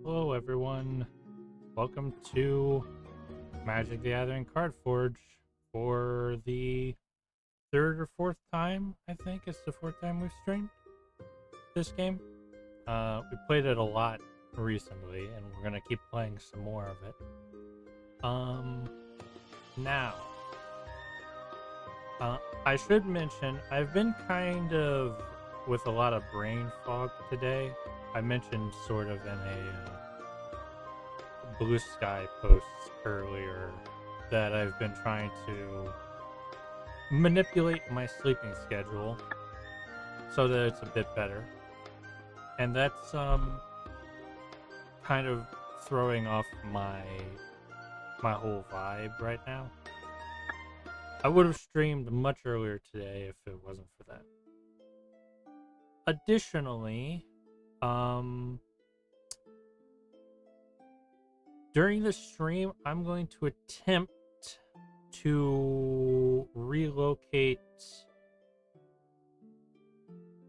Hello everyone, welcome to Magic the Gathering Card Forge for the third or fourth time. I think it's the fourth time we've streamed this game. We played it a lot recently and we're gonna keep playing some more of it. Now, I should mention I've been kind of with a lot of brain fog today. I mentioned sort of in a Blue Sky posts earlier that I've been trying to manipulate my sleeping schedule so that it's a bit better, and that's kind of throwing off my whole vibe right now. I would have streamed much earlier today if it wasn't for that. Additionally, during the stream, I'm going to attempt to relocate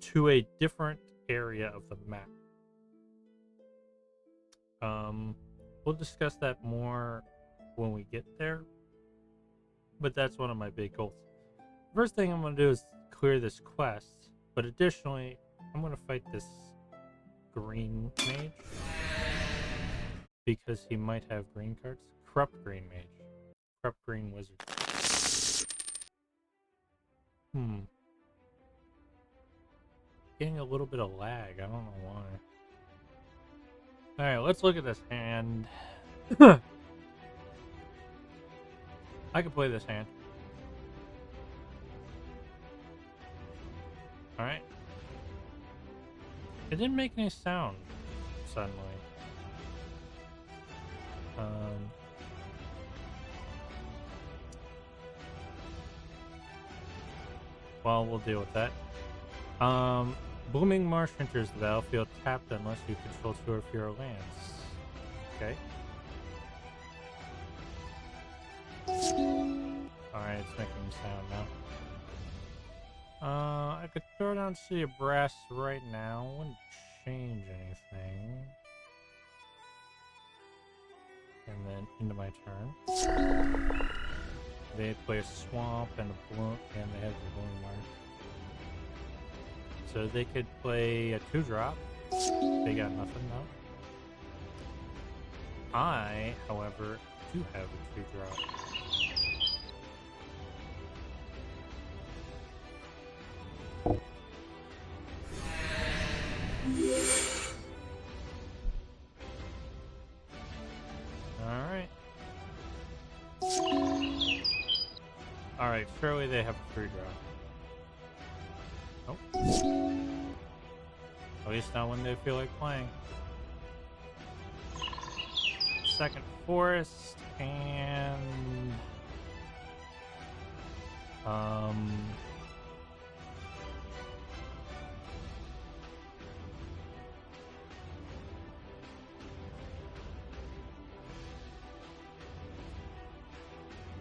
to a different area of the map. We'll discuss that more when we get there, but that's one of my big goals. First thing I'm going to do is clear this quest, but additionally, I'm going to fight this green mage because he might have green cards. Corrupt green mage. Corrupt green wizard. Getting a little bit of lag. I don't know why. Alright, let's look at this hand. I can play this hand. Alright. It didn't make any sound suddenly. Well, we'll deal with that. Blooming Marsh enters the battlefield tapped unless you control 2 or fewer lands. Okay. Alright, it's making sound now. I could throw down City of Brass right now. Wouldn't change anything. And then into my turn. They play a swamp and a bloom, and they have the Blooming Marsh. So they could play a 2-drop. They got nothing though. I, however, do have a 2-drop. Alright. Alright, surely they have a 3-drop. Nope. At least not when they feel like playing. Second forest and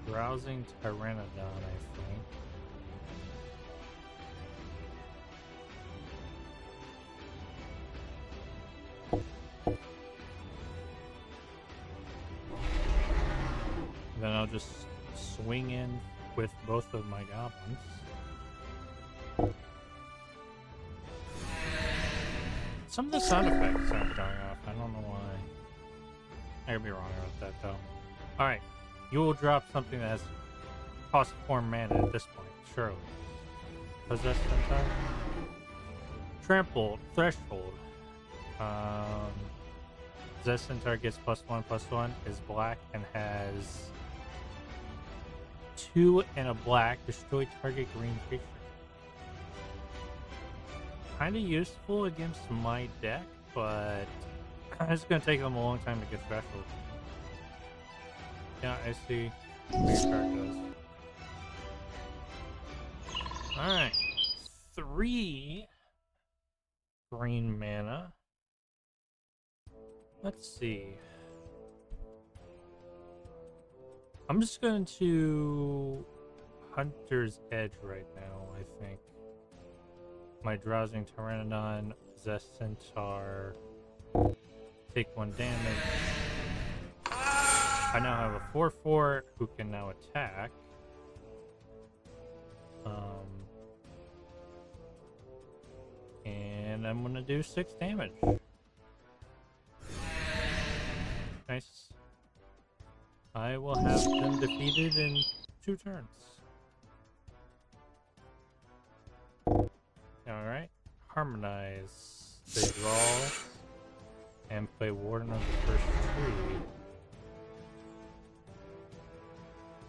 Browsing Pteranodon, I think. Then I'll just swing in with both of my goblins. Some of the sound effects aren't going off. I don't know why. I could be wrong about that though. Alright. You will drop something that has cost 4 mana at this point, surely. Possessed Centaur? Trampled, Threshold. Possessed Centaur gets +1/+1, is black, and has 2 and a black. Destroy target green creature. Kind of useful against my deck, but it's going to take them a long time to get Threshold. Yeah, I see what your card does. Alright. 3 green mana. Let's see. I'm just going to Hunter's Edge right now, I think. My Drowsing Pteranodon, Possessed Centaur, take 1 damage. I now have a 4/4 who can now attack. And I'm gonna do 6 damage. Nice. I will have them defeated in 2 turns. Alright. Harmonize. They draw and play Warden of the First Tree.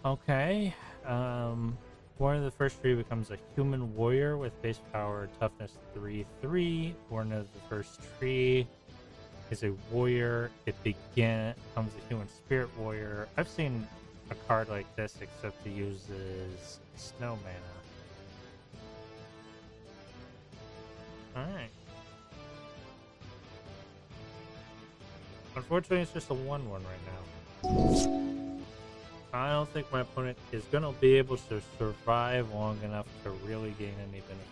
Okay. Warden of the First Tree becomes a human warrior with base power toughness 3/3. Warden of the First Tree is a warrior. It becomes a human spirit warrior. I've seen a card like this, except it uses snow mana. Alright. Unfortunately, it's just a 1/1 right now. I don't think my opponent is going to be able to survive long enough to really gain any benefit.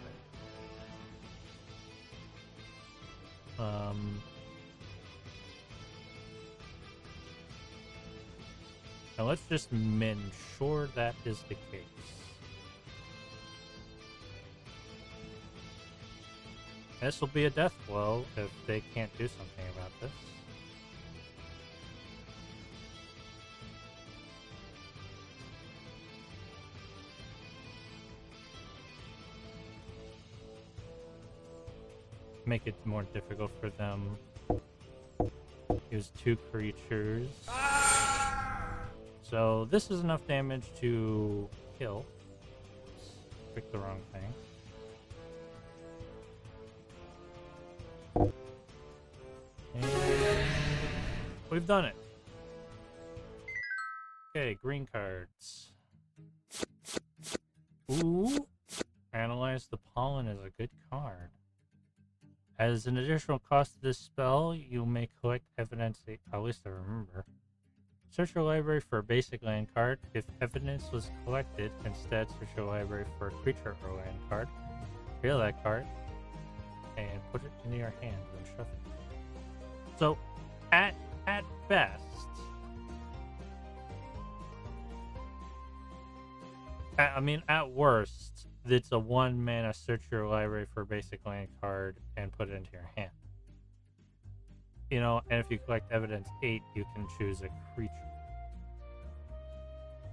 Now let's just ensure that is the case. This will be a death blow if they can't do something about this. Make it more difficult for them. Use 2 creatures. So this is enough damage to kill. Pick the wrong thing. And we've done it. Okay, green cards. Ooh. Analyze the Pollen is a good card. As an additional cost to this spell, you may collect evidence, at least I remember. Search your library for a basic land card. If evidence was collected, instead search your library for a creature or land card. Reveal that card and put it into your hand and shuffle. So, at best, at worst, it's a 1 mana search your library for a basic land card and put it into your hand. You know, and if you collect evidence 8, you can choose a creature.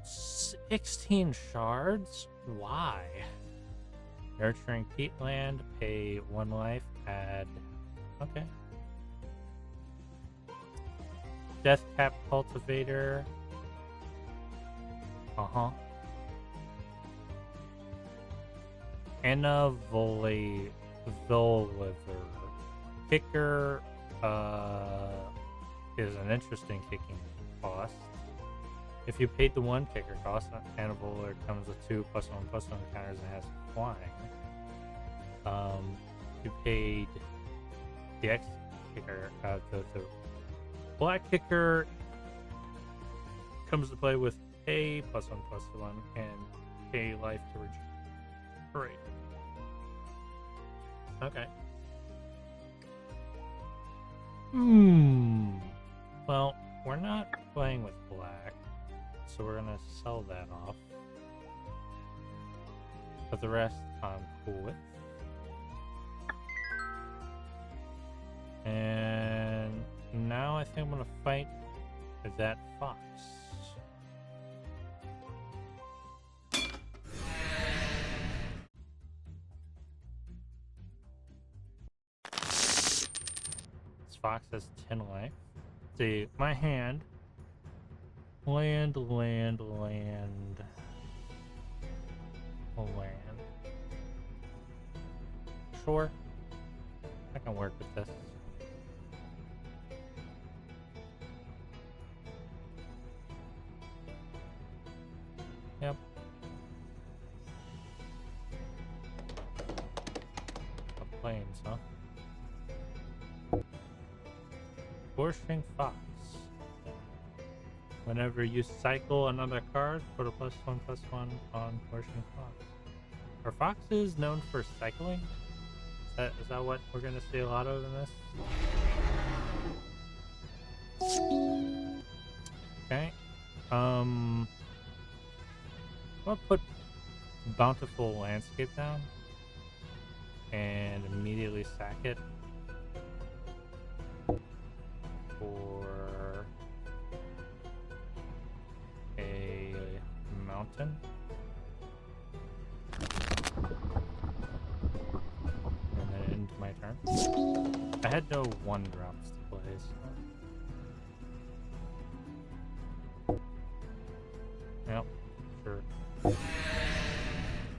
16 shards? Why? Nurturing peatland, pay 1 life, add... Okay. Deathcap cultivator. Uh-huh. Anna Voliver. Kicker is an interesting kicking cost. If you paid the 1 kicker cost, Anna Voliver comes with 2+1/+1 counters and has flying. You paid the X kicker, the black kicker comes to play with a +1/+1 and a life to regenerate. Okay. Well, we're not playing with black, so we're gonna sell that off. But the rest I'm cool with. And now I think I'm gonna fight that fox. Fox has 10 life. See, my hand. Land. Sure. I can work with this. Yep. The plains, huh? Scorching Fox. Whenever you cycle another card, put a +1/+1 on Scorching Fox. Are foxes known for cycling? Is that what we're gonna see a lot of in this? Okay. I'll put Bountiful Landscape down and immediately sack it for a mountain. And then into my turn. I had no 1-drops to play, so. Yep, sure.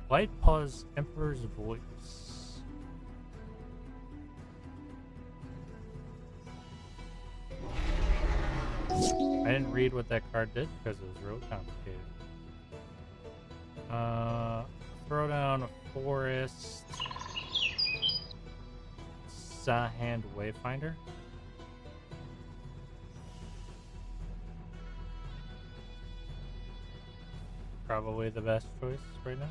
White Paw's Emperor's Voice. I didn't read what that card did because it was real complicated. Throw down a forest. Sahand Wayfinder. Probably the best choice right now.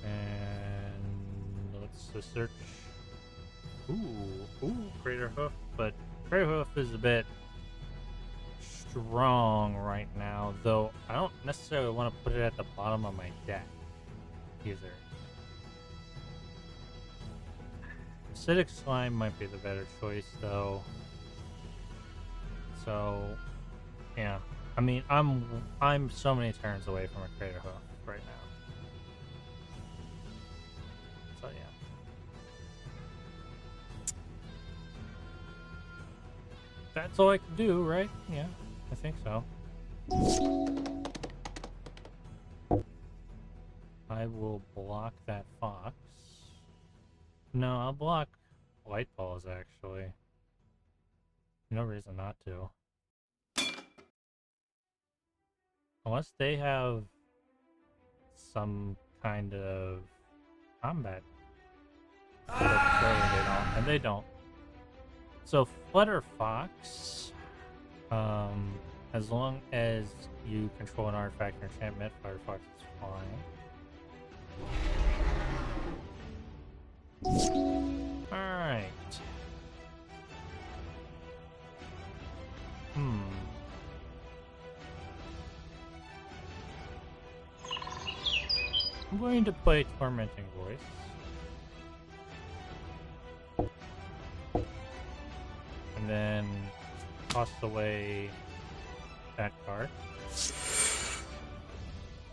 And let's search. Ooh, Crater Hoof, but Crater Hoof is a bit strong right now, though I don't necessarily want to put it at the bottom of my deck either. Acidic Slime might be the better choice, though. So, yeah. I mean, I'm so many turns away from a Crater Hoof right now. So yeah. That's all I can do, right? Yeah, I think so. I will block that fox. No, I'll block White Balls, actually. No reason not to. Unless they have some kind of combat. But surely they don't. And they don't. So Flutter Fox, as long as you control an artifact or enchantment, Flutter Fox is fine. Alright. I'm going to play Tormenting Voice. And then toss away that card.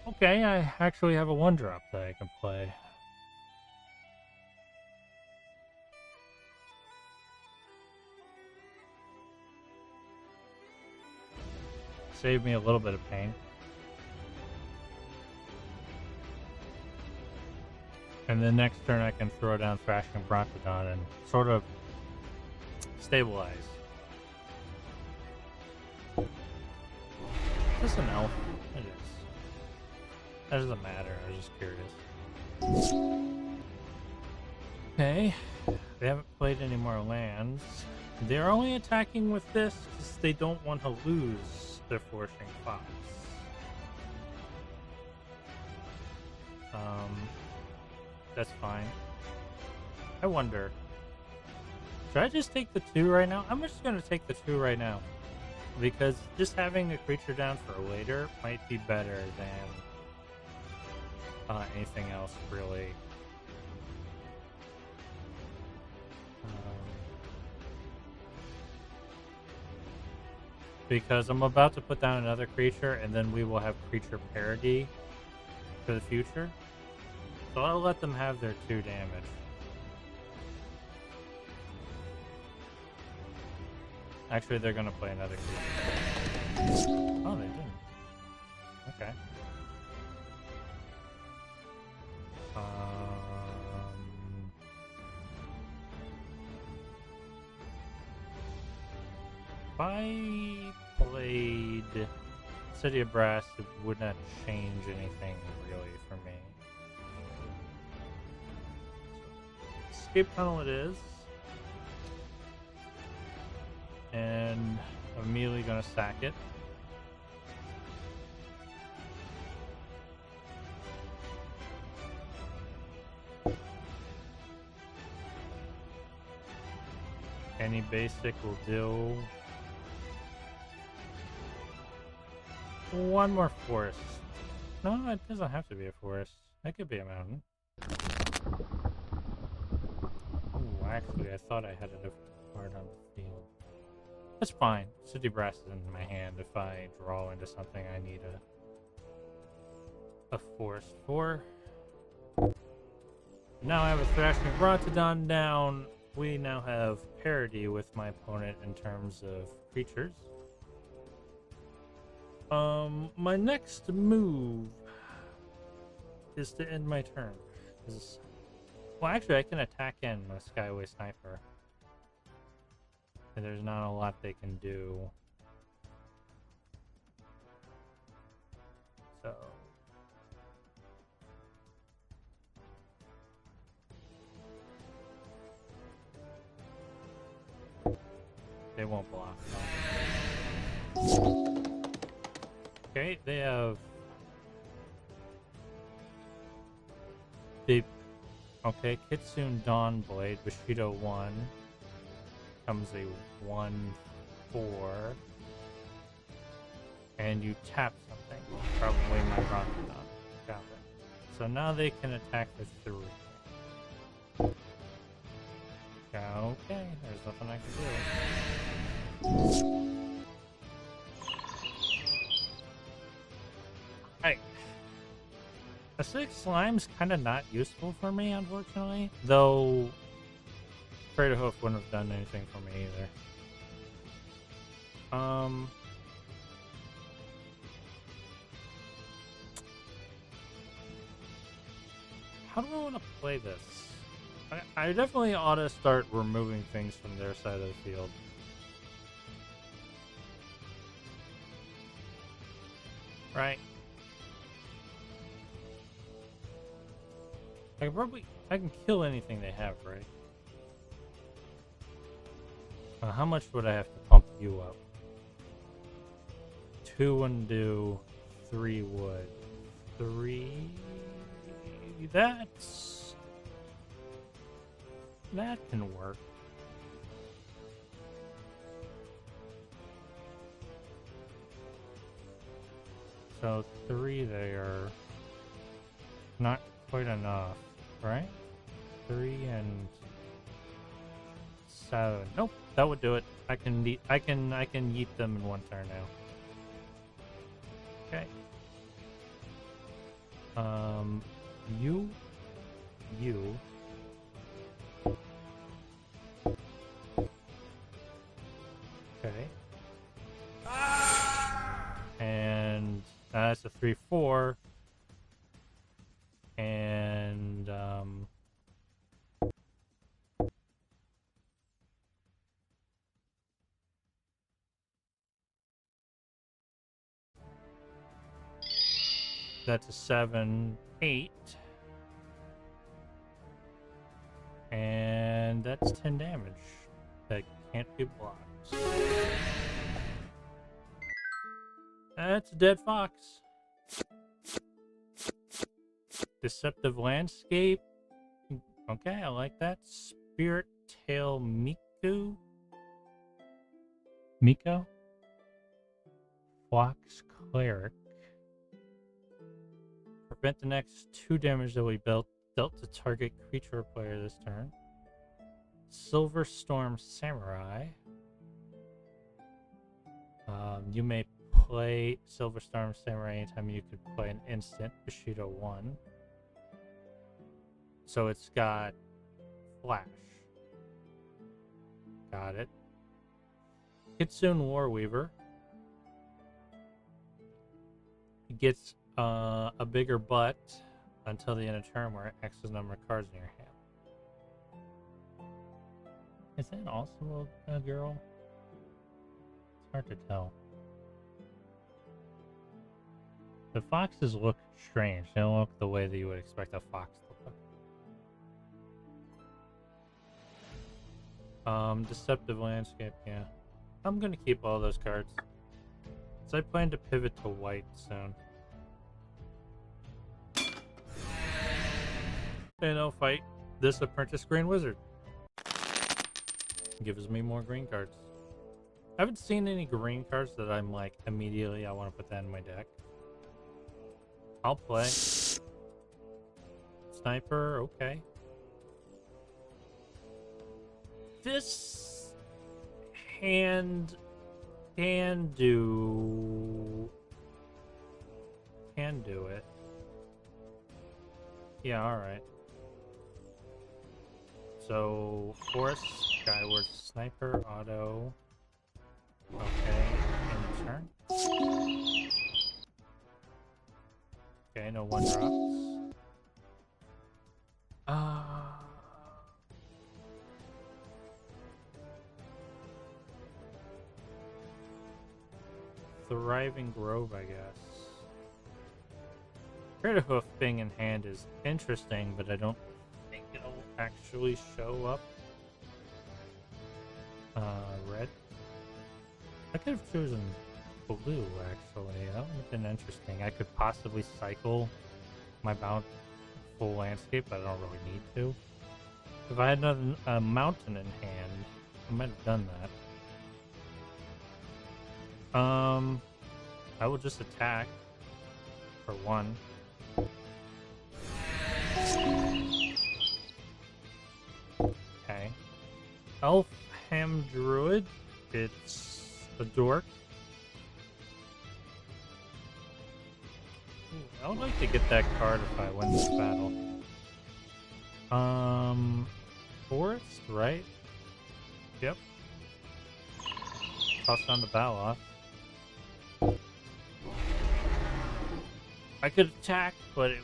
Okay, I actually have a 1-drop that I can play. Save me a little bit of pain. And then next turn I can throw down Thrashing Brontodon and sort of stabilize. Is this an elf? It is. That doesn't matter, I was just curious. Okay, they haven't played any more lands. They're only attacking with this because they don't want to lose their Forcing Fox. That's fine. I wonder. Should I just take the 2 right now? I'm just going to take the 2 right now. Because just having a creature down for later might be better than anything else, really. Because I'm about to put down another creature, and then we will have creature parity for the future. So I'll let them have their 2 damage. Actually, they're gonna play another creature. Oh, they didn't. Okay. If I played City of Brass, it would not change anything really for me. Escape Tunnel it is. And I'm immediately gonna sack it. Any basic will do. One more forest. No, it doesn't have to be a forest. It could be a mountain. Ooh, actually, I thought I had a different card on the field. That's fine. City Brass is in my hand. If I draw into something, I need a forest for. Now I have a Thrashing Rotodon down. We now have parity with my opponent in terms of creatures. My next move is to end my turn. Well, actually, I can attack in my Skyway Sniper. And there's not a lot they can do. So... they won't block. Okay, they have... Okay, Kitsune Dawnblade, Bushido 1. Comes a 1/4. And you tap something. Probably my Rotodon. Got it. So now they can attack for 3. Okay, there's nothing I can do. Hey. Acidic Slime's kind of not useful for me, unfortunately. Though, Crater Hoof wouldn't have done anything for me either. How do I want to play this? I definitely ought to start removing things from their side of the field. Right? I can kill anything they have, right? How much would I have to pump you up? 2 wouldn't do, 3 would. 3... that can work. So 3 there. Not quite enough, right? 3 and 7. Nope, that would do it. I can yeet them in 1 turn now. Okay. You. Okay. And that's a 3/4. And that's a 7/8. And that's 10 damage. That can't be blocked. That's a dead fox. Deceptive Landscape. Okay, I like that. Spirit Tail Miko? Fox Cleric. Prevent the next 2 damage that we dealt to target creature or player this turn. Silver Storm Samurai. You may play Silver Storm Samurai anytime you could play an instant, Bushido 1. So it's got Flash. Got it. Kitsune Warweaver. It gets a bigger butt until the end of turn where X's number of cards in your hand. Is that also a girl? It's hard to tell. The foxes look strange. They don't look the way that you would expect a fox to look. Deceptive Landscape, yeah. I'm gonna keep all those cards. So I plan to pivot to white soon. And I'll fight this Apprentice Green Wizard. Gives me more green cards. I haven't seen any green cards that I'm like, immediately I want to put that in my deck. I'll play. Sniper, okay. This hand can do it. Yeah, alright. So, Forest, Skyward, Sniper, Auto. Okay, in turn. Okay, no one drops. Thriving Grove, I guess. Crater Hoof being in hand is interesting, but I don't think it'll actually show up. Red. I could have chosen blue, actually. That would have been interesting. I could possibly cycle my full landscape, but I don't really need to. If I had a mountain in hand, I might have done that. I will just attack for one. Okay. Elfham Druid. It's a dork. Ooh, I would like to get that card if I win this battle. Forest, right? Yep. Toss down the Baloth. I could attack, but it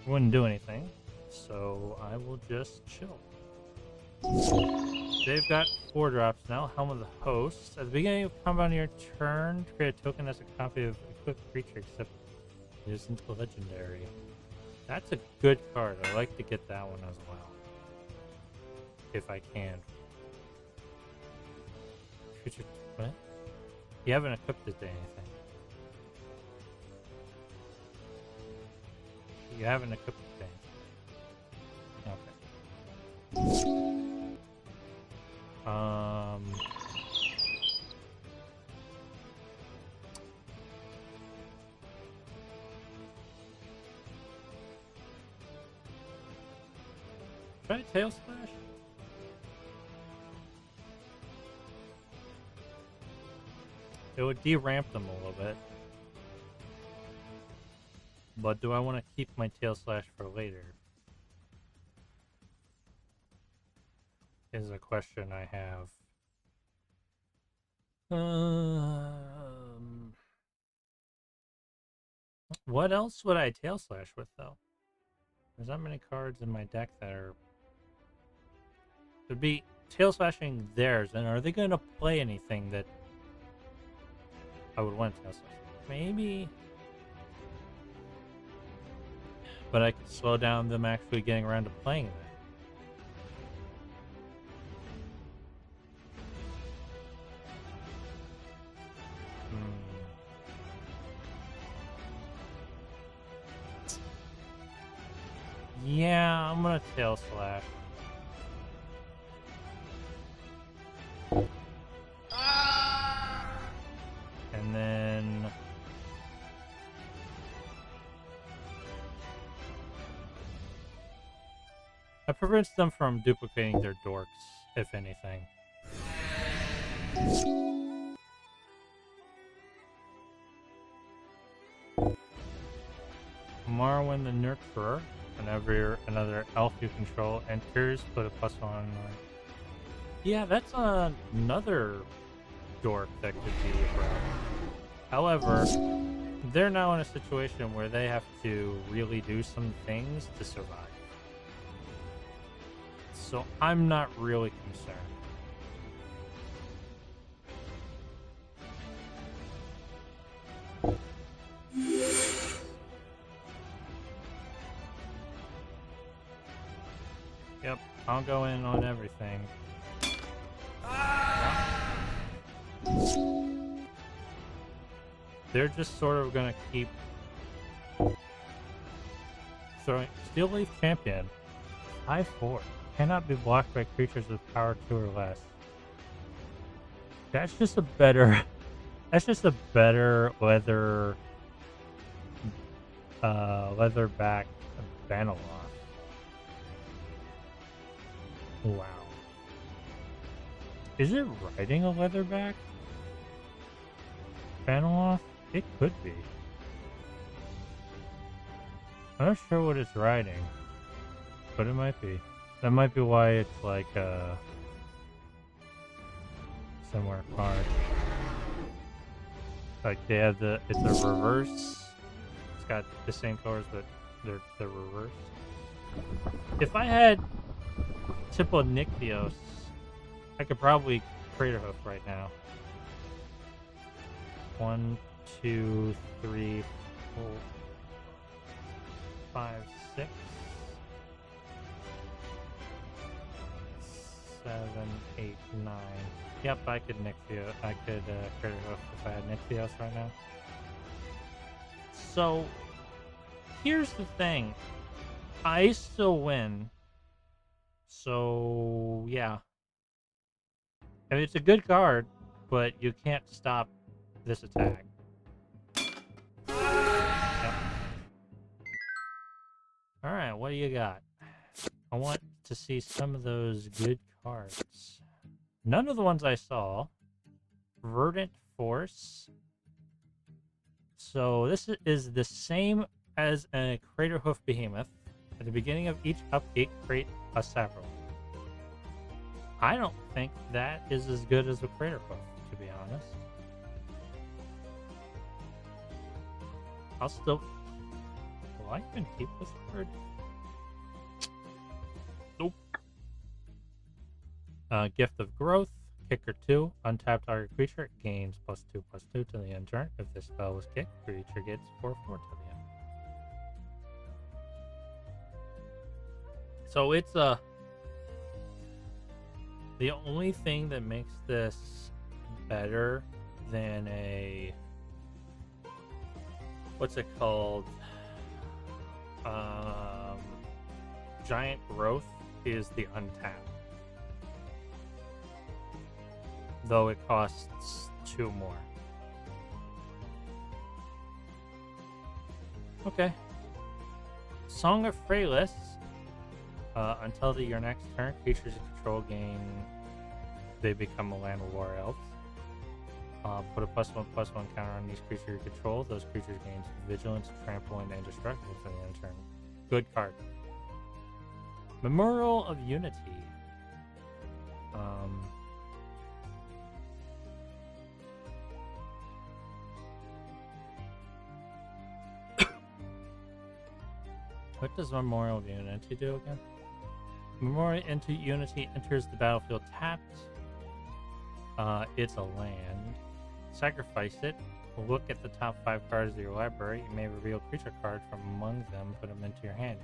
wouldn't do anything. So I will just chill. They've got 4 drops now. Helm of the Host. At the beginning of combat on your turn, create a token as a copy of equipped creature, except it isn't a legendary. That's a good card. I like to get that one as well. If I can. Creature, what? You haven't equipped it to anything. You haven't equipped it to anything. Okay. Try Tail Slash? It would de-ramp them a little bit. But do I want to keep my Tail Slash for later? Is a question I have. What else would I Tail Slash with, though? There's not many cards in my deck that are... Would be Tail Slashing theirs, and are they going to play anything that I would want to Tail Slash? Maybe... But I could slow down them actually getting around to playing that. Yeah, I'm gonna Tail Slash. And then... That prevents them from duplicating their dorks, if anything. Marwyn the Nurturer. Whenever another elf you control enters, put a +1 on. Yeah, that's another dork that could be a problem. However, they're now in a situation where they have to really do some things to survive. So I'm not really concerned. Yep, I'll go in on everything. Yeah. They're just sort of gonna keep throwing. Steel Leaf Champion, 5/4. Cannot be blocked by creatures with power 2 or less. That's just a better. That's just a better leatherback Vanilloff. Wow. Is it riding a leatherback Vanilloff? It could be. I'm not sure what it's riding, but it might be. That might be why it's like similar card. Like they have it's a reverse. It's got the same colors, but they're reversed. If I had Tipo Nyctheos, I could probably Crater Hoof right now. 1, 2, 3, 4, 5, 6, 7, 8, 9. Yep, I could Nyctheos. I could Crater Hoof if I had Nyctheos right now. So here's the thing. I still win. So yeah. I mean, it's a good card, but you can't stop this attack. Yep. Alright, what do you got? I want to see some of those good cards. None of the ones I saw. Verdant Force. So this is the same as a Crater Hoof Behemoth. At the beginning of each update, create a Saffron. I don't think that is as good as a Crater Hoof, to be honest. I'll still... Will I even keep this card? Nope. Gift of Growth. Kicker 2. Untapped target creature gains +2/+2 to the end turn. If this spell was kicked, creature gets 4/4 to the end. So it's the only thing that makes this better than a... What's it called? Giant Growth is the untapped. Though it costs 2 more. Okay. Song of Freylis. Until your next turn, creatures you control gain... They become a land of war elves. Put a +1/+1 counter on each creature you control. Those creatures gain vigilance, trample, and indestructible for the end turn. Good card. Memorial of Unity. What does Memorial of Unity do again? Memorial into Unity enters the battlefield tapped. It's a land. Sacrifice it. Look at the top 5 cards of your library. You may reveal a creature card from among them, put them into your hand.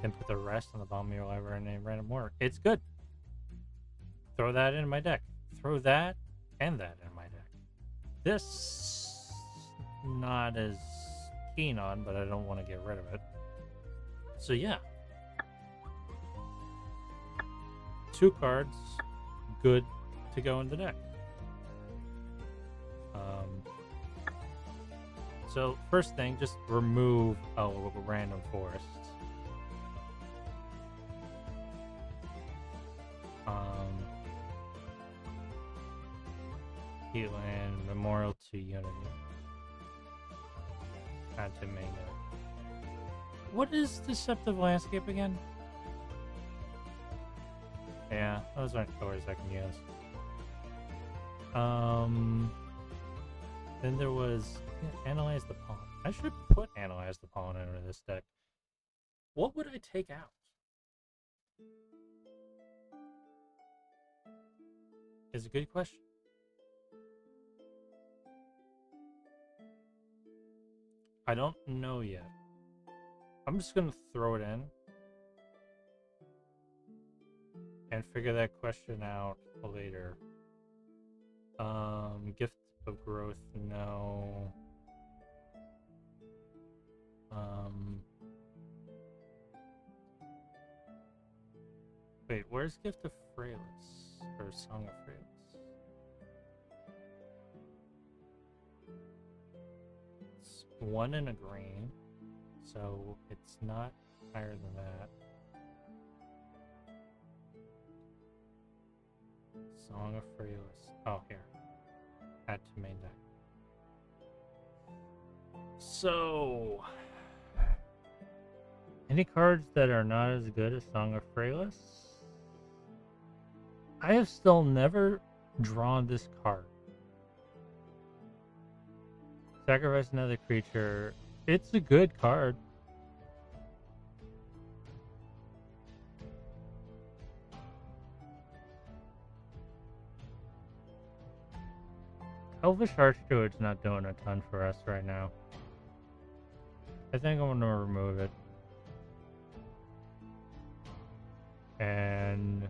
Then put the rest on the bottom of your library in a random order. It's good. Throw that in my deck. Throw that and that in my deck. This, not as keen on, but I don't want to get rid of it. So yeah. 2 cards, good to go in the deck. So first thing, just remove a random forest. Heatland, Memorial to Unity. Add to main deck. What is Deceptive Landscape again? Yeah, those aren't colors I can use. Then there was Analyze the Pollen. I should put Analyze the Pollen into this deck. What would I take out? Is a good question. I don't know yet. I'm just gonna throw it in and figure that question out later. Gift of Growth, no. Wait, where's Gift of Freylis? Or Song of Freylis? 1 and a green, so it's not higher than that. Song of Frailest. Oh, here. Add to main deck. So, any cards that are not as good as Song of Frailest? I have still never drawn this card. Sacrifice another creature. It's a good card. Elvish Archdruid's not doing a ton for us right now. I think I'm going to remove it. And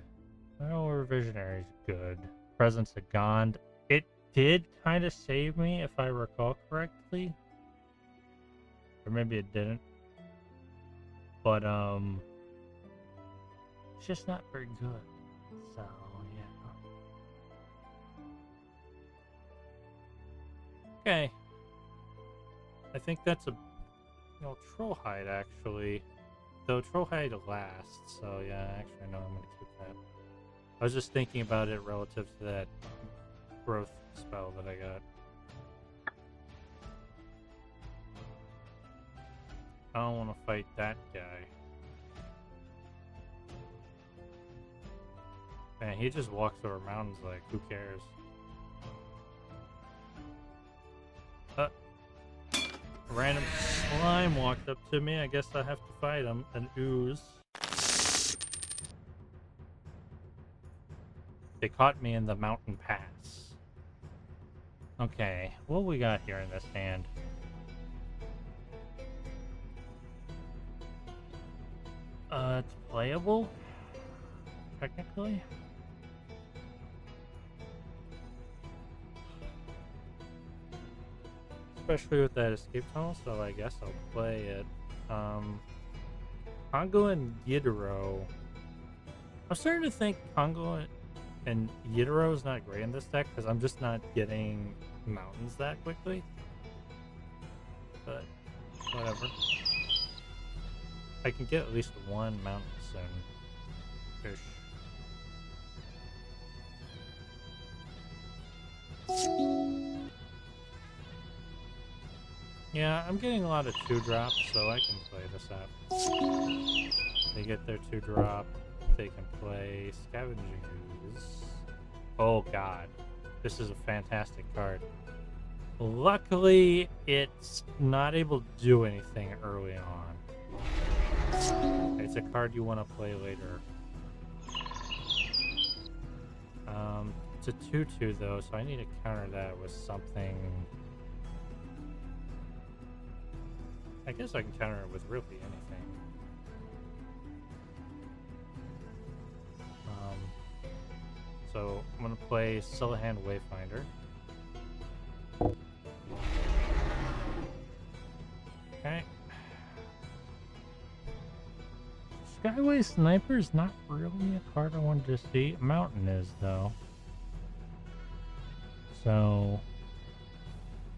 Revisionary's good. Presence of Gond. It did kind of save me, if I recall correctly. Or maybe it didn't. But, it's just not very good. So, yeah. Okay. I think that's a... Trollhide, actually. Though Trollhide lasts, so yeah, actually, no, I'm going to keep that. I was just thinking about it relative to that growth spell that I got. I don't want to fight that guy. Man, he just walks over mountains like, who cares? Random slime walked up to me. I guess I have to fight him. An ooze. They caught me in the mountain pass. Okay, what we got here in this hand? It's playable, technically. Especially with that escape tunnel, so I guess I'll play it. Congo and Yidiro. I'm starting to think Congo and Yidiro is not great in this deck because I'm just not getting mountains that quickly. But whatever. I can get at least one mountain soon. Ish. Yeah, I'm getting a lot of 2-drops, so I can play this out. They get their 2-drop. They can play Scavenging Ooze. Oh god. This is a fantastic card. Luckily, it's not able to do anything early on. It's a card you want to play later. It's a 2/2 though, so I need to counter that with something. I guess I can counter it with really anything. So I'm gonna play Sillahan Wayfinder. Okay. Skyway Sniper is not really a card I wanted to see. Mountain is, though. So,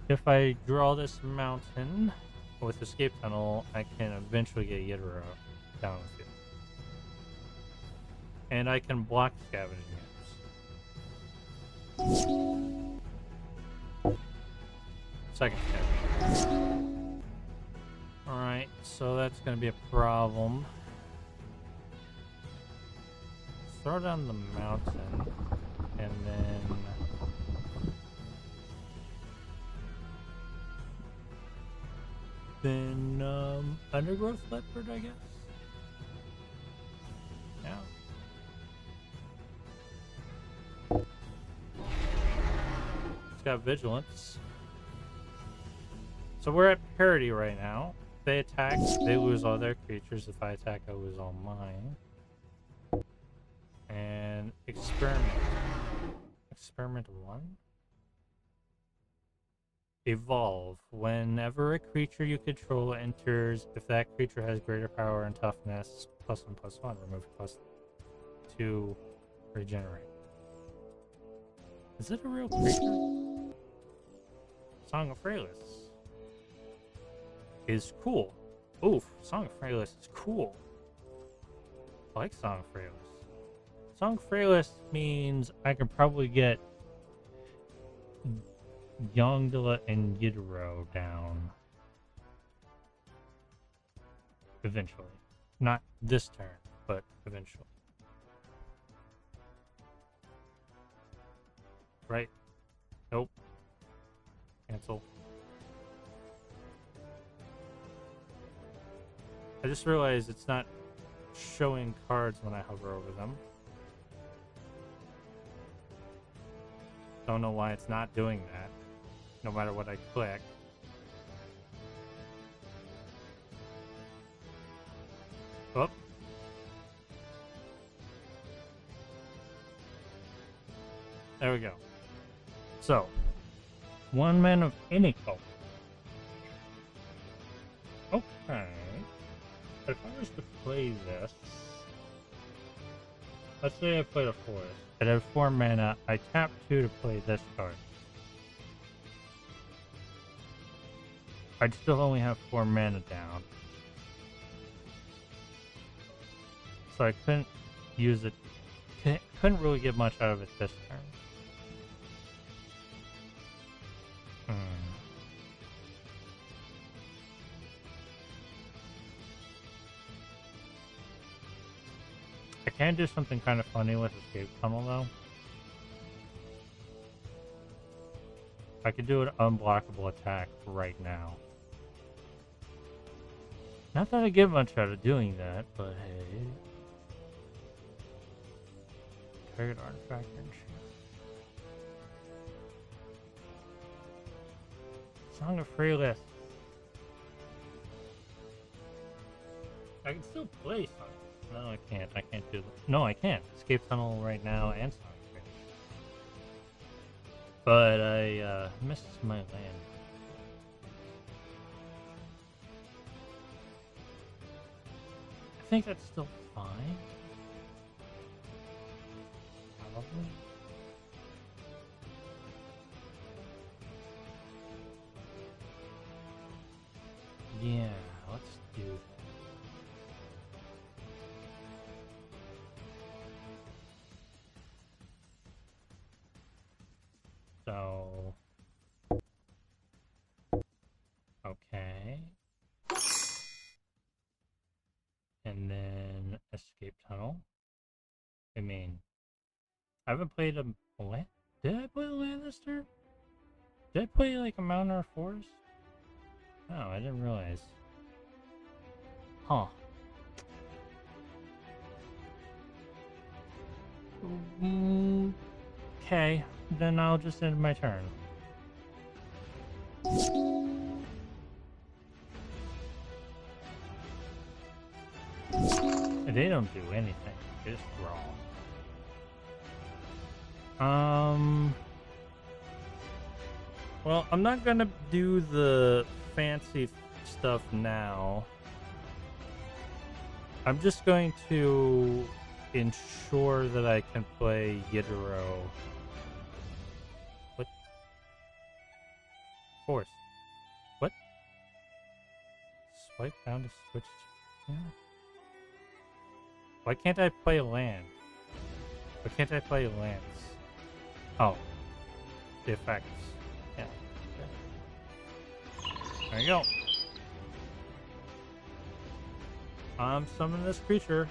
if I draw this mountain with Escape Tunnel, I can eventually get Yidiro down with you. And I can block Scavenging Ooze. Second Scavenging. Alright, so that's going to be a problem. Throw down the mountain, and then Undergrowth Leopard, I guess? Yeah. It's got Vigilance. So we're at parity right now. If they attack, they lose all their creatures. If I attack, I lose all mine. And Experiment. Experiment 1? Evolve. Whenever a creature you control enters, if that creature has greater power and toughness, +1/+1, remove +2, regenerate. Is it a real creature? Song of Frailest. is cool. Oof, Song of Frailess is cool. I like Song of Frailess. Song of Frailess means I can probably get Yongdala and Yidro down eventually. Not this turn, but eventually. Right? Nope. Cancel. I just realized it's not showing cards when I hover over them. Don't know why it's not doing that, no matter what I click. Oh. There we go. So, 1 mana of any color. Okay. But if I was to play this, let's say I played a forest. I have 4 mana. I tap 2 to play this card. I'd still only have 4 mana down. So I couldn't use it. Couldn't really get much out of it this turn. I can do something kind of funny with Escape Tunnel, though. I could do an unblockable attack right now. Not that I get much out of doing that, but hey. Target artifact and shit. Song of Frailess. I can still play Song. No, I can't. I can't do that. No, I can't. Escape Tunnel right now and Song of Frailess. But I missed my land. I think that's still fine. Probably. Yeah, let's do that. So, okay. And then Escape Tunnel. I mean, I haven't played a land. Did I play a land this turn? Did I play like a mountain or a forest? Oh, I didn't realize. Huh. Okay, then I'll just end my turn. They don't do anything. They just draw. Well, I'm not gonna do the fancy stuff now. I'm just going to ensure that I can play Yidro. What? Force. What? Swipe down to switch. Yeah. Why can't I play land? Why can't I play lands? Oh. The effects. Yeah. There you go. I'm summoning this creature.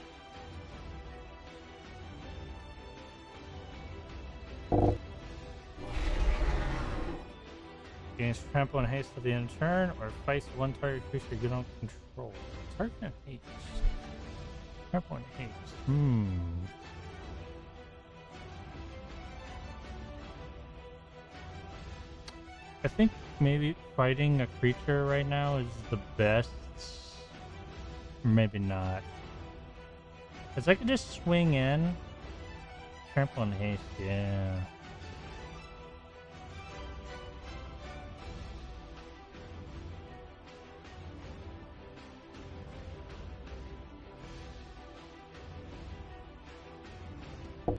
Gains trample and haste at the end of turn, or fights one target creature you don't control. Target and haste. Trample and haste. I think maybe fighting a creature right now is the best. Maybe not. Because I could just swing in. Trample and haste, yeah.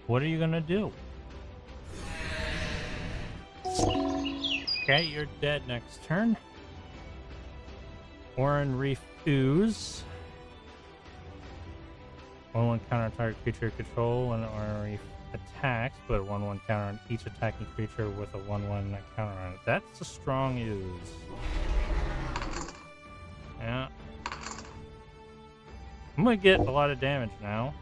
What are you gonna do? Okay, you're dead next turn. Oran Reef Ooze. 1/1 counter target creature control and Oran Reef attacks, put a 1/1 counter on each attacking creature with a 1/1 counter on it. That's a strong ooze. Yeah. I'm gonna get a lot of damage now.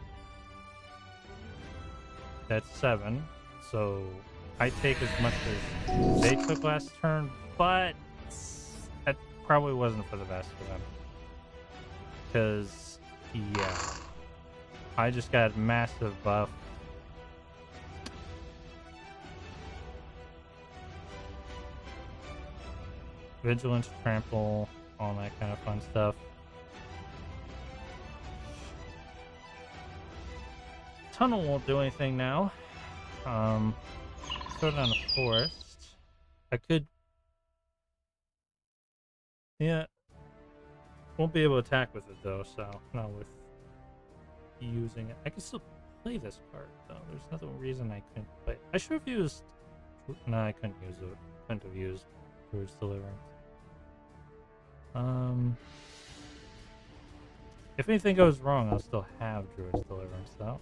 That's 7. So I take as much as they took last turn, but that probably wasn't for the best for them. Because, yeah, I just got massive buff. Vigilance, trample, all that kind of fun stuff. Tunnel won't do anything now. Throw down a forest. I could... Yeah. Won't be able to attack with it though, so not with using it. I can still play this card though. There's no reason I couldn't play it. I should have used... No, I couldn't use it. Couldn't have used Druid's Deliverance. If anything goes wrong, I'll still have Druid's Deliverance though.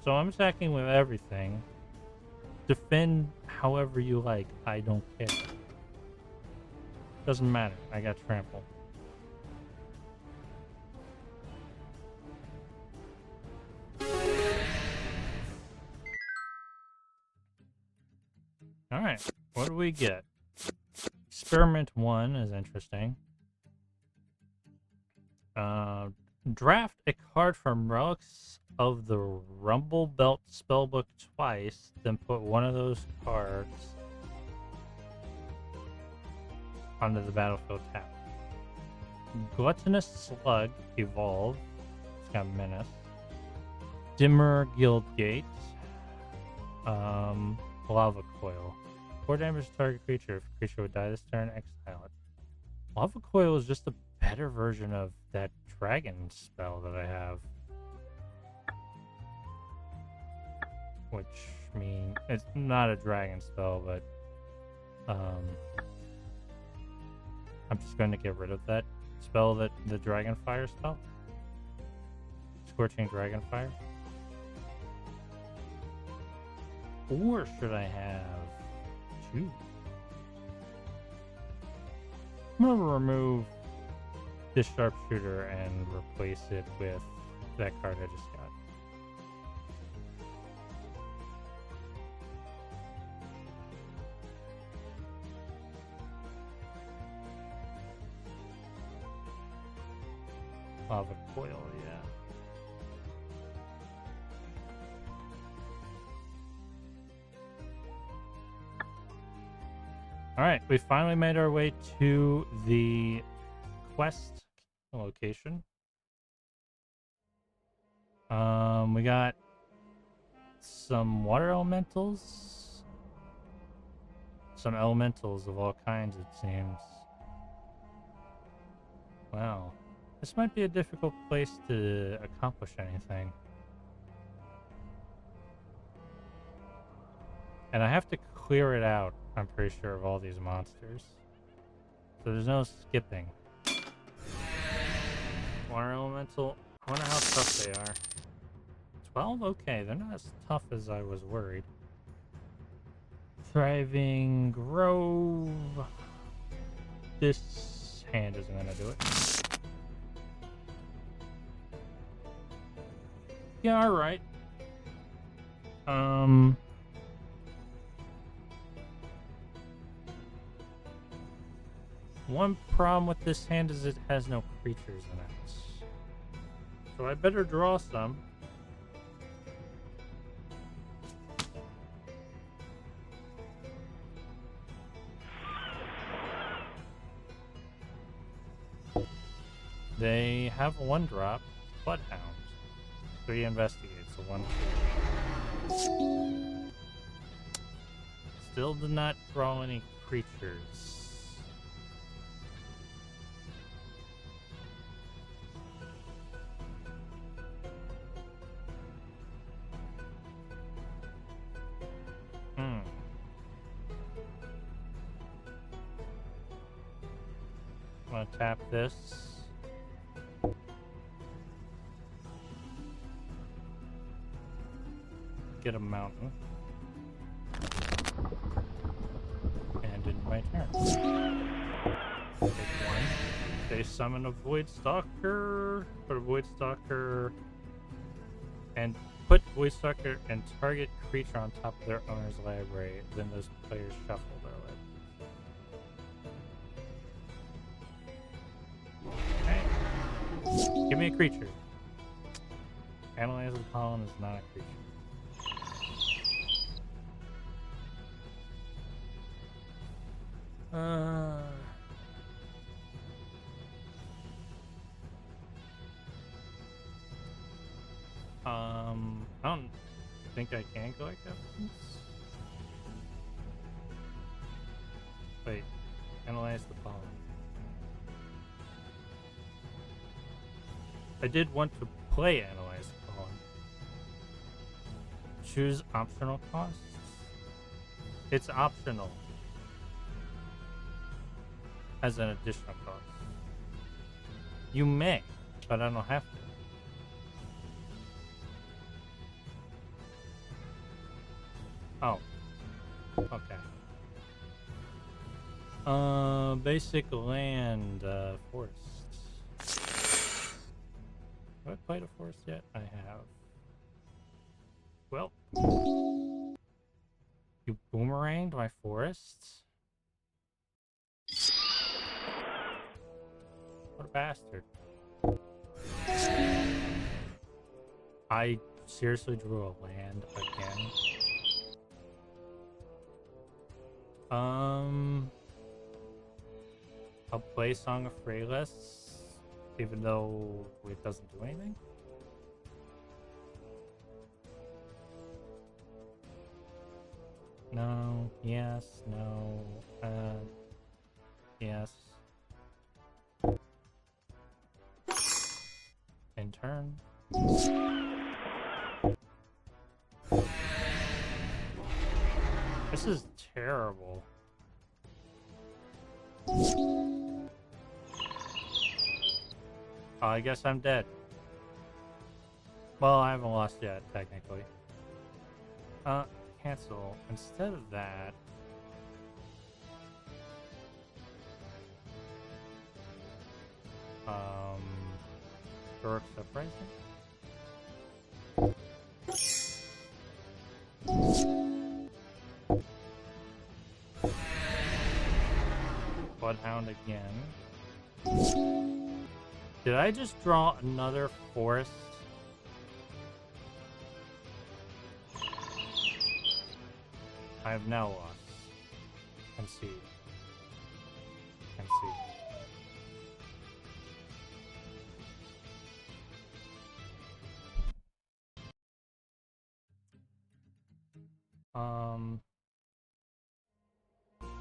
So I'm attacking with everything. Defend however you like. I don't care. Doesn't matter. I got trample. Alright. What do we get? Experiment 1 is interesting. Draft a card from Relics of the Rumble Belt spellbook twice, then put one of those cards onto the battlefield tap. Gluttonous Slug, evolve. It's got Menace. Dimmer Guildgate. Lava Coil. 4 damage to target creature. If a creature would die this turn, exile it. Lava Coil is just a better version of that dragon spell that I have. Which means it's not a dragon spell, but I'm just going to get rid of that spell, that the Dragonfire spell. Scorching Dragonfire. Or should I have two? I'm going to remove this Sharpshooter and replace it with that card I just got. Lava Coil, yeah. Alright, we finally made our way to the quest location. We got some water elementals. Some elementals of all kinds, it seems. Wow. This might be a difficult place to accomplish anything. And I have to clear it out, I'm pretty sure, of all these monsters. So there's no skipping. Water elemental. I wonder how tough they are. 12? Okay, they're not as tough as I was worried. Thriving Grove. This hand isn't going to do it. Yeah, alright. One problem with this hand is it has no creatures in it. So I better draw some. They have a 1-drop, Bloodhound. 3 investigate, so 1. Still did not draw any creatures. I'm gonna tap this. Get a mountain. And end my turn. Take one. They summon a Void Stalker. Put a Void Stalker. And put Void Stalker and target creature on top of their owner's library. Then those players shuffle their library. Okay. Give me a creature. Analyze the pollen is not a creature. I don't think I can collect evidence. Wait, analyze the pollen. I did want to play analyze the pollen. Choose optional costs. It's optional. As an additional cost. You may, but I don't have to. Oh. Okay. Basic land, forests. Have I played a forest yet? I have. Well. You boomeranged my forests? What a bastard. I seriously drew a land again. I'll play Song of Freyless, even though it doesn't do anything. No, yes, no, yes. In turn. This is terrible. Oh, I guess I'm dead. Well, I haven't lost yet, technically. Cancel. Instead of that... Dork's Uprising? Bloodhound again. Did I just draw another forest? I have now lost. Concede. Concede.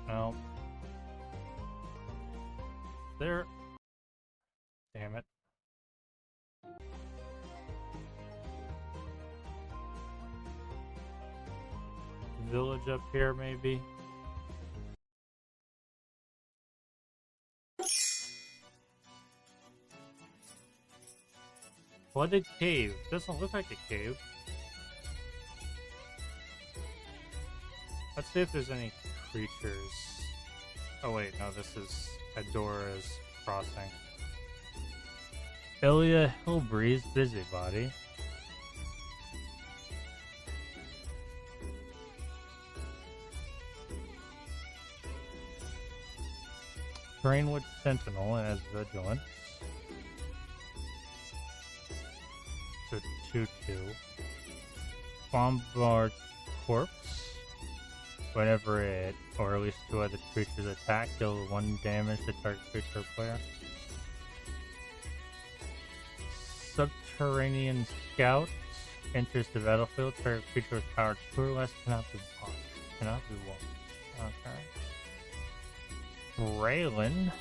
No. There. Damn it. Village up here, maybe. Flooded cave. Doesn't look like a cave. Let's see if there's any creatures. Oh wait, no, this is Adora's Crossing. Ilya Hillbreeze Busybody. Greenwood Sentinel as Vigilance. It's a 2/2. Bombard Corpse. Whenever it, or at least 2 other creatures attack, deal 1 damage to target creature or player. Subterranean Scout enters the battlefield. Target creature with power 2 or less cannot be blocked. Cannot be blocked. Okay. Raylan.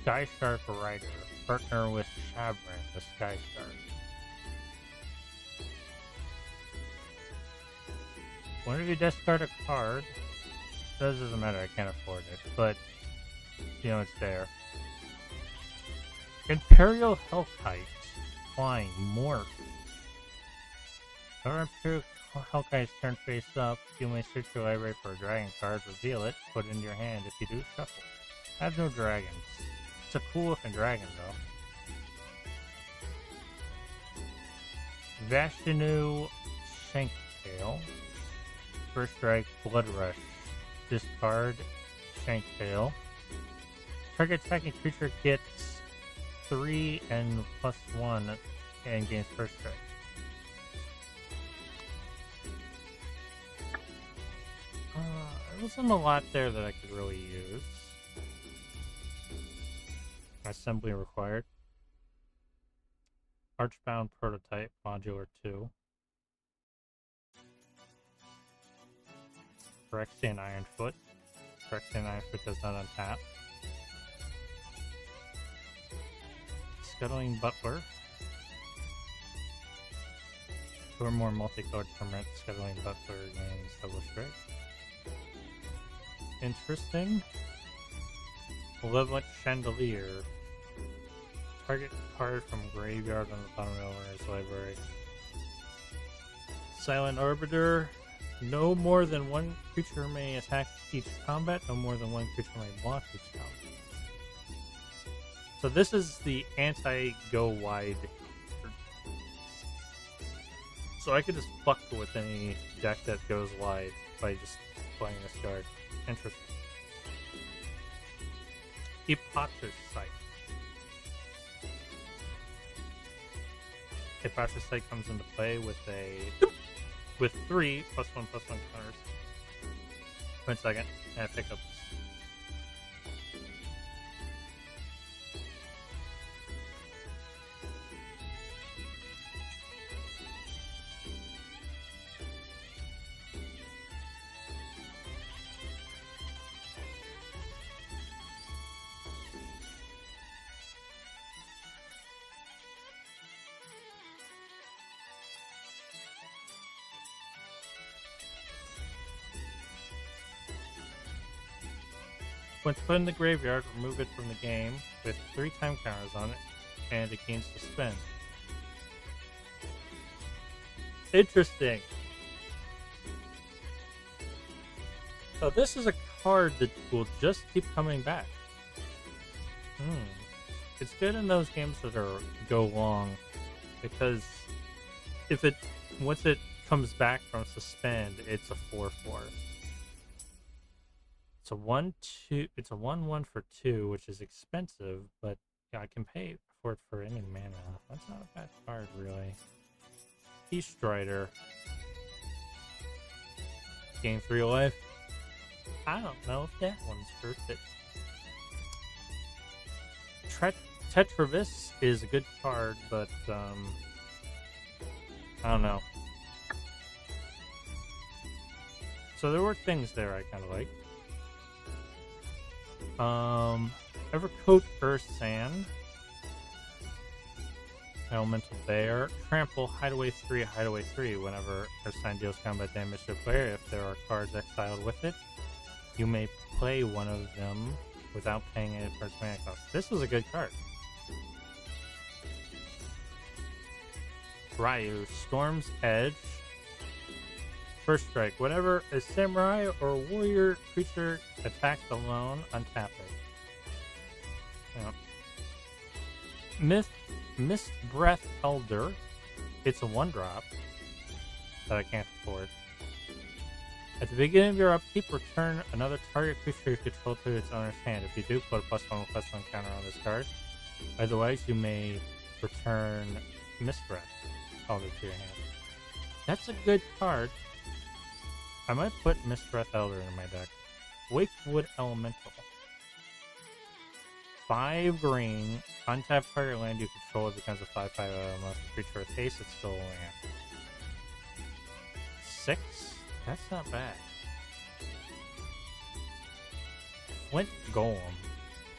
Sky Shark Rider. Partner with Shabran, the Sky Shark. Whenever you discard a card, That doesn't matter, I can't afford it, but, you know, it's there. Imperial Hellkite. Flying Morph. Our Imperial Hellkite's turn face up. You may search your library for a dragon card, reveal it, put it in your hand. If you do, shuffle. I have no dragons. It's a cool looking dragon, though. Vashinu Shanktail. First strike, Blood Rush. Discard Shanktail. Target attacking creature gets 3 and +1 and gains first strike. There wasn't a lot there that I could really use. Assembly required. Archbound Prototype, Modular 2. Phyrexian Ironfoot. Phyrexian Ironfoot does not untap. Scuttling Butler. 2 or more multicolored permanents. Scuttling Butler gains double strike. Interesting. Malevolent Chandelier. Target card from graveyard on the bottom of the owner's library. Silent Arbiter. No more than 1 creature may attack each combat. No more than 1 creature may block each combat. So this is the anti-go wide. So I could just fuck with any deck that goes wide by just playing this card. Interesting. Epochus Sight. Epochus Sight comes into play with with 3 +1/+1 counters. Wait a second, and pick up. Once put in the graveyard, remove it from the game with 3 time counters on it, and it gains Suspend. Interesting. So this is a card that will just keep coming back. It's good in those games that go long, because once it comes back from Suspend, it's a 4/4. It's a 1/2. It's a 1/1 for 2, which is expensive, but yeah, I can pay for it for any mana. That's not a bad card, really. Beast Strider. Gain 3 life. I don't know if that one's worth it. Tetravis is a good card, but I don't know. So there were things there I kind of liked. Evercoat Ursan. Elemental Bear. Trample, Hideaway 3, Hideaway 3. Whenever Ursan deals combat damage to a player, if there are cards exiled with it, you may play one of them without paying it for its mana cost. This is a good card. Ryu, Storm's Edge. First strike. Whenever a samurai or warrior creature attacks alone, untap it. Yeah. Mist Breath Elder. It's a 1-drop that I can't afford. At the beginning of your upkeep, return another target creature you control to its owner's hand. If you do, put a +1/+1 counter on this card. Otherwise, you may return Mist Breath Elder to your hand. That's a good card. I might put Mist Breath Elder in my deck. Wakewood Elemental. 5 green. Untapped target land you control, it becomes a 5/5 elemental creature with haste. It's still a land. 6? That's not bad. Flint Golem.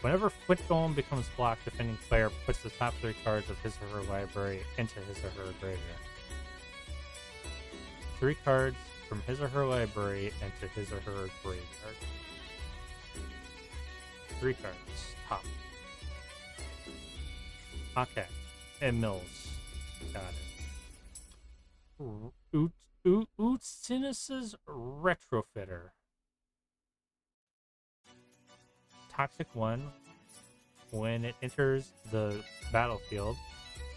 Whenever Flint Golem becomes blocked, defending player puts the top 3 cards of his or her library into his or her graveyard. 3 cards, from his or her library into his or her graveyard. 3 cards. Top. Okay. And mills. Got it. Utsinus's Retrofitter. Toxic 1. When it enters the battlefield,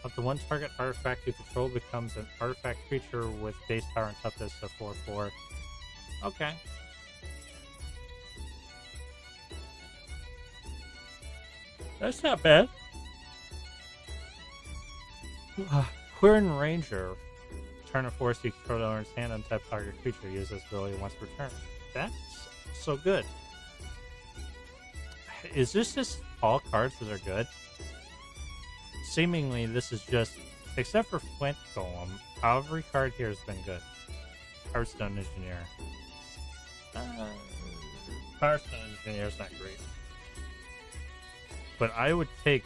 up to 1 target artifact you control becomes an artifact creature with base power and toughness of 4/4. Okay. That's not bad. Quirin Ranger. Turn a force you control owner's hand on tap target creature. Use this ability once per turn. That's so good. Is this just all cards that are good? Seemingly, this is just, except for Flint Golem, every card here has been good. Hearthstone Engineer. Hearthstone Engineer is not great. But I would take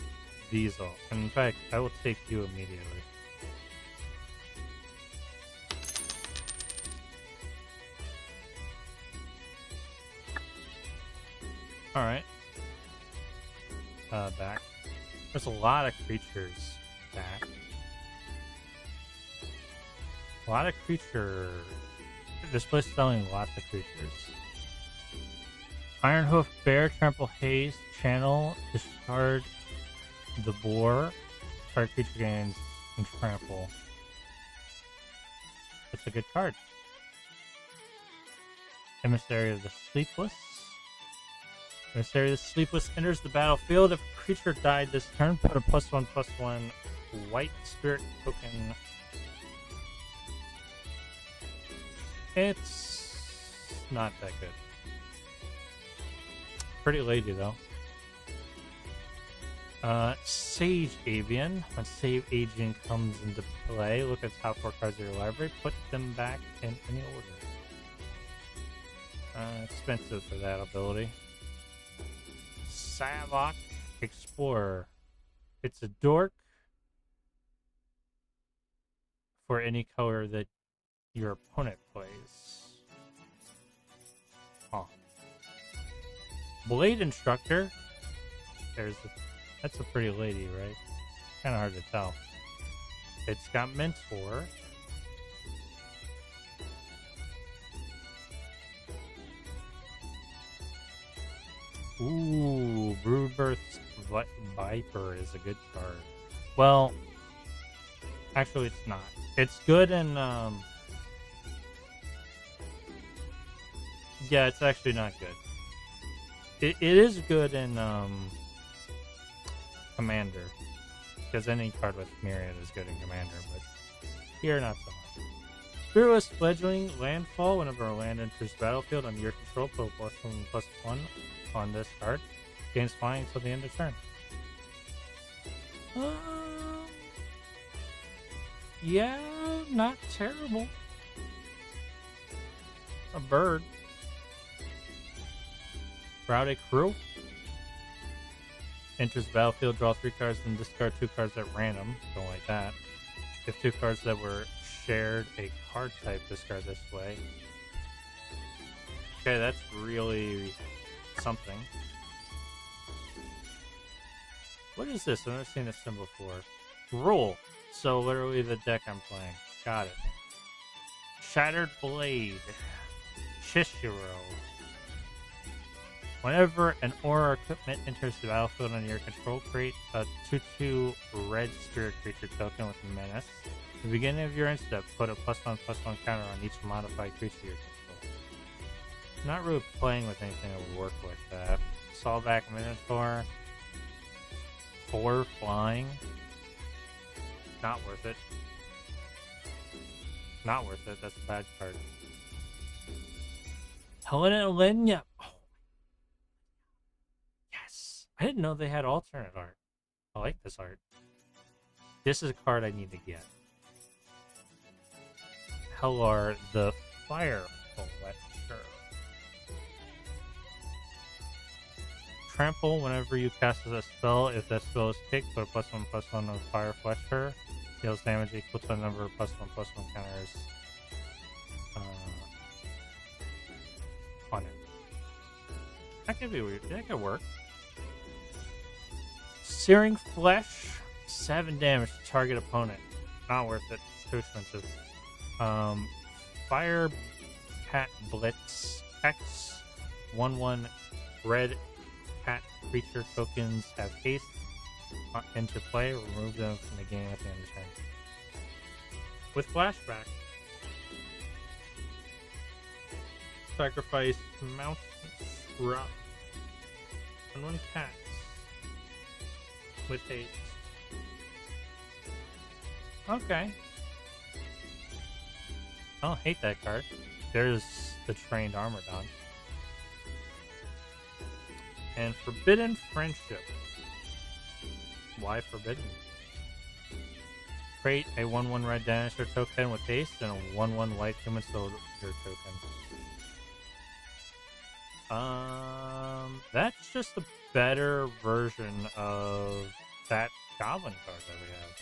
these all. And in fact, I will take you immediately. Alright. Back. There's a lot of creatures back. A lot of creature. This place is selling lots of creatures. Ironhoof Bear, Trample Haste, Channel, discard the Boar. Target creature gains and trample. That's a good card. Emissary of the Sleepless. Emissary of the Sleepless enters the battlefield. If a creature died this turn, put a +1/+1 white spirit token. It's not that good. Pretty lady though. Sage Avian. When Sage Avian comes into play, look at the top 4 cards of your library, put them back in any order. Expensive for that ability. Savok Explorer. It's a dork for any color that your opponent plays. Oh. Blade Instructor. That's a pretty lady, right? Kind of hard to tell. It's got Mentor. Ooh, Broodbirth's Viper is a good card. Well, actually it's not. It's good in, yeah, it's actually not good. It is good in, Commander. Because any card with Myriad is good in Commander, but here not so much. Fearless Fledgling Landfall. Whenever a land enters battlefield under your control, put +1/+1 on this card. Gains flying until the end of turn. Yeah, not terrible. A bird. Rowdy Crew. Enters the battlefield, draw 3 cards, and discard 2 cards at random. Don't like that. If 2 cards that were shared a card type, discard this way. Okay, that's really something. What is this? I've never seen this symbol before. Roll. So literally the deck I'm playing. Got it. Shattered Blade. Chishiro. Whenever an aura or equipment enters the battlefield under your control, create a 2/2 red spirit creature token with Menace. At the beginning of your end step, put a +1/+1 counter on each modified creature you control. Not really playing with anything that would work with that. Sawback Minotaur. 4 flying. Not worth it. Not worth it. That's a bad card. Helena Lenya. Oh. Yes. I didn't know they had alternate art. I like this art. This is a card I need to get. Hellar the Fire Collector. Trample whenever you cast a spell. If that spell is kicked, put a +1/+1 on Fire Fletcher. Deals damage equal to a number of +1/+1 counters That could be weird. That could work. Searing Flesh, 7 damage to target opponent. Not worth it. Too expensive. Fire Cat Blitz X 1/1 red cat creature tokens have haste into play. Remove them from the game at the end of turn. With flashback, sacrifice Mountain Rough and 1 cat with haste. Okay. I don't hate that card. There's the Trained Armordon. And Forbidden Friendship. Why Forbidden? Create a 1/1 red dinosaur token with haste and a 1/1 white human soldier token. That's just a better version of that goblin card that we have.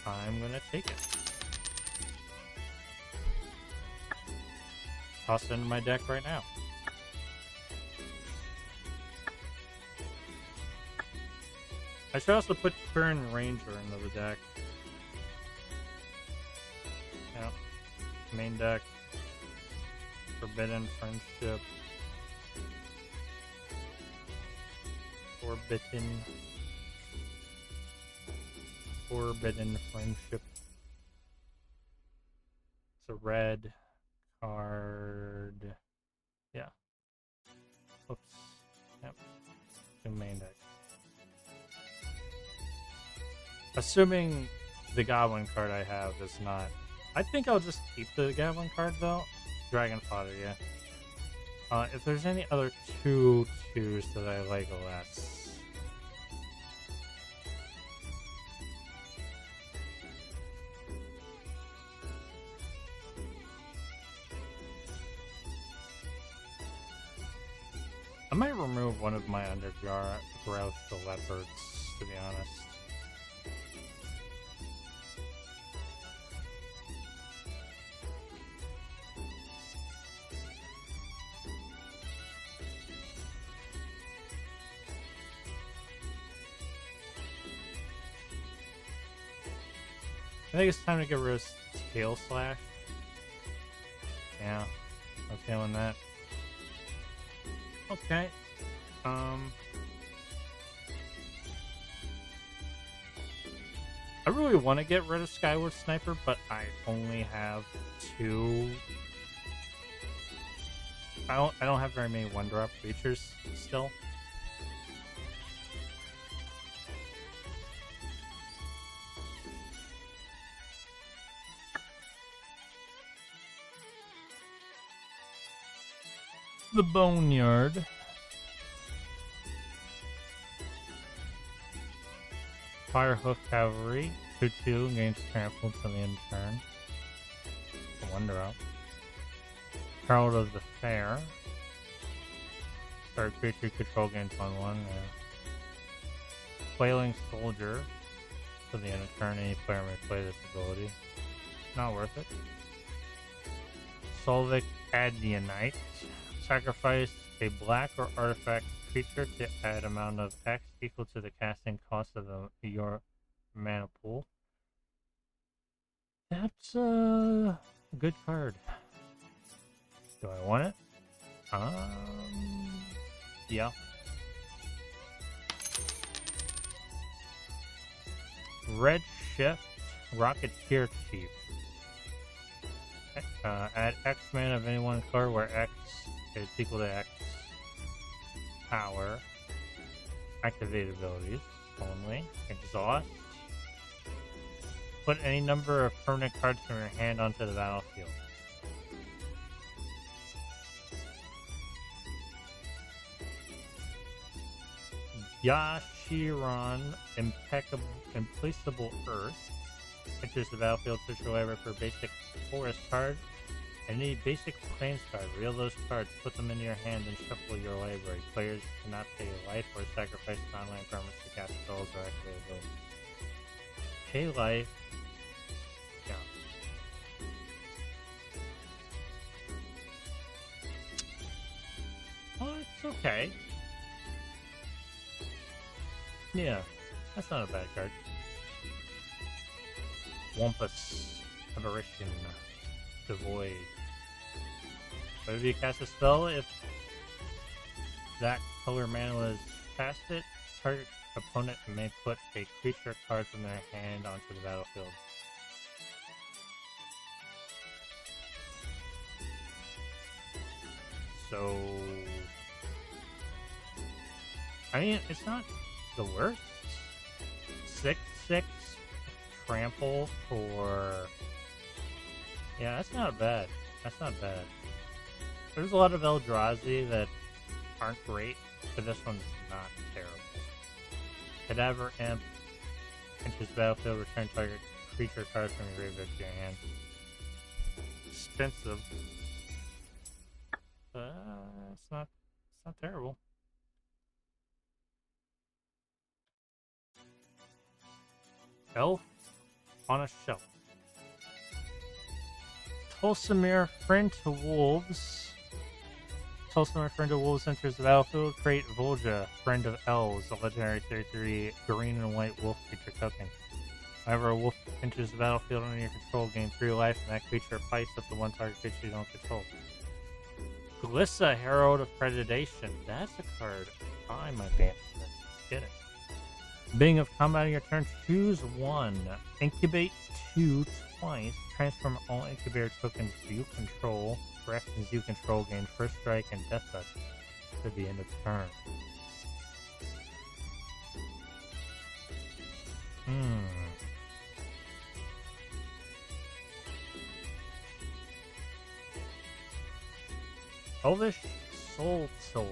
I'm gonna take it. Toss it into my deck right now. I should also put Current Ranger into the deck. Yeah. Main deck. Forbidden Friendship. Forbidden Friendship. It's a red card. Yeah. Oops. Yep. The main deck. Assuming the Goblin card I have is not... I think I'll just keep the Goblin card though. Dragon Fodder, yeah. If there's any other 2/2s that I like less... I might remove one of my undergrowth leopards, to be honest. I think it's time to get rid of Tail Slash. Yeah, I'm feeling that. Okay. I really want to get rid of Skyward Sniper, but I only have 2. I don't have very many 1-drop creatures still. The Boneyard. Firehoof Cavalry. 2/2 gains trample until the end of turn. A 1-drop. Herald of the Fair. Start creature control gains 1/1. Flailing Soldier. To the end of turn, any player may play this ability. Not worth it. Solvic Adionite. Sacrifice a black or artifact creature to add amount of X equal to the casting cost of your mana pool. That's a good card. Do I want it? Yeah. Red Shift Rocketeer Chief. Add X mana of any one card where X is equal to X power. Activated abilities only. Exhaust. Put any number of permanent cards from your hand onto the battlefield. Yashiron Implacable Earth. Enters the battlefield, search your library for a basic forest card. Any basic plains card. Reveal those cards, put them into your hand, and shuffle your library. Players cannot pay life or sacrifice non-land permanents to cast spells or activate abilities. Pay life. Yeah. What? It's okay. Yeah, that's not a bad card. Wampus. Aberration. Devoid. But if you cast a spell, if that color mana was cast it, target opponent may put a creature card from their hand onto the battlefield. So, I mean, it's not the worst. 6/6 trample for... Yeah, that's not bad. That's not bad. There's a lot of Eldrazi that aren't great, but this one's not terrible. Cadaver Imp, enters battlefield, return target creature card from your graveyard to your hand. Expensive. It's not terrible. Elf on a Shelf. Tulsimir, friend to wolves. Tulsimir, friend of wolves, enters the battlefield. Create Volja, friend of elves, a legendary 33 green and white wolf creature token. Whenever a wolf enters the battlefield under your control, gain 3 life, and that creature fights up to one target creature you don't control. Glissa, Herald of Predation. That's a card I might be interested in getting. Beginning of combat on your turn, choose one. Incubate 2 twice. Transform all incubator tokens you control. For actions you control, gain first strike and death touch to the end of turn. Elvish Soul Tiller.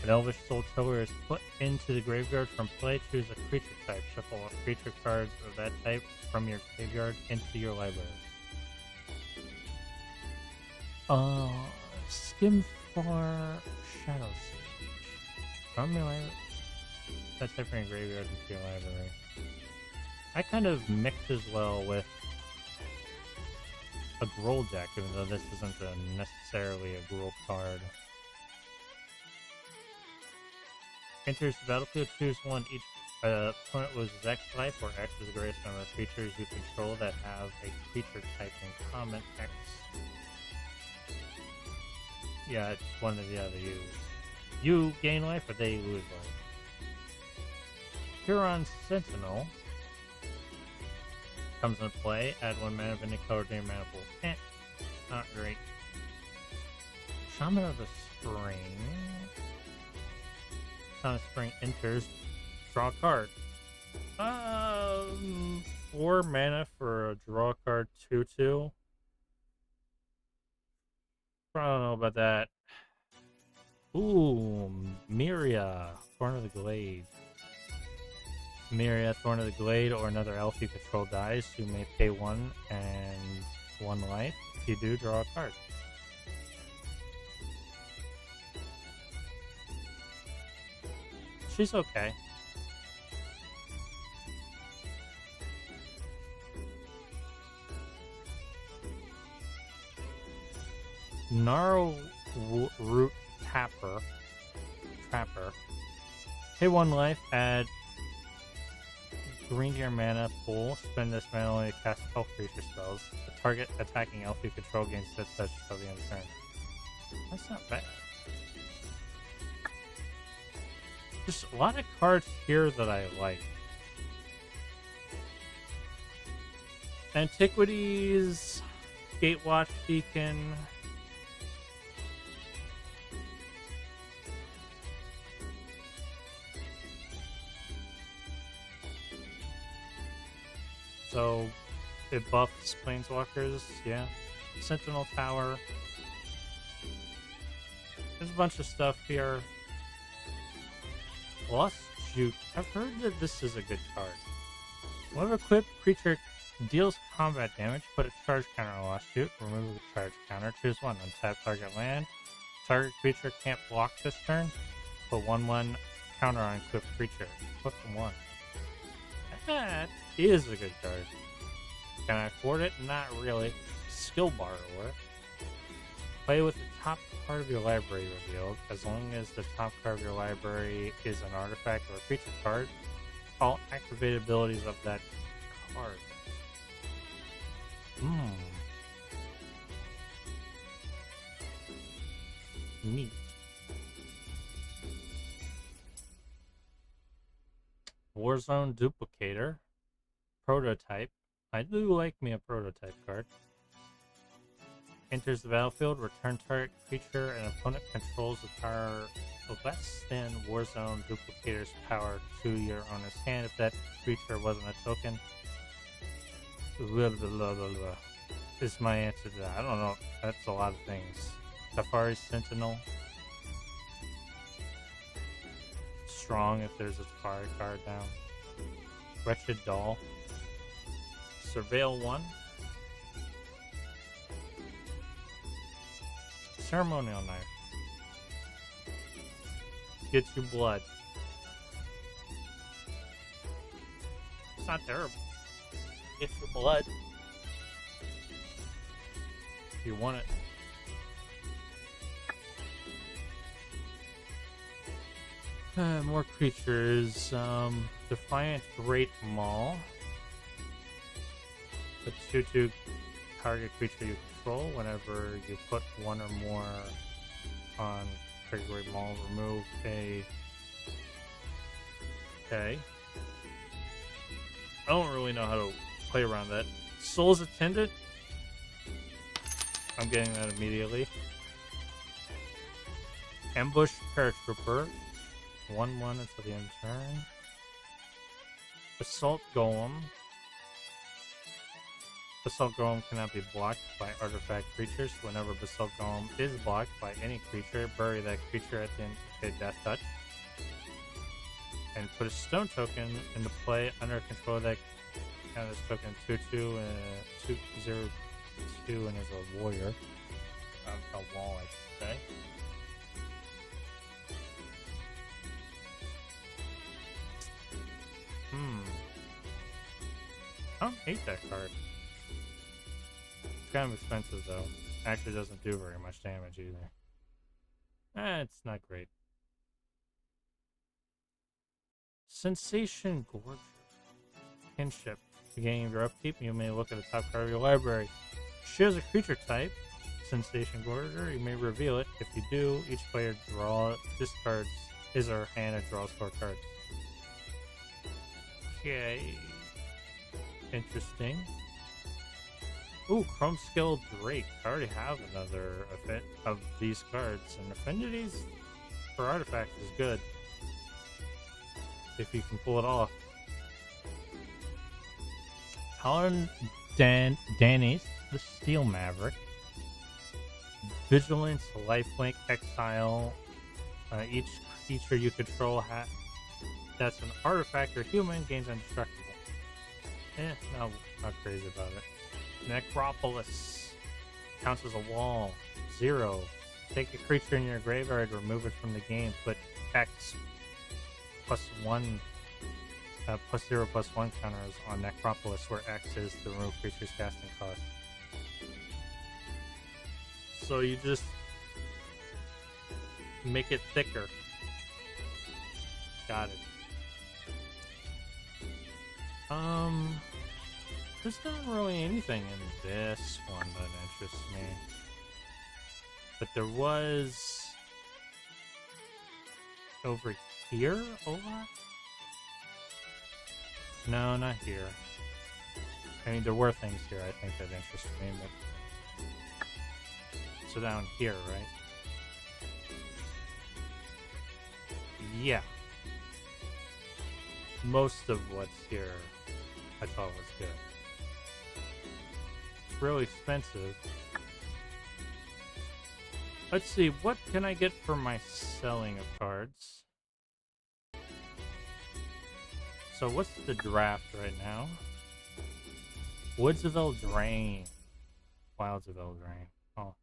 An Elvish Soul Tiller is put into the graveyard from play. Choose a creature type. Shuffle creature cards of that type from your graveyard into your library. Skimfar Shadow Sage. From your library. That type from your graveyard into your library. I kind of mix as well with a Gruul deck, even though this isn't necessarily a Gruul card. Enters the battlefield, choose one. Each opponent loses X life, or X is the greatest number of creatures you control that have a creature type in common. X. Yeah, it's one or the other. You gain life, or they lose life. Huron Sentinel comes into play. Add 1 mana of any color to your mana pool. Not great. Shaman of the Spring. Shaman of the Spring enters. Draw a card. 4 mana for a draw card 2/2. I don't know about that. Ooh, Myria, Thorn of the Glade. Myria, Thorn of the Glade, or another elf you control dies. You may pay 1 and 1 life. If you do, draw a card. She's okay. Gnarl Root Trapper. Pay 1 life, add green to your mana pool. Spend this mana only to cast elf creature spells. The target attacking elf you control gains death touch until the end of turn. That's not bad. Just a lot of cards here that I like. Antiquities, Gatewatch Beacon. So, it buffs Planeswalkers, yeah. Sentinel Tower. There's a bunch of stuff here. Lost Juke. I've heard that this is a good card. Whenever equipped creature deals combat damage, put a charge counter on Lost Juke. Remove the charge counter. Choose 1. Untap target land. Target creature can't block this turn. Put 1/1 counter on equipped creature. Put 1. That is a good card. Can I afford it? Not really. Skill Borrower. Play with the top card of your library revealed. As long as the top card of your library is an artifact or a creature card, all activated abilities of that card. Neat. Warzone Duplicator. Prototype. I do like me a prototype card. Enters the battlefield, return target creature and opponent controls with power less than Warzone Duplicator's power to your owner's hand if that creature wasn't a token. Blah, blah, blah, blah, blah. Is my answer to that. I don't know. That's a lot of things. Safari Sentinel. Strong if there's a Safari card down. Wretched Doll. Surveil 1. Ceremonial Knife. Gets you blood. It's not terrible. Gets you blood. You want it. More creatures. Defiant Great Maul. The 2/2 target creature you control. Whenever you put one or more on Target Great Maul, remove a. Okay. I don't really know how to play around that. Soul's Attendant. I'm getting that immediately. Ambush Paratrooper. 1/1 until the end of turn. Assault Golem. Basalt Golem cannot be blocked by artifact creatures. Whenever Basalt Golem is blocked by any creature, bury that creature at the end of a death touch. And put a stone token into play under control of that counter's token 2/2 and 2/0/2 and is a warrior. A wall, I should say. I don't hate that card. It's kind of expensive though. Actually doesn't do very much damage either. It's not great. Sensation Gorger. Kinship. Beginning of your upkeep, you may look at the top card of your library. Shares a creature type, Sensation Gorger. You may reveal it. If you do, each player discards his or her hand and draws 4 cards. Okay. Interesting. Ooh, Chrome Skill Drake. I already have another of these cards, and Affinities for artifacts is good. If you can pull it off. Paladin Danis, the Steel Maverick. Vigilance, Lifelink, Exile. Each creature you control that's an artifact or human gains indestructible. No, not crazy about it. Necropolis counts as a wall. 0. Take a creature in your graveyard, remove it from the game. Put X +1 +0/+1 counters on Necropolis, where X is the remove creature's casting cost. So you just make it thicker. Got it. There's not really anything in this one that interests me. But there was over here a lot? No, not here. I mean, there were things here I think that interested me, but so down here, right? Yeah. Most of what's here I thought was good. It's really expensive. Let's see, what can I get for my selling of cards? So what's the draft right now? Woods of Eldraine. Wilds of Eldraine. Oh.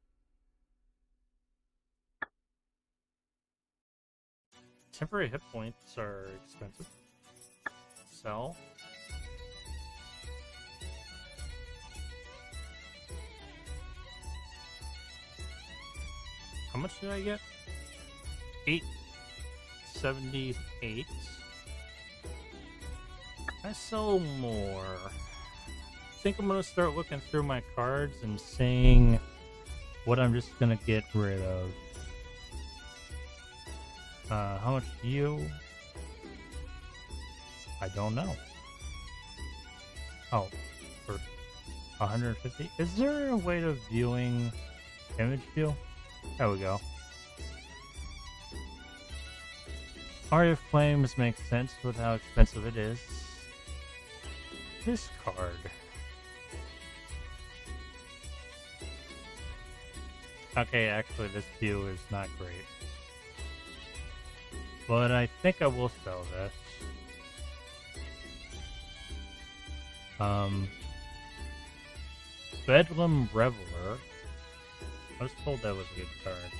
Temporary hit points are expensive. Sell. How much did I get? 878. I sell more. I think I'm gonna start looking through my cards and seeing what I'm just gonna get rid of. How much do you? I don't know. Oh, for 150? Is there a way of viewing image view? There we go. Aria of Flames makes sense with how expensive it is. This card. Okay, actually this view is not great. But I think I will sell this. Bedlam Reveler. I was told that was a good card.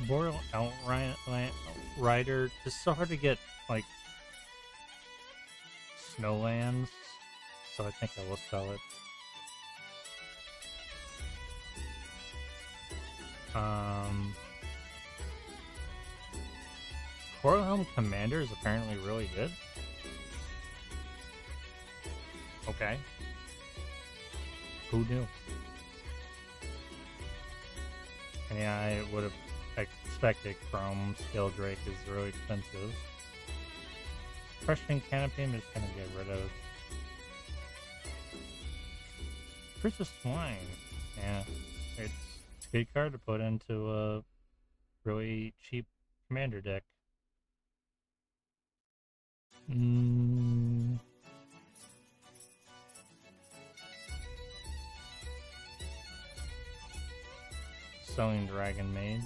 Boreal Outrider. It's so hard to get, like, snowlands, so I think I will sell it. Coilhelm Commander is apparently really good. Okay. Who knew? Yeah, I would have expected Chrome Scale Drake is really expensive. Crushing Canopy I'm just gonna get rid of. Princess Swine. Yeah, it's a good card to put into a really cheap commander deck. Selling Dragon Mage.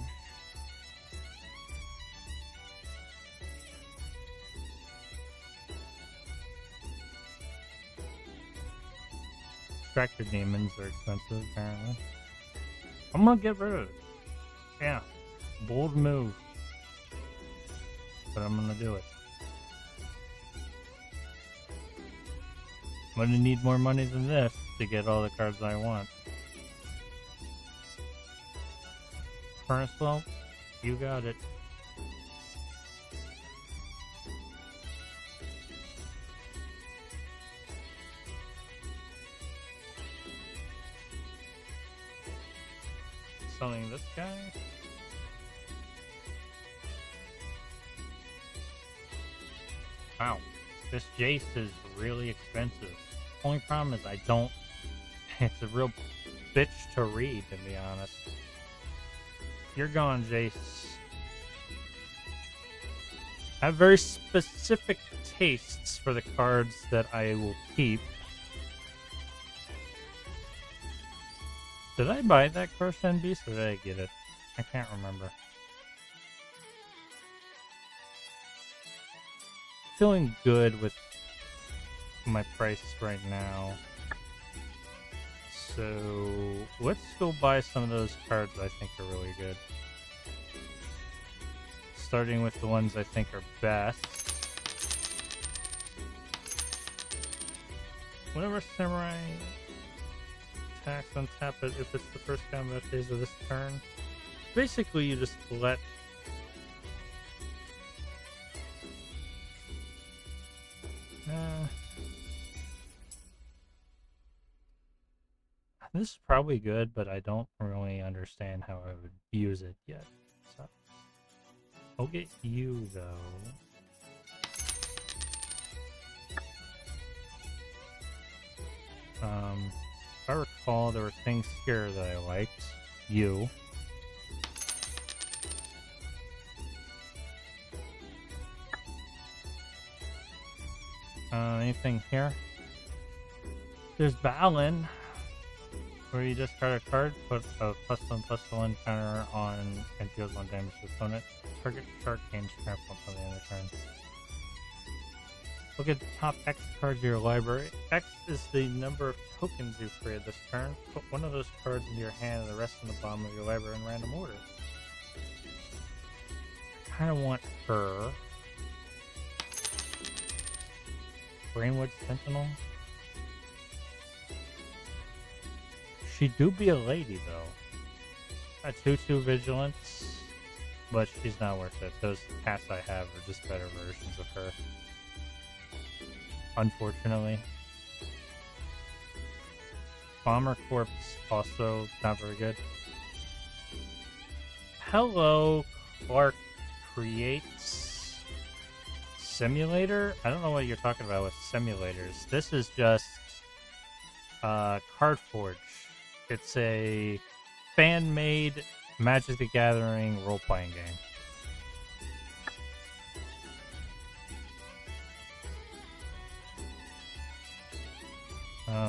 Extractor Demons are expensive, apparently. I'm gonna get rid of it. Yeah. Bold move. But I'm gonna do it. I'm gonna need more money than this to get all the cards I want. Furnace, you got it. Selling this guy. Wow, this Jace is really expensive. Only problem is I don't. It's a real bitch to read, to be honest. You're gone, Jace. I have very specific tastes for the cards that I will keep. Did I buy that Croshen Beast or did I get it? I can't remember. Feeling good with my price right now. So let's go buy some of those cards I think are really good. Starting with the ones I think are best. Whenever Samurai attacks, untap it if it's the first combat phase of this turn. Basically, you just let this is probably good, but I don't really understand how I would use it yet. So I'll get you though. If I recall, there were things here that I liked. You. Anything here? There's Balin, where you discard a card, put a +1/+1 counter on and deals 1 damage to opponent. Target shark gains trample until the end of the turn. Look at the top X cards of your library. X is the number of tokens you've created this turn. Put one of those cards into your hand and the rest in the bottom of your library in random order. I kind of want her. Brainwood Sentinel. She do be a lady, though. A 2/2 Vigilance, but she's not worth it. Those cats I have are just better versions of her. Unfortunately. Bomber Corpse, also not very good. Hello, Clark Creates Simulator? I don't know what you're talking about with simulators. This is just Cardforge. It's a fan-made Magic the Gathering role-playing game.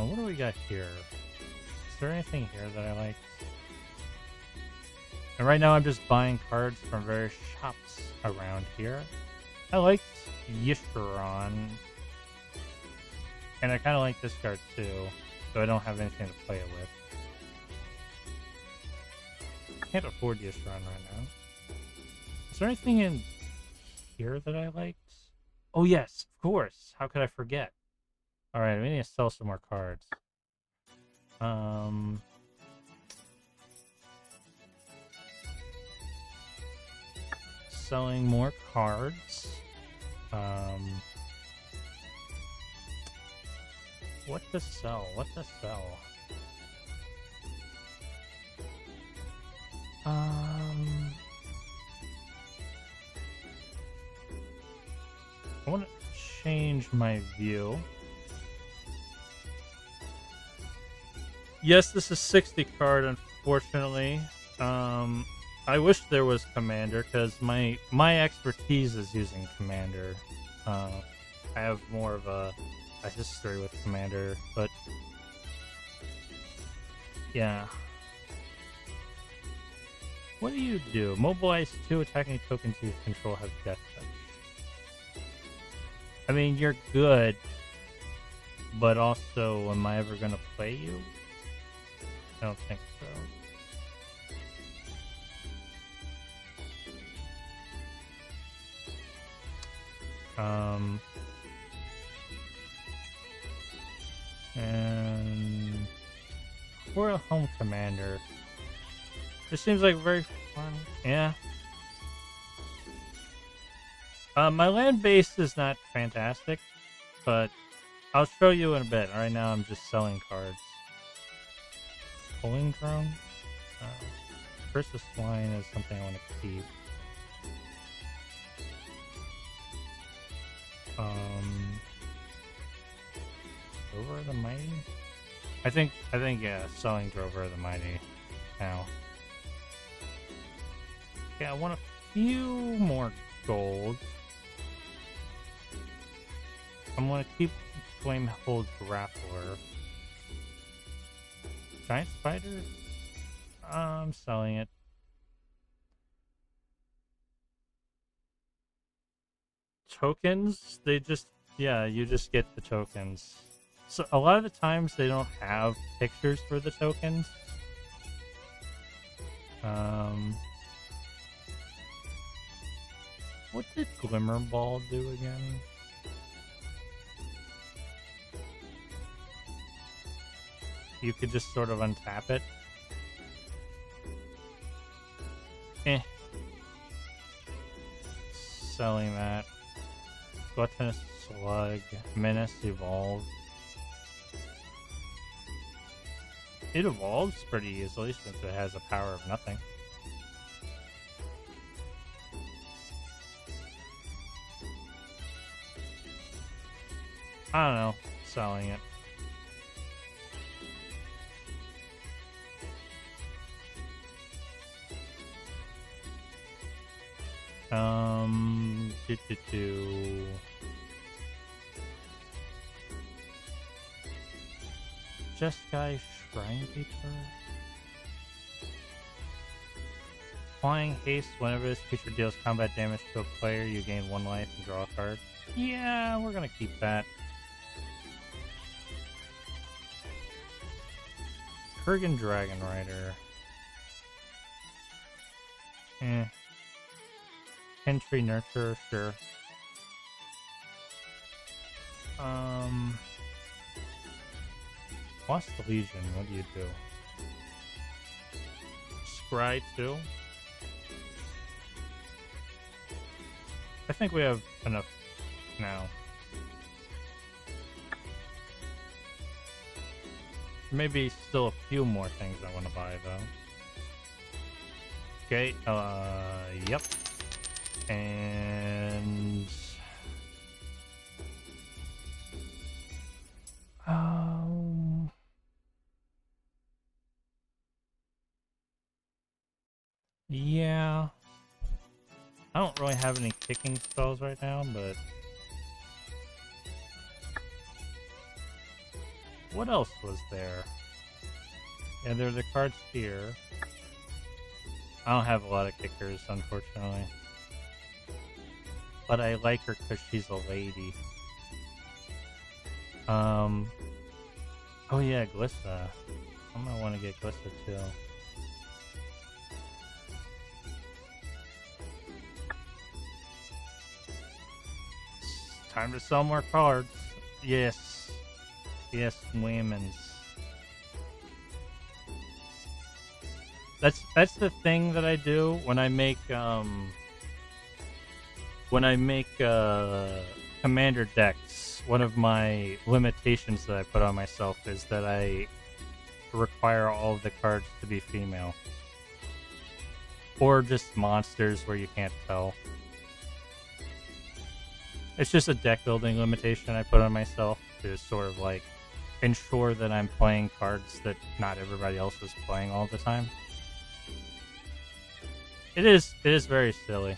What do we got here? Is there anything here that I like? And right now I'm just buying cards from various shops around here. I liked Yisharon. And I kind of like this card too, so I don't have anything to play it with. I can't afford Yisharon right now. Is there anything in here that I liked? Oh yes, of course. How could I forget? Alright, we need to sell some more cards. Selling more cards. What to sell? What to sell? I want to change my view. Yes, this is 60 card, unfortunately. I wish there was Commander, because my expertise is using Commander. I have more of a history with Commander, but yeah. What do you do? Mobilize 2 attacking tokens you control have Death Touch. I mean, you're good, but also, am I ever gonna play you? I don't think so. And Royal Home Commander. This seems like very fun. Yeah. My land base is not fantastic, but I'll show you in a bit. Right now I'm just selling cards. Pulling drone? Versus Swine is something I want to keep. Drover the Mighty? I think yeah, selling Drover the Mighty now. Yeah, I want a few more gold. I'm gonna keep Flamehold Grappler. Giant Spider? I'm selling it. Tokens? They just, yeah, you just get the tokens. So a lot of the times they don't have pictures for the tokens. What did Glimmer Ball do again? You could just sort of untap it. Selling that. Gluttonous Slug. Menace Evolve. It evolves pretty easily since it has a power of nothing. I don't know. Selling it. Jeskai Shrine Keeper. Flying Haste. Whenever this creature deals combat damage to a player, you gain 1 life and draw a card. Yeah, we're gonna keep that. Kurgan Dragon Rider. Entry Nurture, sure. Lost the Legion, what do you do? Scry 2? I think we have enough now. Maybe still a few more things I want to buy, though. Okay, yep. And... yeah. I don't really have any kicking spells right now, but... what else was there? Yeah, there are the cards here. I don't have a lot of kickers, unfortunately. But I like her because she's a lady. Oh yeah, Glissa. I might want to get Glissa too. It's time to sell more cards. Yes. Yes, women's. That's the thing that I do when I make commander decks. One of my limitations that I put on myself is that I require all of the cards to be female. Or just monsters where you can't tell. It's just a deck building limitation I put on myself to sort of like ensure that I'm playing cards that not everybody else is playing all the time. It is very silly.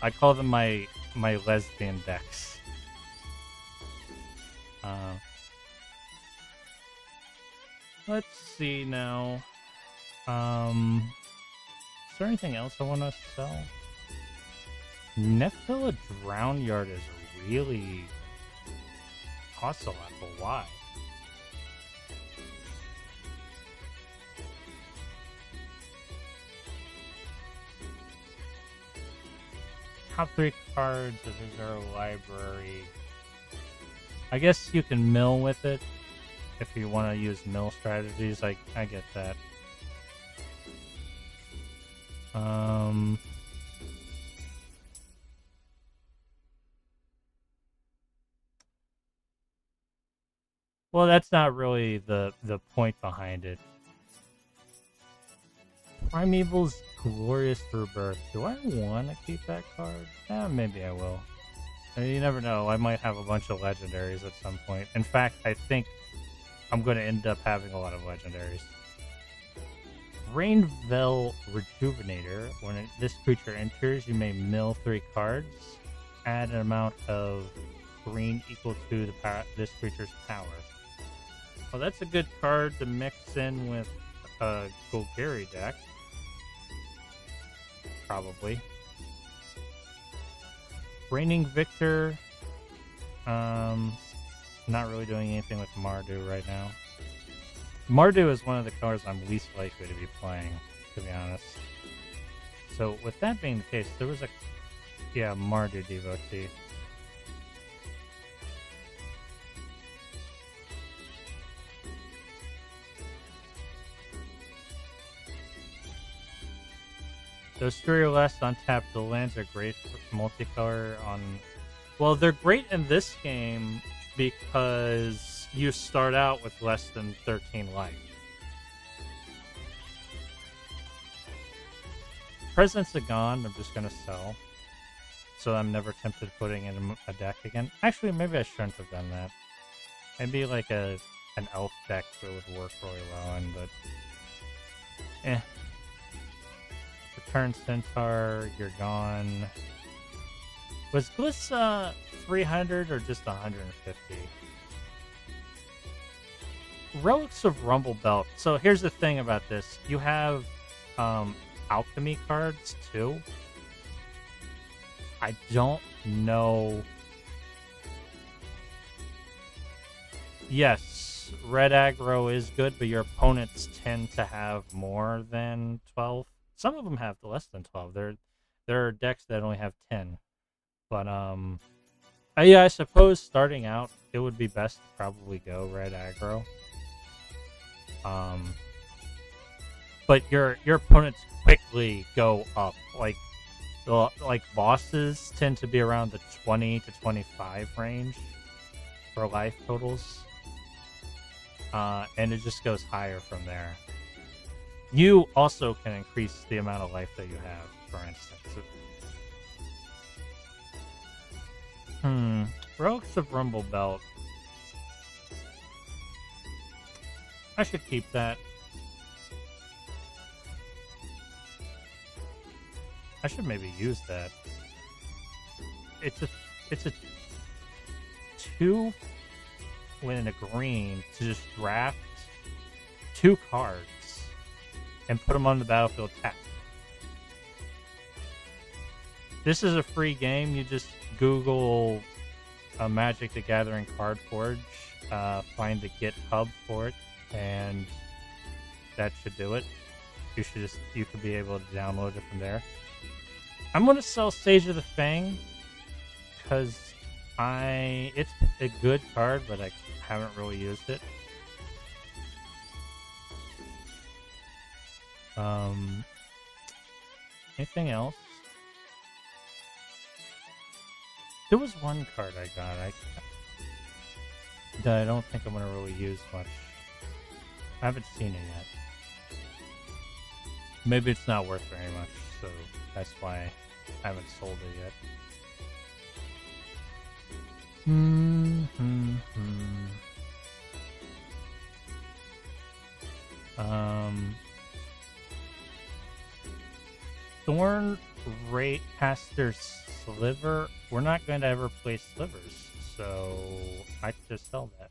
I call them my lesbian decks. Let's see now. Is there anything else I want to sell? Nephila Drown Yard is really costs a lot, but why? Top 3 cards of the Zero library. I guess you can mill with it if you want to use mill strategies. I get that. Well, that's not really the point behind it. Primeval's Glorious Rebirth. Do I want to keep that card? Maybe I will. I mean, you never know. I might have a bunch of legendaries at some point. In fact, I think I'm going to end up having a lot of legendaries. Rainvel Rejuvenator. When this creature enters, you may mill 3 cards. Add an amount of green equal to this creature's power. Well, that's a good card to mix in with a Golgari deck. Probably. Reigning Victor. Not really doing anything with Mardu right now. Mardu is one of the cards I'm least likely to be playing, to be honest. So, with that being the case, there was a... yeah, Mardu devotee. Those 3 or less untapped the lands are great for multicolor on... well, they're great in this game because you start out with less than 13 life. Presence of Gone, I'm just going to sell. So I'm never tempted putting in a deck again. Actually, maybe I shouldn't have done that. Maybe like an elf deck that would work really well in, but... eh. Return Centaur, you're gone. Was Glissa 300 or just 150? Relics of Rumble Belt. So here's the thing about this. You have alchemy cards too. I don't know. Yes, red aggro is good, but your opponents tend to have more than 12. Some of them have less than 12. There are decks that only have 10. But Yeah, I suppose starting out, it would be best to probably go red aggro. Um, but your opponents quickly go up. Like bosses tend to be around the 20 to 25 range for life totals. And it just goes higher from there. You also can increase the amount of life that you have, for instance. Relics of Rumble Belt. I should keep that. I should maybe use that. It's a 2 win a green to just draft 2 cards and put them on the battlefield tapped. This is a free game. You just Google Magic the Gathering Card Forge, find the GitHub for it, and that should do it. You could be able to download it from there. I'm gonna sell Sage of the Fang because it's a good card, but I haven't really used it. Anything else? There was one card I got that I don't think I'm gonna really use much. I haven't seen it yet. Maybe it's not worth very much, so that's why I haven't sold it yet. Thorn Rate Caster Sliver. We're not going to ever play slivers, so I could just sell that.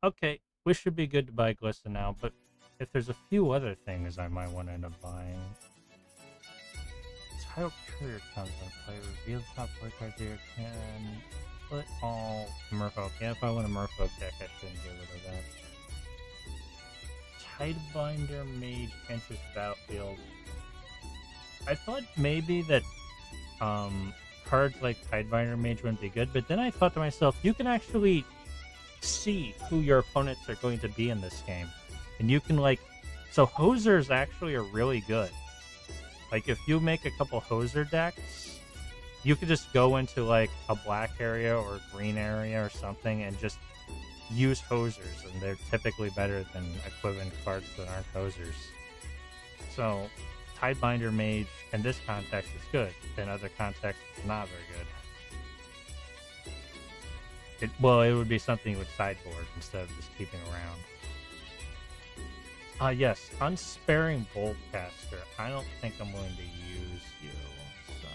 Okay, we should be good to buy Glissa now, but if there's a few other things I might want to end up buying. Title Courier comes into play. Reveal the top 4 cards here. Can put all Merfolk. Yeah, if I want a Merfolk deck, I shouldn't get rid of that. Tidebinder Mage enters battlefield. I thought maybe that cards like Tidebinder Mage wouldn't be good, but then I thought to myself, you can actually see who your opponents are going to be in this game. And you can so Hosers actually are really good. Like if you make a couple Hoser decks, you could just go into like a black area or a green area or something and just use Hosers, and they're typically better than equivalent cards that aren't Hosers. So Tidebinder Mage in this context is good. In other contexts, it's not very good. It would be something you would sideboard instead of just keeping around. Yes, Unsparing Boltcaster. I don't think I'm going to use you, so...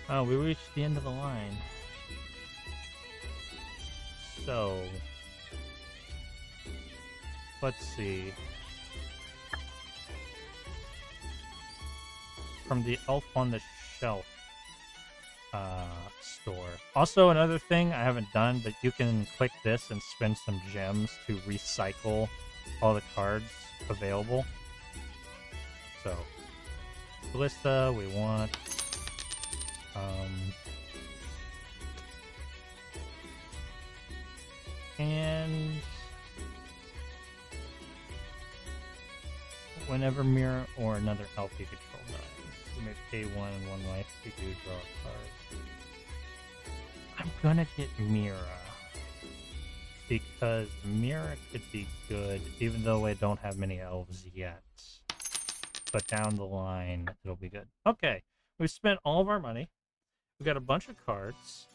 Oh, we reached the end of the line. So... let's see. From the Elf on the Shelf store. Also, another thing I haven't done, but you can click this and spend some gems to recycle all the cards available. So, Glissa, we want. And whenever Mirror or another elf you control dies, you may pay 1 and 1 life if you do draw a card. I'm gonna get Mira because Mira could be good, even though I don't have many elves yet. But down the line, it'll be good. Okay, we've spent all of our money. We got a bunch of cards.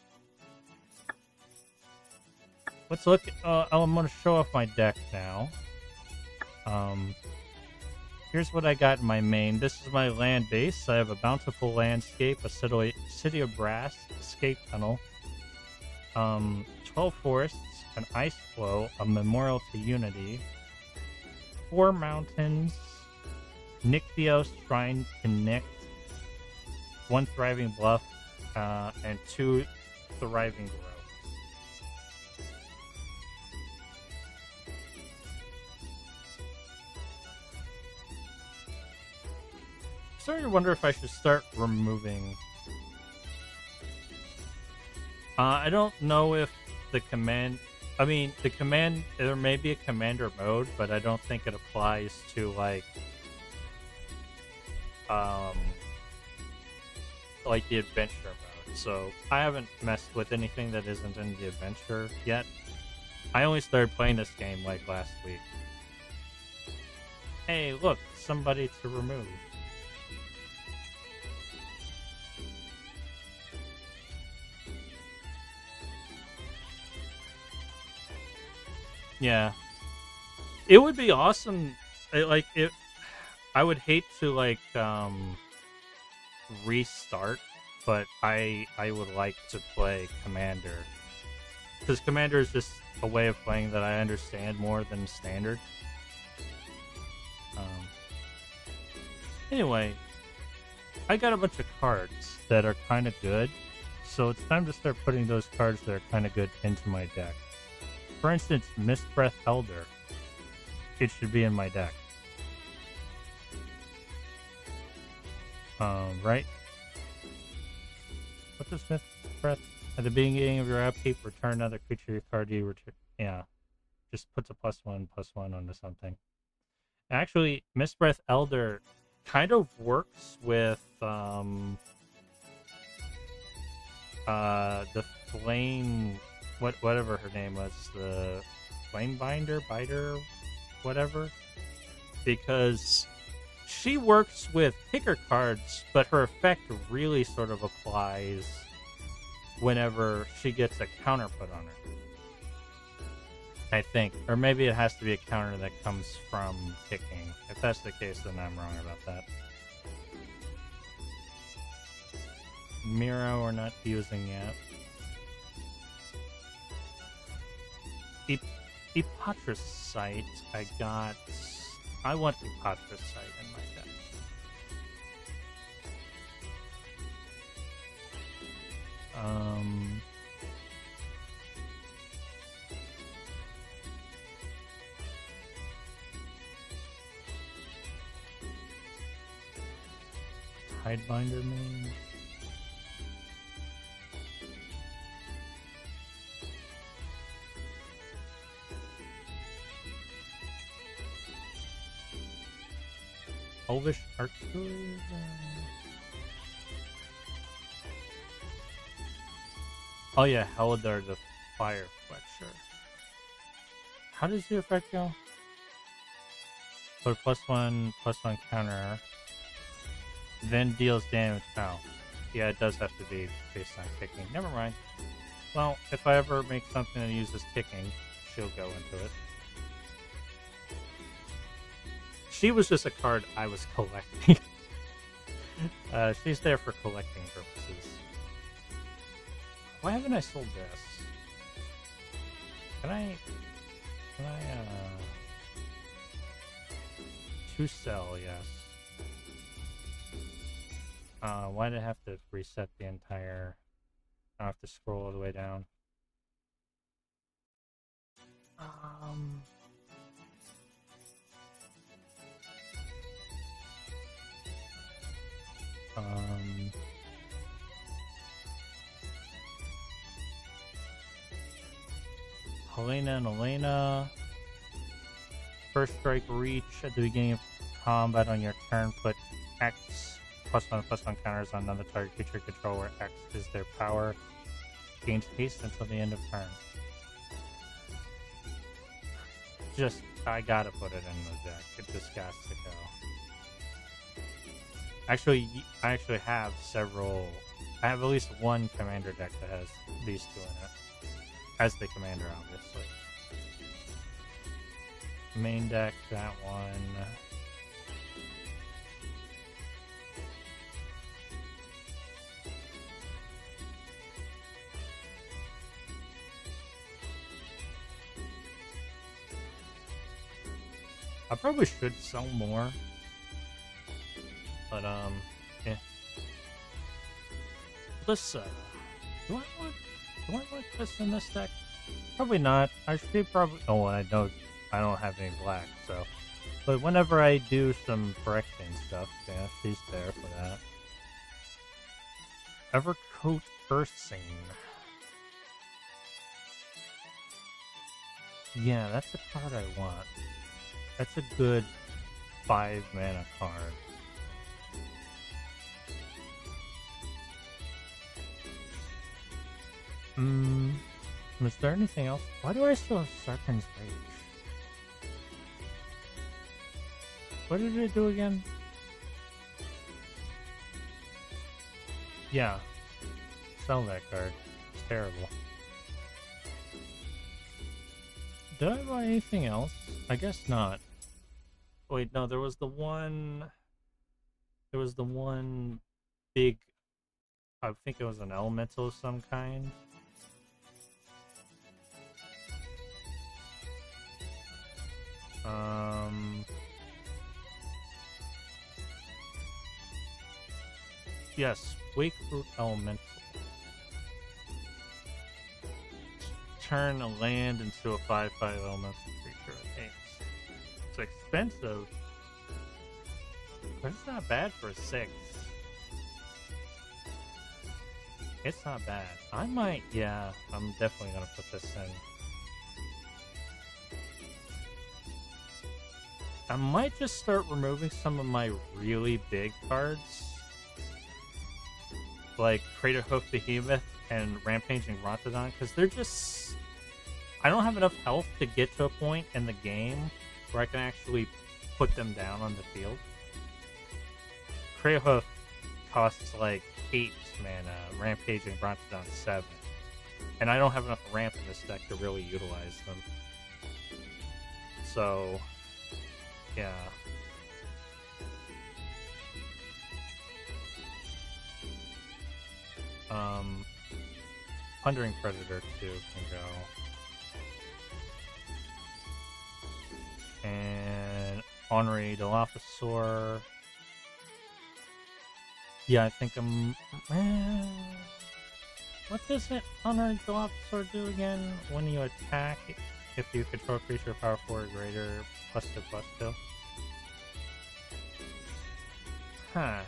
Let's look. I'm gonna show off my deck now. Here's what I got in my main. This is my land base. I have a Bountiful Landscape, a City of Brass, Escape Tunnel, 12 forests, an ice flow, a memorial to unity, 4 mountains, Nyxthos Shrine to Nyx, 1 thriving bluff, and 2 thriving groves. starting to wonder if I should start removing. I don't know if the command. I mean, the command. There may be a commander mode, but I don't think it applies to like the adventure mode. So I haven't messed with anything that isn't in the adventure yet. I only started playing this game like last week. Hey, look, somebody to remove. Yeah. It would be awesome. I would hate to restart, but I would like to play Commander. Because Commander is just a way of playing that I understand more than Standard. Anyway, I got a bunch of cards that are kind of good, so it's time to start putting those cards that are kind of good into my deck. For instance, Mistbreath Elder. It should be in my deck. Right? What does Mistbreath? At the beginning of your upkeep, return another creature your card you return. Yeah. Just puts a +1/+1 onto something. Actually, Mistbreath Elder kind of works with the flame, whatever her name was, the flame biter, whatever, because she works with kicker cards, but her effect really sort of applies whenever she gets a counter put on her. I think. Or maybe it has to be a counter that comes from kicking. If that's the case, then I'm wrong about that. Miro we're not using yet. Epotricite, I want Epotricite in my deck. Tidebinder main. Elvish Archers. Oh yeah, Heldar the Fire Fletcher. How does the effect go? Put +1/+1 counter. Then deals damage. Oh. Yeah, it does have to be based on kicking. Never mind. Well, if I ever make something that uses kicking, she'll go into it. She was just a card I was collecting. She's there for collecting purposes. Why haven't I sold this? Can I to sell, yes. Why did I have to reset the entire... I have to scroll all the way down. Helena and Elena. First strike reach at the beginning of combat on your turn. Put X +1/+1 counters on another target creature control where X is their power. Gains haste until the end of turn. Just, I gotta put it in the deck. It just has to go. Actually, I actually have several. I have at least one commander deck that has these two in it. As the commander, obviously. Main deck, that one. I probably should sell more. But, yeah. Let's, do I want this in this deck? Probably not. I should probably... Oh, and I don't have any black, so... But whenever I do some correcting stuff, yeah, she's there for that. Evercoat Ursine. Yeah, that's a card I want. That's a good 5 mana card. Was there anything else? Why do I still have Sarkhan's Rage? What did it do again? Yeah. Sell that card. It's terrible. Did I buy anything else? I guess not. Wait, no, there was the one... There was the one big... I think it was an elemental of some kind. Yes, Wakefruit Elemental. Turn a land into a 5/5 elemental creature. Hey, it's expensive, but it's not bad for a 6. It's not bad. I might, yeah, I'm definitely gonna put this in. I might just start removing some of my really big cards, like Craterhoof Behemoth and Rampaging Rontodon, because they're just... I don't have enough health to get to a point in the game where I can actually put them down on the field. Craterhoof costs like 8 mana, Rampaging Rontodon 7, and I don't have enough ramp in this deck to really utilize them. So, yeah. Plundering Predator 2 can go. And Ornery Dilophosaur. Yeah, I think I'm... what does it Ornery Dilophosaur do again? When you attack, if you control a creature power 4 or greater, +2/+2. Huh.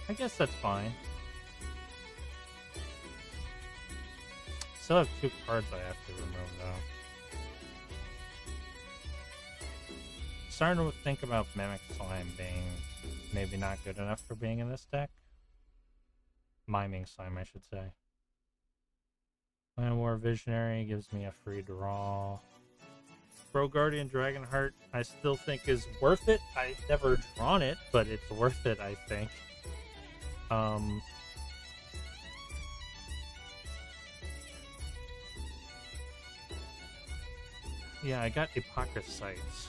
I guess that's fine. Still have 2 cards I have to remove, though. Starting to think about Mimic Slime being maybe not good enough for being in this deck. Miming Slime, I should say. Land War Visionary gives me a free draw. Bro Guardian Dragonheart, I still think is worth it. I've never drawn it, but it's worth it, I think. Yeah, I got Hypocrisites.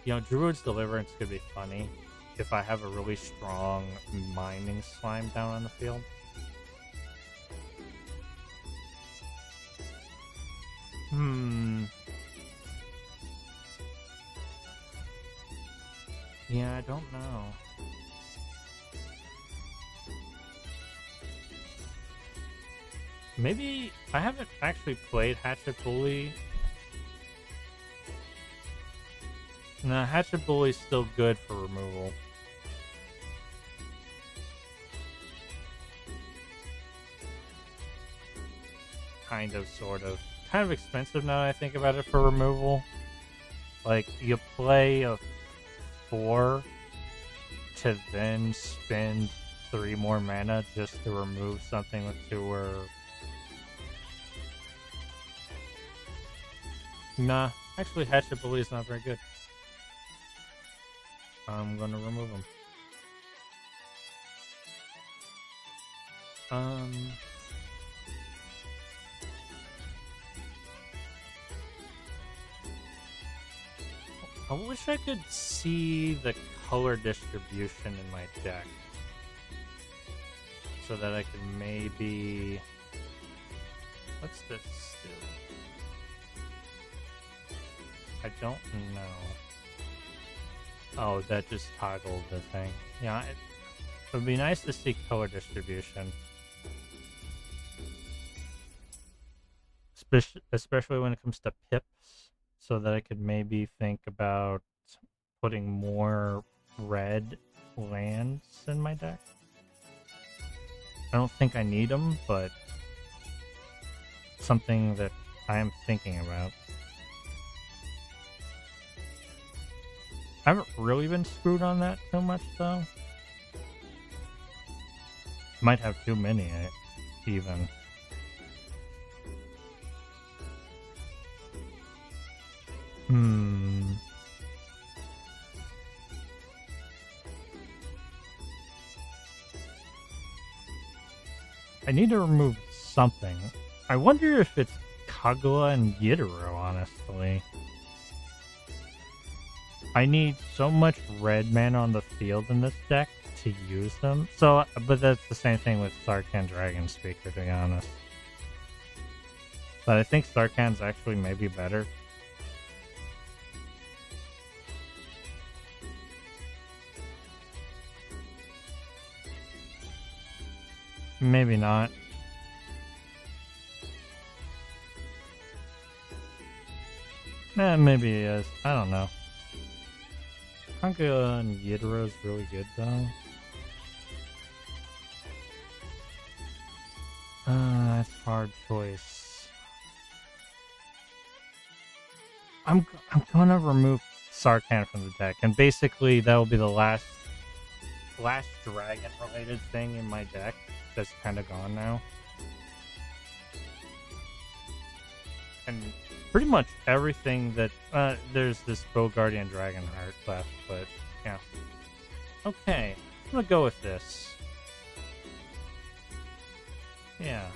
You know, Druid's Deliverance could be funny if I have a really strong Mining Slime down on the field. Yeah, I don't know. Maybe I haven't actually played Hatchet Bully. No, Hatchet Bully's still good for removal. Kind of, sort of. Kind of expensive now that I think about it for removal. Like, you play a 4 to then spend 3 more mana just to remove something with 2 or... Nah, actually Hatchet Bully is not very good. I'm gonna remove him. I wish I could see the color distribution in my deck so that I could maybe... What's this do? I don't know. Oh, that just toggled the thing. Yeah, It would be nice to see color distribution. Especially when it comes to pips, so that I could maybe think about putting more red lands in my deck. I don't think I need them, but something that I am thinking about. I haven't really been screwed on that too much, though. Might have too many, even. I need to remove something. I wonder if it's Kagura and Yidoro, honestly. I need so much red mana on the field in this deck to use them. So, but that's the same thing with Sarkhan Dragon Speaker, to be honest. But I think Sarkhan's actually maybe better. Maybe not. Maybe he is. I don't know. Kagura and Yidoro is really good, though. That's a hard choice. I'm gonna remove Sarkhan from the deck, and basically that will be the last dragon-related thing in my deck that's kind of gone now. And pretty much everything that there's this Guardian Dragonheart left, but yeah. Okay, I'm gonna go with this. Yeah.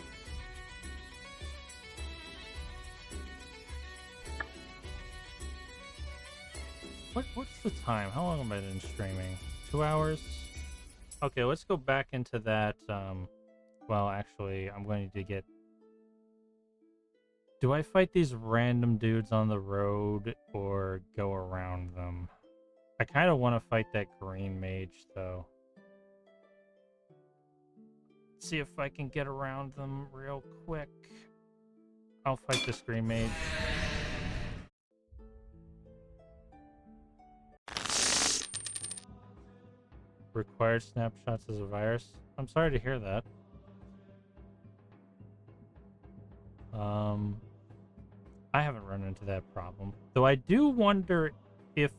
What's the time? How long have I been streaming? 2 hours? Okay, let's go back into that. Well, actually, I'm going to get... Do I fight these random dudes on the road or go around them? I kind of want to fight that green mage, though. See if I can get around them real quick. I'll fight this green mage. Required snapshots as a virus. I'm sorry to hear that. I haven't run into that problem. Though I do wonder if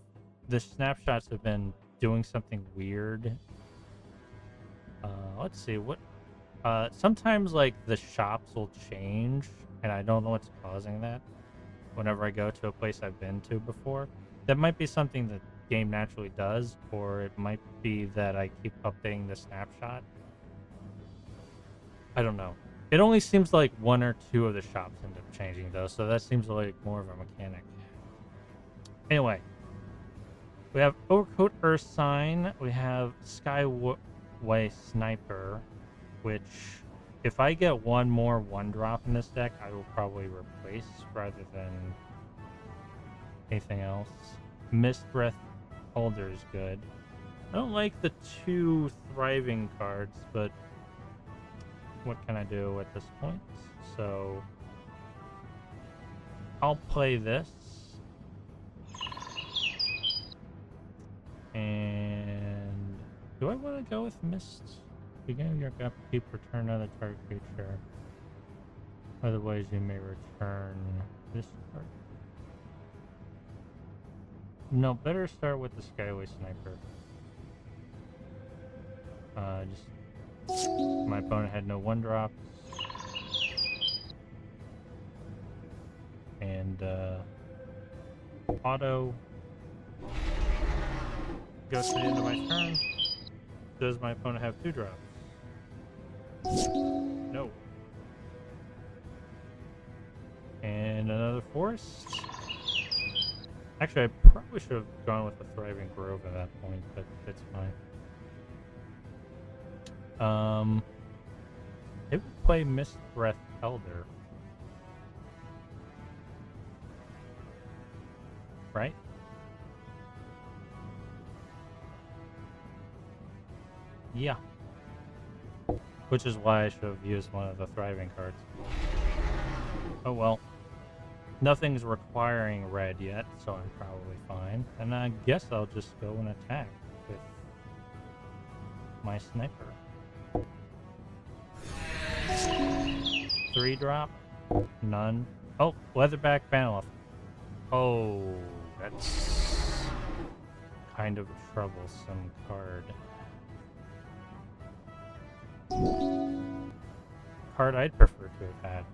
the snapshots have been doing something weird. Let's see, what... sometimes, like, the shops will change, and I don't know what's causing that whenever I go to a place I've been to before. That might be something that the game naturally does, or it might be that I keep updating the snapshot. I don't know. It only seems like 1 or 2 of the shops end up changing, though, so that seems like more of a mechanic. Anyway, we have Overcoat Earth Sign, we have Skyway Sniper, which, if I get one more 1-drop in this deck, I will probably replace rather than anything else. Mist Breath Holder is good. I don't like the 2 Thriving cards, but what can I do at this point? So I'll play this. And do I want to go with Mist? Beginning your upkeep, return another target creature. Otherwise, you may return this card. No, better start with the Skyway Sniper. My opponent had no 1-drops. And, auto. Goes to the end of my turn. Does my opponent have 2-drops? No. And another forest. Actually, I probably should have gone with the Thriving Grove at that point, but that's fine. It would play Mist Breath Elder. Right? Yeah. Which is why I should have used one of the thriving cards. Oh well. Nothing's requiring red yet, so I'm probably fine. And I guess I'll just go and attack with my sniper. 3-drop? None. Oh, Leatherback Banaloth. Oh, that's kind of a troublesome card. Card I'd prefer to have had.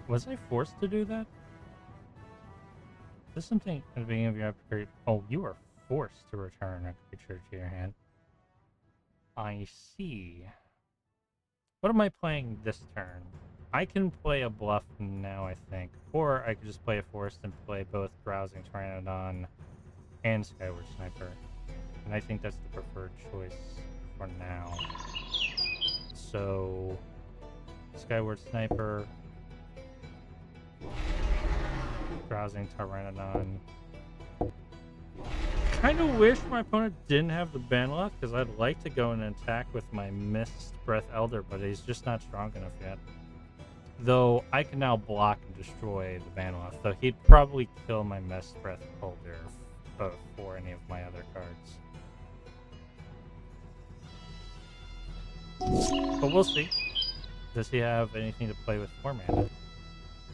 Was I forced to do that? Is this something at the beginning of your upgrade? Oh, you are forced to return a creature to your hand. I see. What am I playing this turn? I can play a bluff now, I think. Or I could just play a forest and play both Drowsing Pteranodon and Skyward Sniper. And I think that's the preferred choice for now. So, Skyward Sniper, Drowsing Pteranodon. Kind of wish my opponent didn't have the Banaloth, because I'd like to go and attack with my Mist Breath Elder, but he's just not strong enough yet. Though I can now block and destroy the Banaloth, though he'd probably kill my Mist Breath Elder before any of my other cards. But we'll see. Does he have anything to play with 4 mana?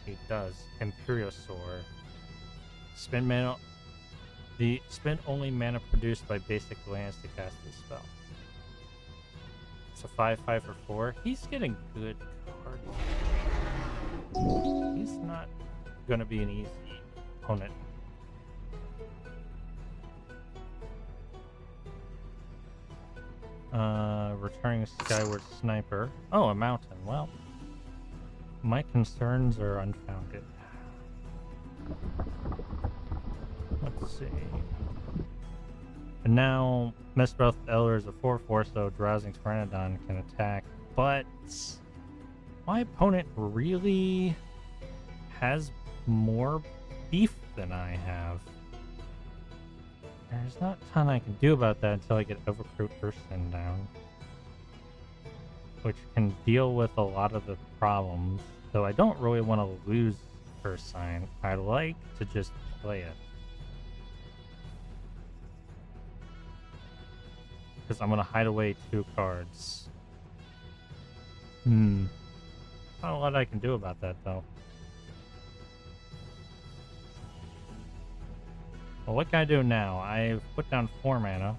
He does. Imperiosaur. Spend mana. The spend only mana produced by basic lands to cast this spell. It's a 5/5 for 4. He's getting good cards. He's not gonna be an easy opponent. Returning Skyward Sniper. Oh, a mountain. Well, my concerns are unfounded. Let's see. And now, Mist Breath Elder is a 4/4, so Drowsing Pteranodon can attack. But my opponent really has more beef than I have. There's not a ton I can do about that until I get Overcoat Ursine down, which can deal with a lot of the problems. Though I don't really want to lose Ursine. I like to just play it. Because I'm going to hide away 2 cards. Not a lot I can do about that, though. Well, what can I do now? I've put down 4 mana.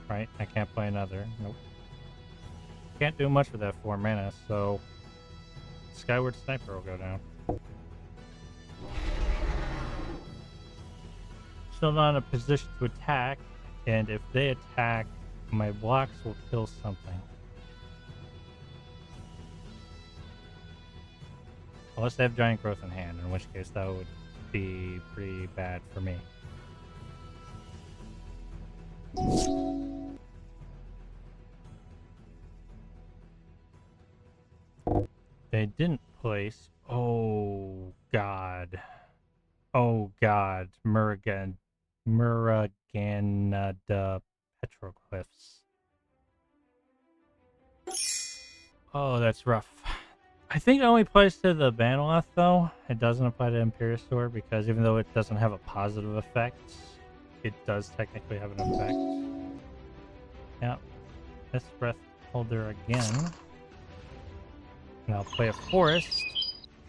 Right? I can't play another. Nope. Can't do much with that 4 mana, so Skyward Sniper will go down. Still not in a position to attack, and if they attack, my blocks will kill something. Unless they have Giant Growth in hand, in which case that would be pretty bad for me. They didn't place. Oh god. Oh god. Muraganada Petroglyphs. Oh, that's rough. I think it only applies to the Banaloth, though. It doesn't apply to Imperiosaur, because even though it doesn't have a positive effect, it does technically have an effect. Yeah. Mist Breath Holder again. And I'll play a Forest.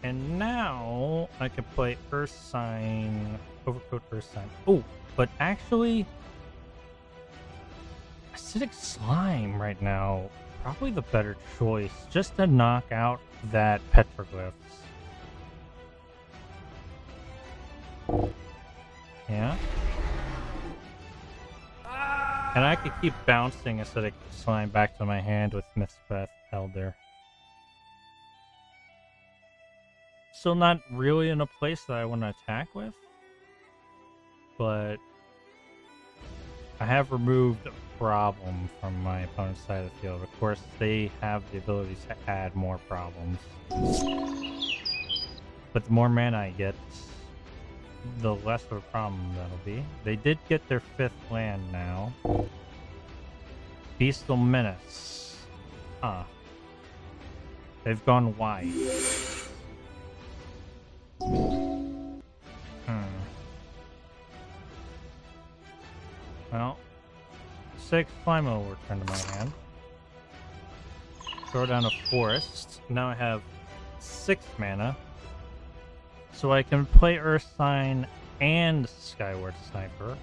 And now I can play Ursine. Overcoat Ursine. Oh, but actually, Acidic Slime right now, probably the better choice, just to knock out that Petroglyphs. Yeah. And I could keep bouncing Acidic Slime back to my hand with Mist Breath Elder. Still not really in a place that I want to attack with, but I have removed a problem from my opponent's side of the field. Of course, they have the ability to add more problems. But the more mana I get, the less of a problem that'll be. They did get their 5th land now. Beastal Menace. Huh. They've gone wide. Well, 6 Slimo will return to my hand. Throw down a forest. Now I have 6 mana. So I can play Earth Sign and Skyward Sniper.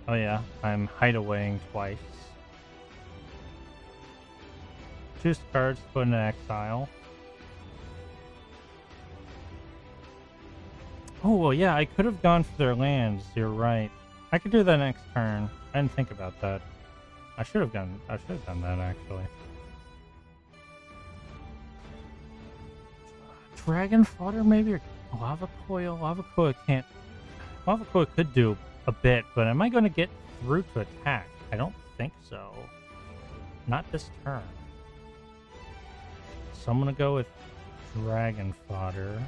Oh yeah, I'm hideawaying twice. 2 cards put in exile. Oh, well, yeah, I could have gone for their lands. You're right. I could do that next turn. I didn't think about that. I should have done that, actually. Dragon Fodder, maybe? Or Lava Coil? Lava Coil can't... Lava Coil could do a bit, but am I going to get through to attack? I don't think so. Not this turn. So I'm going to go with Dragon Fodder.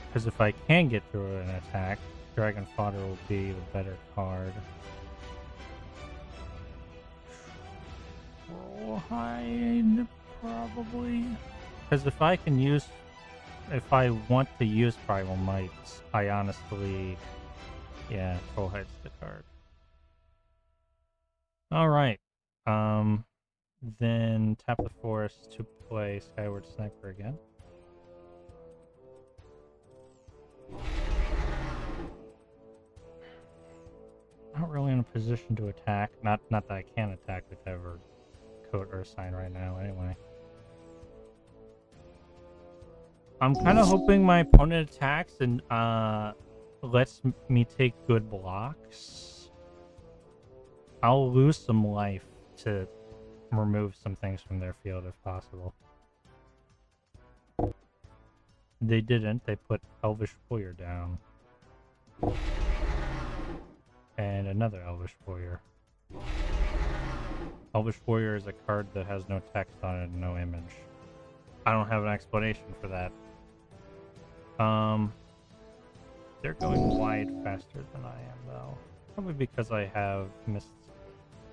Because if I can get through an attack, Dragon Fodder will be the better card. Roll hide, probably. Because if I want to use Primal Might, I honestly... Yeah, Troll Hide's the card. Alright. Then tap the forest to play Skyward Sniper again. Not really in a position to attack. Not that I can attack with ever Coat Earth Sign right now, anyway. I'm kind of hoping my opponent attacks and lets me take good blocks. I'll lose some life to remove some things from their field if possible. They didn't. They put Elvish Warrior down. And another Elvish Warrior. Elvish Warrior is a card that has no text on it and no image. I don't have an explanation for that. They're going wide faster than I am, though. Probably because I have Mist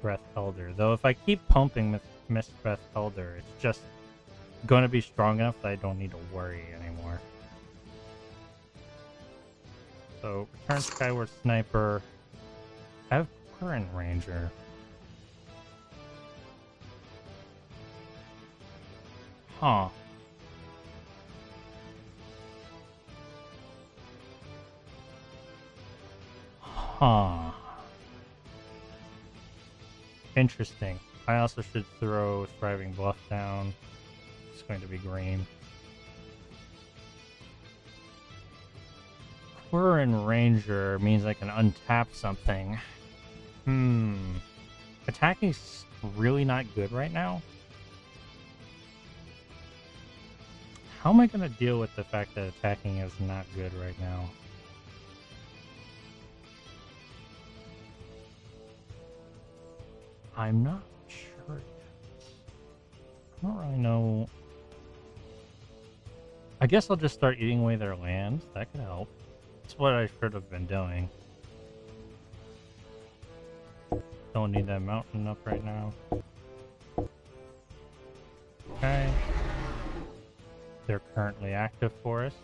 Breath Elder. Though if I keep pumping Mist Breath Elder, it's just going to be strong enough that I don't need to worry anymore. So, return Skyward Sniper. I have Current Ranger. Huh. Huh. Interesting. I also should throw Thriving Bluff down. It's going to be green. Current Ranger means I can untap something. Attacking's really not good right now. How am I going to deal with the fact that attacking is not good right now? I'm not sure yet. I don't really know. I guess I'll just start eating away their lands. That could help. That's what I should have been doing. Don't need that mountain up right now. Okay. They're currently active forests.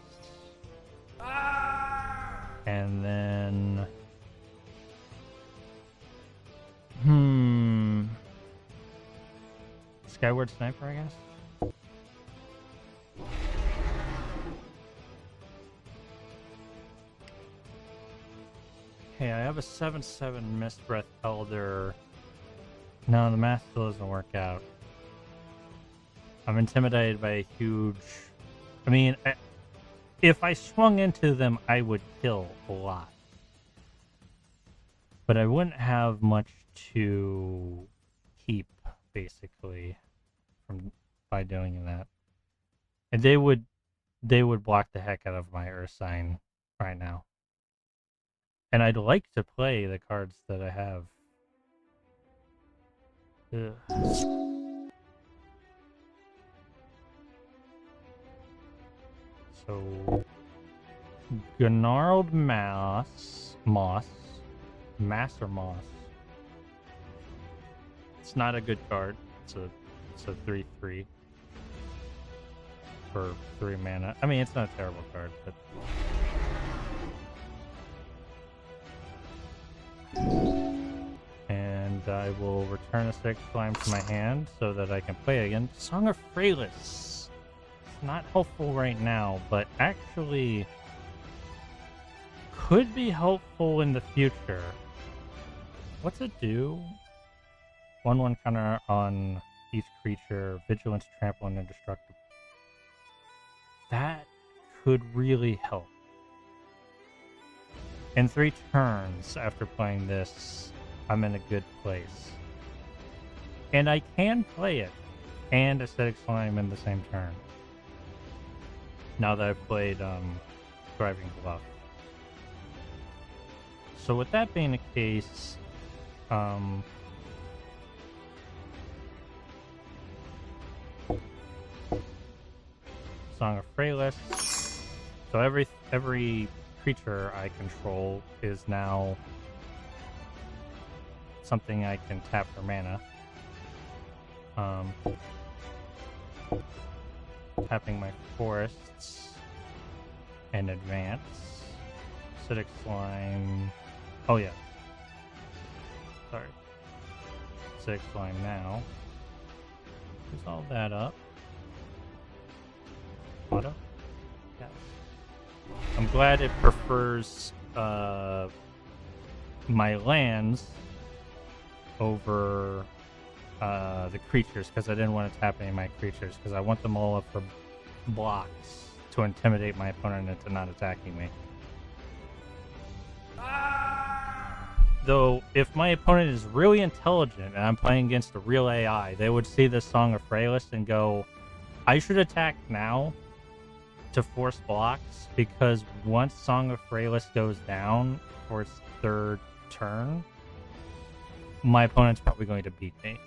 And then... Skyward Sniper, I guess? Okay, I have a 7/7 Mist Breath Elder. No, the math still doesn't work out. I'm intimidated by a huge... I mean, if I swung into them, I would kill a lot. But I wouldn't have much to keep, basically, by doing that. And they would block the heck out of my Earth Sign right now. And I'd like to play the cards that I have. Ugh. So Gnarled Moss. Mass or Moss? It's not a good card. It's a 3/3 for 3 mana. I mean, it's not a terrible card, but and I will return a 6 slime to my hand so that I can play again. Song of Freylis. It's not helpful right now, but actually could be helpful in the future. What's it do? 1/1 counter on each creature, vigilance, trample, and indestructible. That could really help. In 3 turns after playing this, I'm in a good place. And I can play it and Aesthetic Slime in the same turn. Now that I've played Thriving Bluff. So with that being the case, Song of Freylis. So every creature I control is now something I can tap for mana. Tapping my forests and advance. Acidic Slime. Oh yeah. Sorry. Acidic Slime now. Use all that up. Auto? Yes. I'm glad it prefers my lands over the creatures, because I didn't want to tap any of my creatures, because I want them all up for blocks to intimidate my opponent into not attacking me. Though, if my opponent is really intelligent and I'm playing against a real AI, they would see this Song of Freylis and go, I should attack now to force blocks, because once Song of Freylis goes down for its 3rd turn, my opponent's probably going to beat me.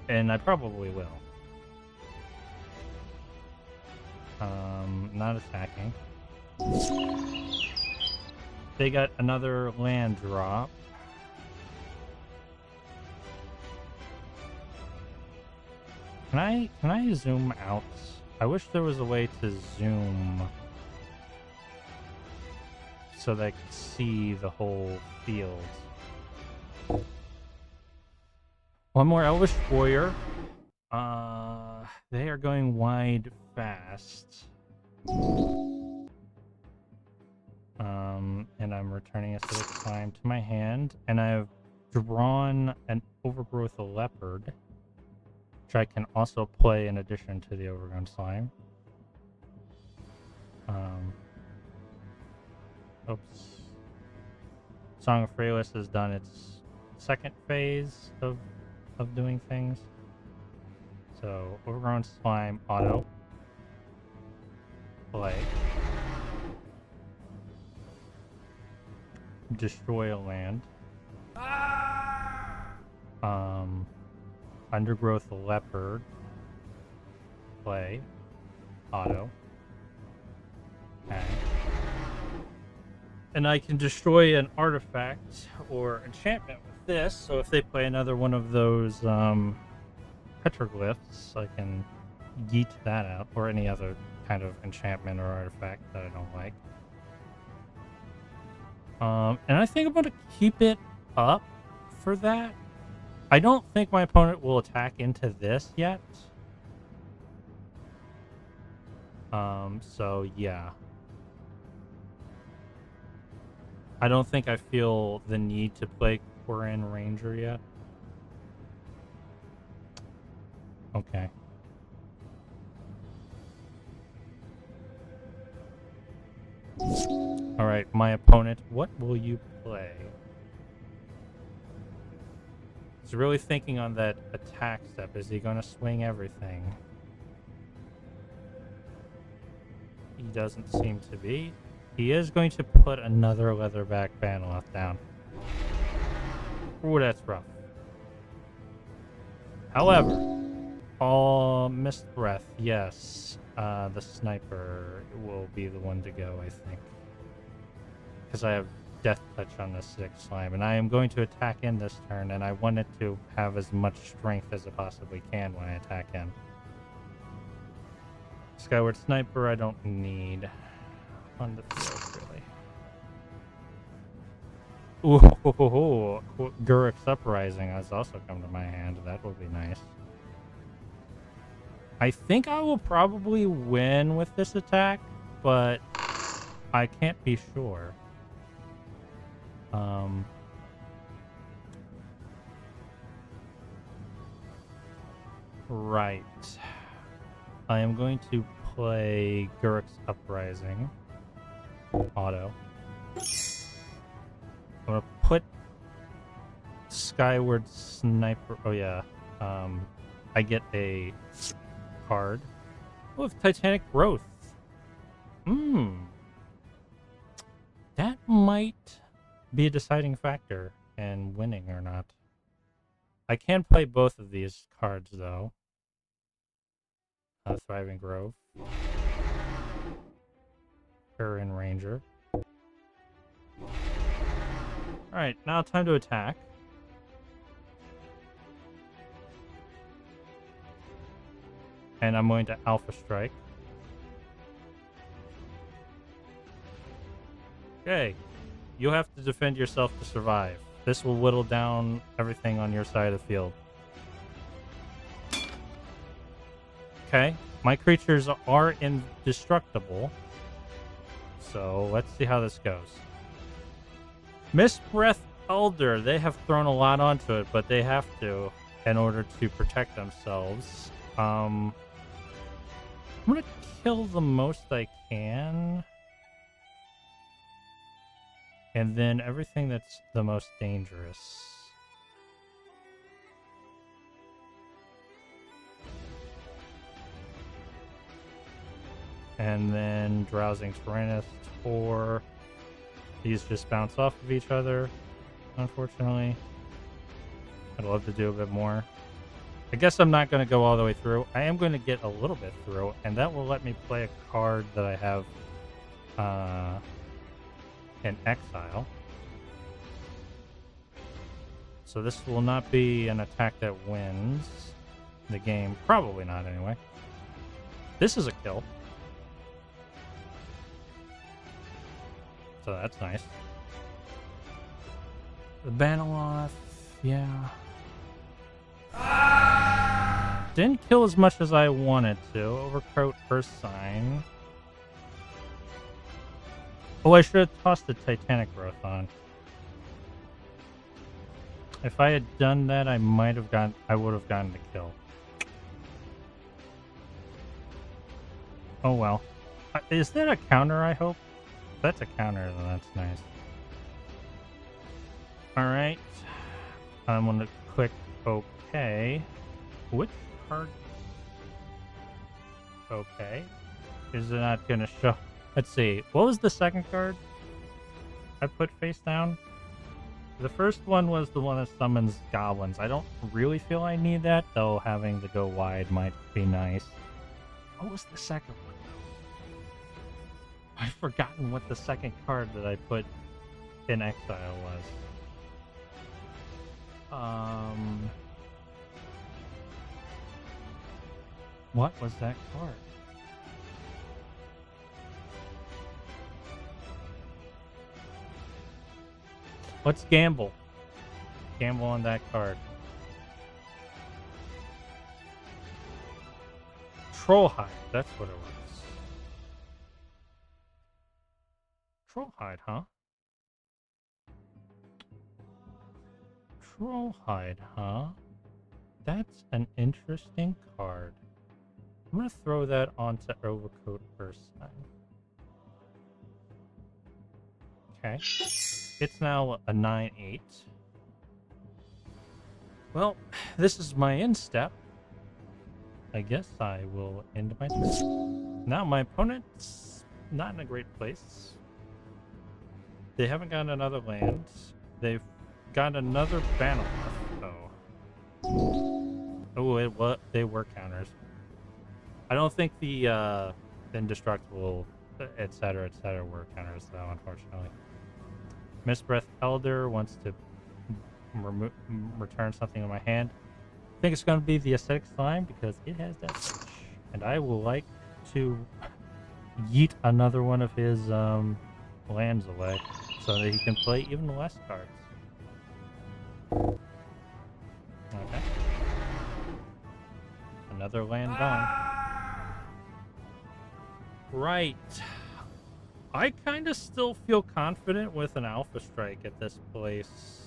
And I probably will. Not attacking. They got another land drop. Can I zoom out? I wish there was a way to zoom so that I could see the whole field. One more Elvish Warrior. They are going wide fast. And I'm returning a Acidic Slime to my hand, and I've drawn an Overgrowth Leopard, which I can also play in addition to the Overgrown Slime. Oops. Song of Freylis has done its 2nd phase of doing things. So, Overgrown Slime, auto. Play. Destroy a land. Undergrowth Leopard. Play. Auto. Okay. And I can destroy an artifact or enchantment with this, so if they play another one of those petroglyphs, I can yeet that out, or any other kind of enchantment or artifact that I don't like. And I think I'm going to keep it up for that. I don't think my opponent will attack into this yet. So yeah. I don't think I feel the need to play Quoran Ranger yet. Okay. Alright, my opponent, what will you play? He's really thinking on that attack step. Is he going to swing everything? He doesn't seem to be. He is going to put another leatherback Banaloth down. Ooh, that's rough. However, missed breath, yes. The sniper will be the one to go, I think. Because I have Death Touch on the 6 slime, and I am going to attack in this turn, and I want it to have as much strength as it possibly can when I attack him. Skyward Sniper I don't need on the field, really. Ooh, Guruk's Uprising has also come to my hand. That will be nice. I think I will probably win with this attack, but I can't be sure. Right. I am going to play Guruk's Uprising. Auto. I'm going to put Skyward Sniper. Oh, yeah. I get a card. Oh, with Titanic Growth. That might be a deciding factor in winning or not. I can play both of these cards, though. Thriving Grove. Curran Ranger. Alright, now time to attack. And I'm going to Alpha Strike. Okay. You have to defend yourself to survive. This will whittle down everything on your side of the field. Okay. My creatures are indestructible. So let's see how this goes. Mist Breath Elder. They have thrown a lot onto it, but they have to in order to protect themselves. I'm going to kill the most I can. And then everything that's the most dangerous. And then Drowsing Tyrannus, or these just bounce off of each other, unfortunately. I'd love to do a bit more. I guess I'm not going to go all the way through. I am going to get a little bit through, and that will let me play a card that I have in exile. So this will not be an attack that wins the game. Probably not, anyway. This is a kill. So that's nice. The Banaloth, yeah. Didn't kill as much as I wanted to. Overcoat Earth Sign. Oh, I should have tossed the Titanic Growth on. If I had done that, I would have gotten the kill. Oh well. Is that a counter, I hope? If that's a counter, then that's nice. Alright. I'm gonna click OK. Which card? Okay. Is it not gonna show? Let's see. What was the second card I put face down? The first one was the one that summons goblins. I don't really feel I need that, though having to go wide might be nice. What was the second one? I've forgotten what the second card that I put in exile was. What was that card? Let's gamble. Gamble on that card. Trollhide, that's what it was. Trollhide, huh? Trollhide, huh? That's an interesting card. I'm gonna throw that onto Overcoat Earth Sign. Okay. It's now a 9-8. Well, this is my end step. I guess I will end my turn. Now my opponent's not in a great place. They haven't gotten another land. They've got another banner left, though. Oh, they were counters. I don't think the indestructible, etc., were counters, though, unfortunately. Mistbreath Elder wants to return something in my hand. I think it's going to be the Aesthetic Slime because it has that switch. And I will like to yeet another one of his lands away so that he can play even less cards. Okay. Another land gone. Right. I kind of still feel confident with an Alpha Strike at this place.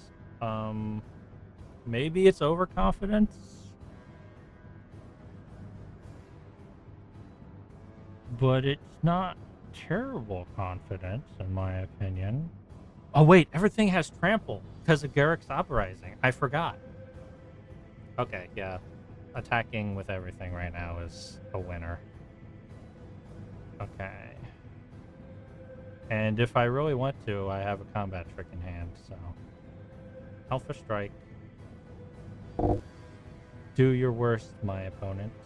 Maybe it's overconfidence? But it's not terrible confidence, in my opinion. Oh, wait, everything has trample because of Garrick's Uprising. I forgot. Okay, yeah. Attacking with everything right now is a winner. Okay. And if I really want to, I have a combat trick in hand, so... Alpha Strike. Do your worst, my opponents.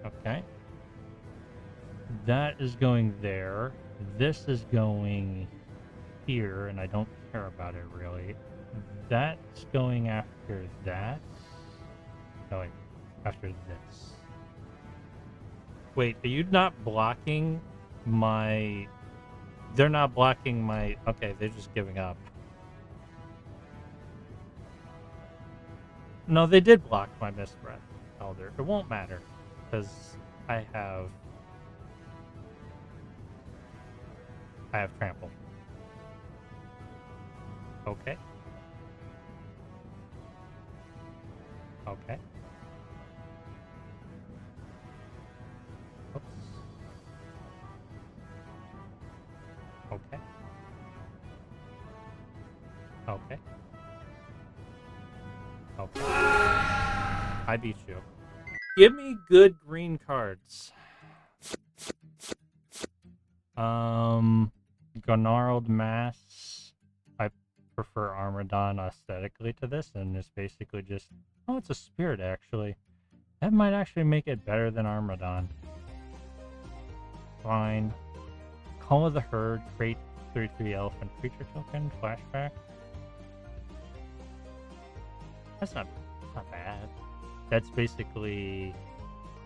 Okay. That is going there. This is going here, and I don't care about it really. That's going after that. No, wait. After this. Wait, are you not blocking my... They're not blocking my... Okay, they're just giving up. No, they did block my Mistbreath Elder. It won't matter, because I have trample. Okay. Okay. Oops. Okay. Okay. Okay. I beat you. Give me good green cards. Gonarled Mass. I prefer Armadon aesthetically to this, and it's basically just... Oh, it's a spirit, actually. That might actually make it better than Armadon. Fine. Call of the Herd, create 3/3 elephant creature token, flashback. That's not bad. That's basically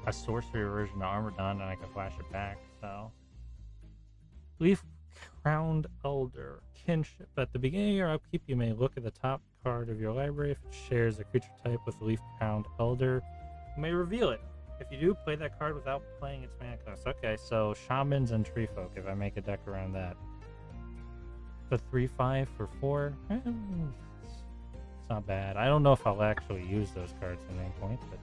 a sorcery version of Armadon, and I can flash it back, so... Leaf Crowned Elder. Kinship. At the beginning of your upkeep, you may look at the top card of your library. If it shares a creature type with Leaf Crowned Elder, you may reveal it. If you do, play that card without playing its mana cost. Okay, so Shamans and Tree Folk, if I make a deck around that. The 3/5 for 4. It's not bad. I don't know if I'll actually use those cards at any point, but...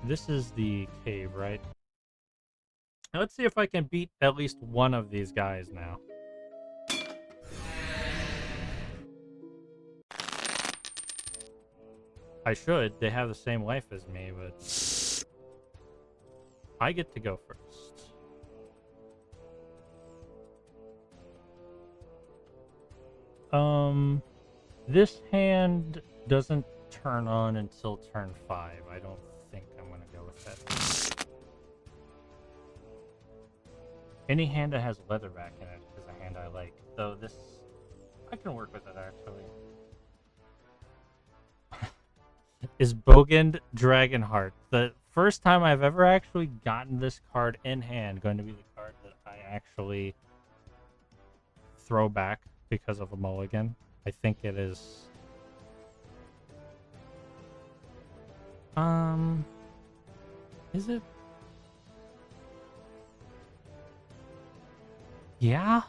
This is the cave, right? Now let's see if I can beat at least one of these guys now. I should. They have the same life as me, but... I get to go first. This hand doesn't turn on until turn 5. I don't think I'm gonna go with that. Any hand that has Leatherback in it is a hand I like. Though this... I can work with it, actually. Is Bogand Dragonheart. The first time I've ever actually gotten this card in hand going to be the card that I actually throw back because of a mulligan. I think it is... Is it? Yeah?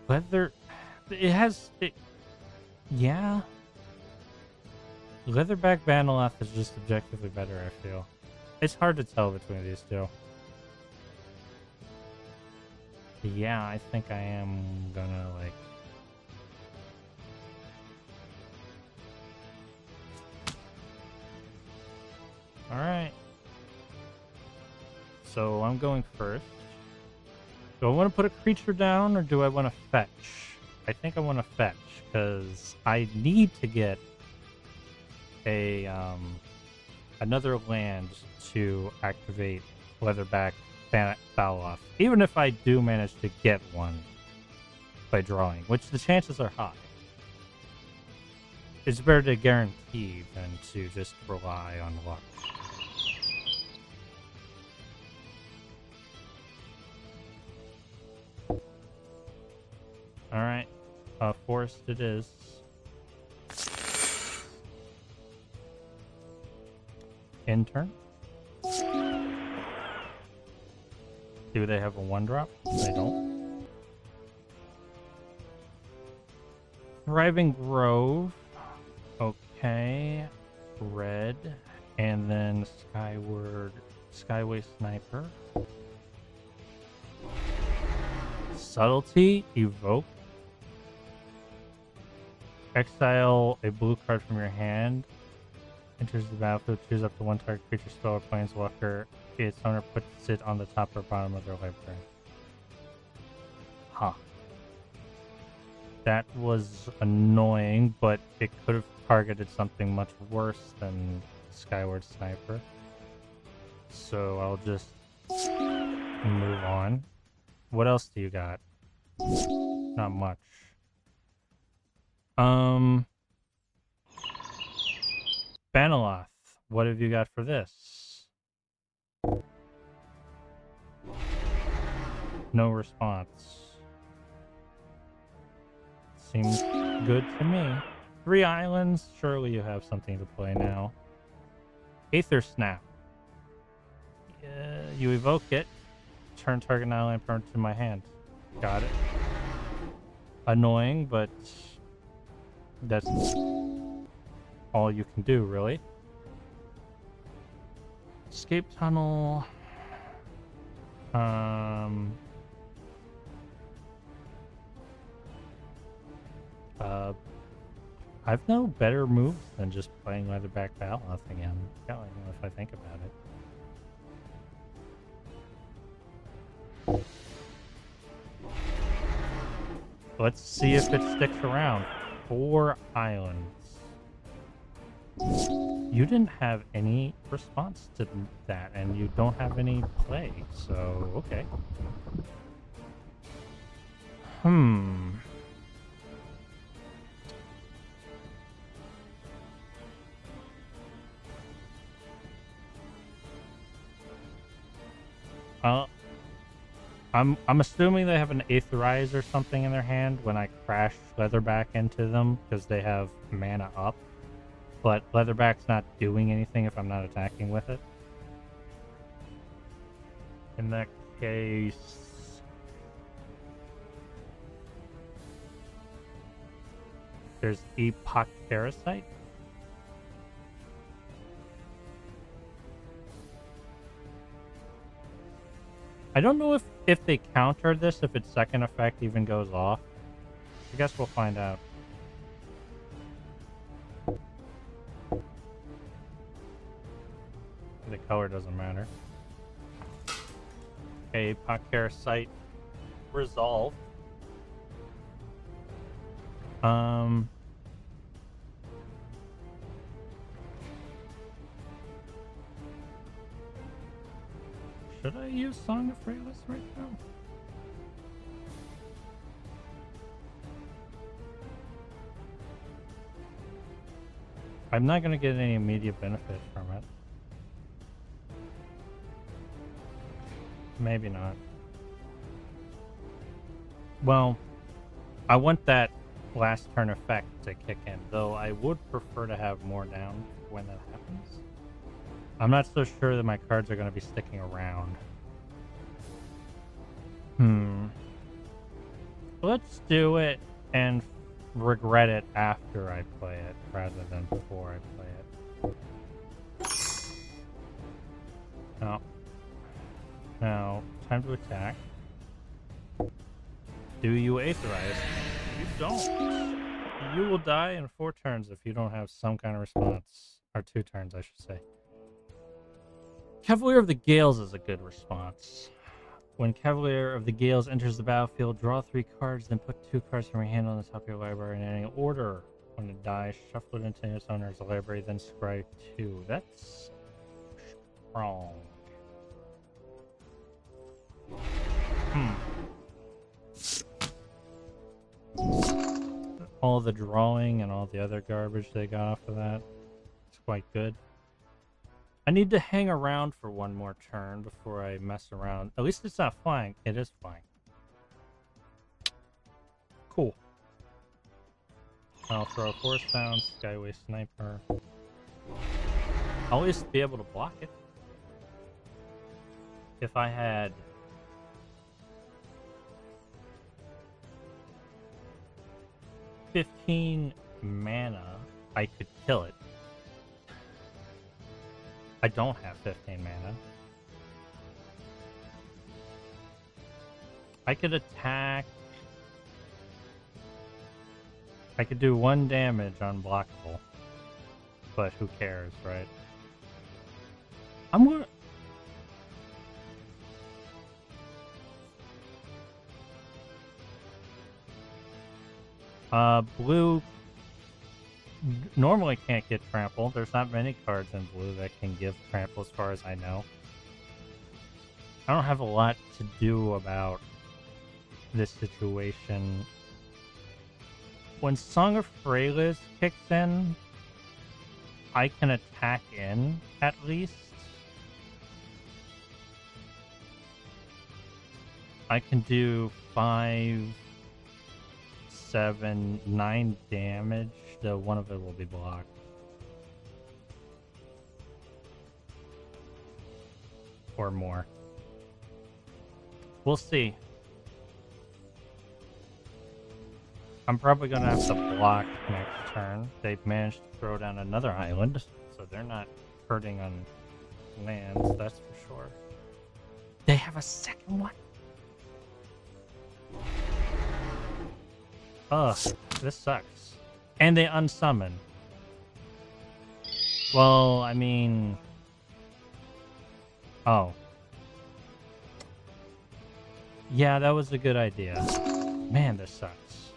Leather... It has... Yeah? Leatherback Banaloth is just objectively better, I feel. It's hard to tell between these two. Yeah, I think I am gonna, like... Alright. So I'm going first. Do I want to put a creature down or do I want to fetch? I think I want to fetch because I need to get a another land to activate Leatherback Baloth. Even if I do manage to get one by drawing, which the chances are high. It's better to guarantee than to just rely on luck. Alright, forest it is. Intern. Do they have a 1-drop? They don't. Thriving Grove. Okay. Red. And then Skyway Sniper. Subtlety. Evoke. Exile a blue card from your hand. Enters the battlefield, choose up to one target creature, spell, or planeswalker. Its owner puts it on the top or bottom of their library. Huh. That was annoying, but it could have targeted something much worse than Skyward Sniper. So I'll just move on. What else do you got? Not much. Banaloth, what have you got for this? No response. Seems good to me. 3 islands, surely you have something to play now. Aether Snap. You evoke it. Turn target island permanent to my hand. Got it. Annoying, but that's all you can do, really. Escape tunnel. I've no better moves than just playing Leatherback Baloth again, if I think about it. Let's see if it sticks around. 4 islands. You didn't have any response to that, and you don't have any play, so okay. I'm assuming they have an Aetherize or something in their hand when I crash Leatherback into them because they have mana up. But Leatherback's not doing anything if I'm not attacking with it. In that case... There's Epoch Parasite. I don't know if they counter this, if its second effect even goes off. I guess we'll find out. The color doesn't matter. Okay, Epoch Parasite resolve. Should I use Song of Frailest right now? I'm not going to get any immediate benefit from it. Maybe not. Well, I want that last turn effect to kick in, though I would prefer to have more down when that happens. I'm not so sure that my cards are going to be sticking around. Let's do it and regret it after I play it, rather than before I play it. No. Now, time to attack. Do you Aetherize? You don't. You will die in 4 turns if you don't have some kind of response. Or 2 turns, I should say. Cavalier of the Gales is a good response. When Cavalier of the Gales enters the battlefield, draw 3 cards, then put 2 cards from your hand on the top of your library in any order. When it dies, shuffle it into its owner's library, then scry 2. That's strong. All the drawing and all the other garbage they got off of that. It's quite good. I need to hang around for one more turn before I mess around. At least it's not flying. It is flying. Cool. I'll throw a Force Sound, Skyway Sniper. I'll at least be able to block it. If I had... $15 mana, I could kill it. I don't have 15 mana. I could attack. I could do 1 damage unblockable. But who cares, right? I'm gonna... blue normally can't get trample. There's not many cards in blue that can give trample as far as I know. I don't have a lot to do about this situation. When Song of Freylis kicks in, I can attack in, at least. I can do 5, 7, 9 damage, though one of it will be blocked. Or more. We'll see. I'm probably going to have to block next turn. They've managed to throw down another island, so they're not hurting on lands, that's for sure. They have a second one? Ugh, this sucks. And they unsummon. Well, I mean... Oh. Yeah, that was a good idea. Man, this sucks.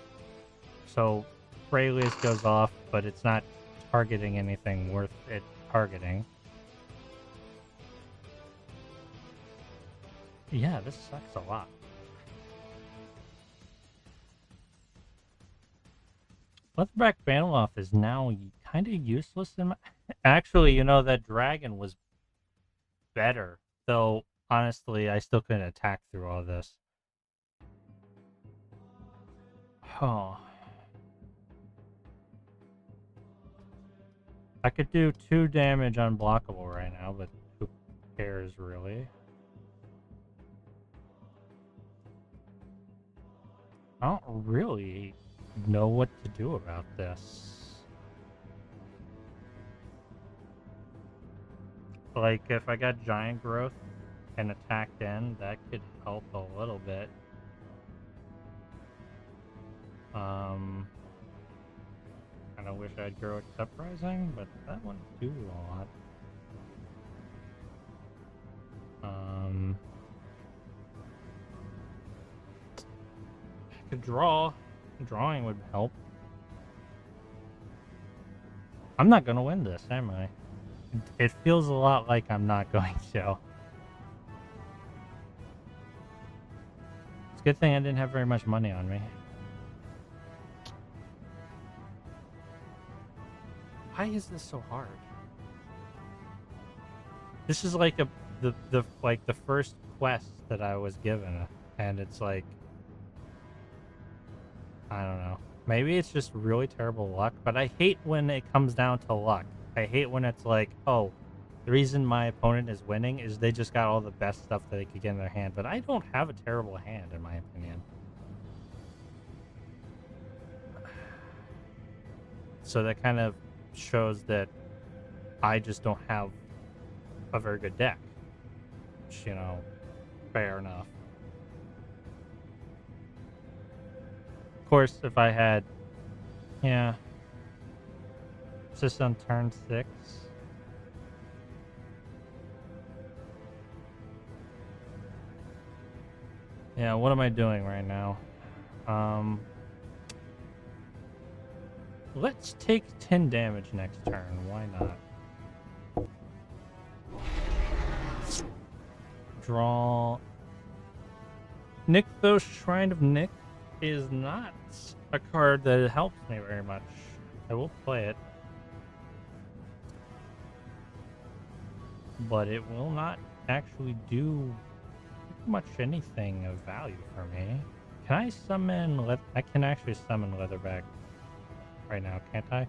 So, Freylis goes off, but it's not targeting anything worth it targeting. Yeah, this sucks a lot. Leatherback Banaloff is now kind of useless in my... Actually, you know, that dragon was better. Though, honestly, I still couldn't attack through all this. Oh. I could do 2 damage unblockable right now, but who cares, really? I don't really know what to do about this. Like, if I got giant growth and attacked in, that could help a little bit. Kinda wish I'd grow Accept Rising, but that wouldn't do a lot. I could draw. Drawing would help. I'm not gonna win this, am I? It feels a lot like I'm not going to. It's a good thing I didn't have very much money on me. Why is this so hard? This is like the first quest that I was given, and it's like, I don't know. Maybe it's just really terrible luck, but I hate when it comes down to luck. I hate when it's like, oh, the reason my opponent is winning is they just got all the best stuff that they could get in their hand, but I don't have a terrible hand, in my opinion. So that kind of shows that I just don't have a very good deck. Which, you know, fair enough. Of course, if I had... Yeah. It's just on turn 6. Yeah, what am I doing right now? Let's take 10 damage next turn. Why not? Draw. Nykthos Shrine of Nyk is not a card that helps me very much. I will play it, but it will not actually do much anything of value for me. Can I summon? I can actually summon Leatherback right now, can't I?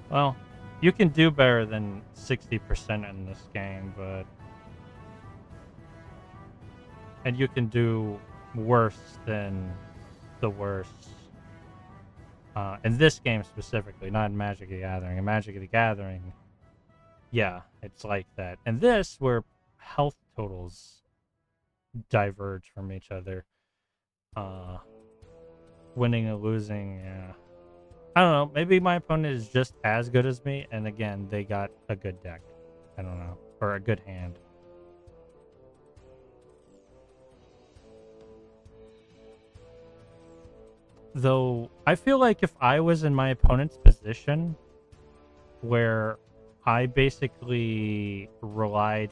Well, you can do better than 60% in this game, but... And you can do worse than the worst. In this game specifically, not in Magic the Gathering. In Magic the Gathering, yeah, it's like that. And this, where health totals diverge from each other. Winning and losing, yeah. I don't know. Maybe my opponent is just as good as me, and again, they got a good deck. I don't know. Or a good hand. Though, I feel like if I was in my opponent's position, where I basically relied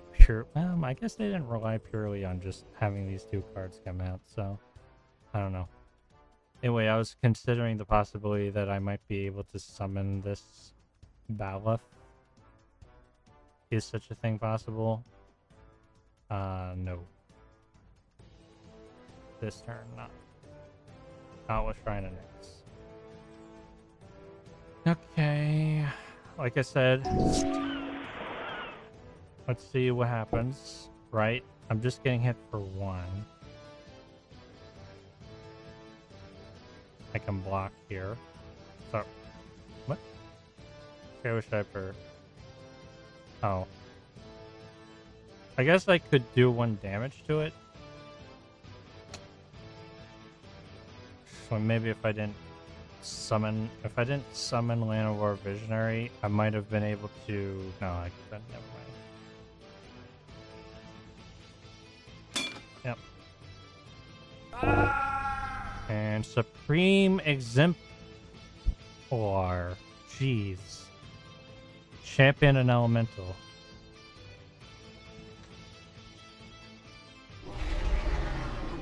well, I guess they didn't rely purely on just having these two cards come out, so I don't know. Anyway, I was considering the possibility that I might be able to summon this Baloth. Is such a thing possible? No. This turn, not. Not with Shrine of Nyx. Okay. Like I said, let's see what happens, right? I'm just getting hit for one. I can block here. So, what? Okay, I wish I per. Oh. I guess I could do 1 damage to it. So maybe if I didn't summon Llanowar Visionary, I might have been able to. No, I couldn't. Never mind. Yep. And Supreme Exemplar. Jeez. Champion and Elemental.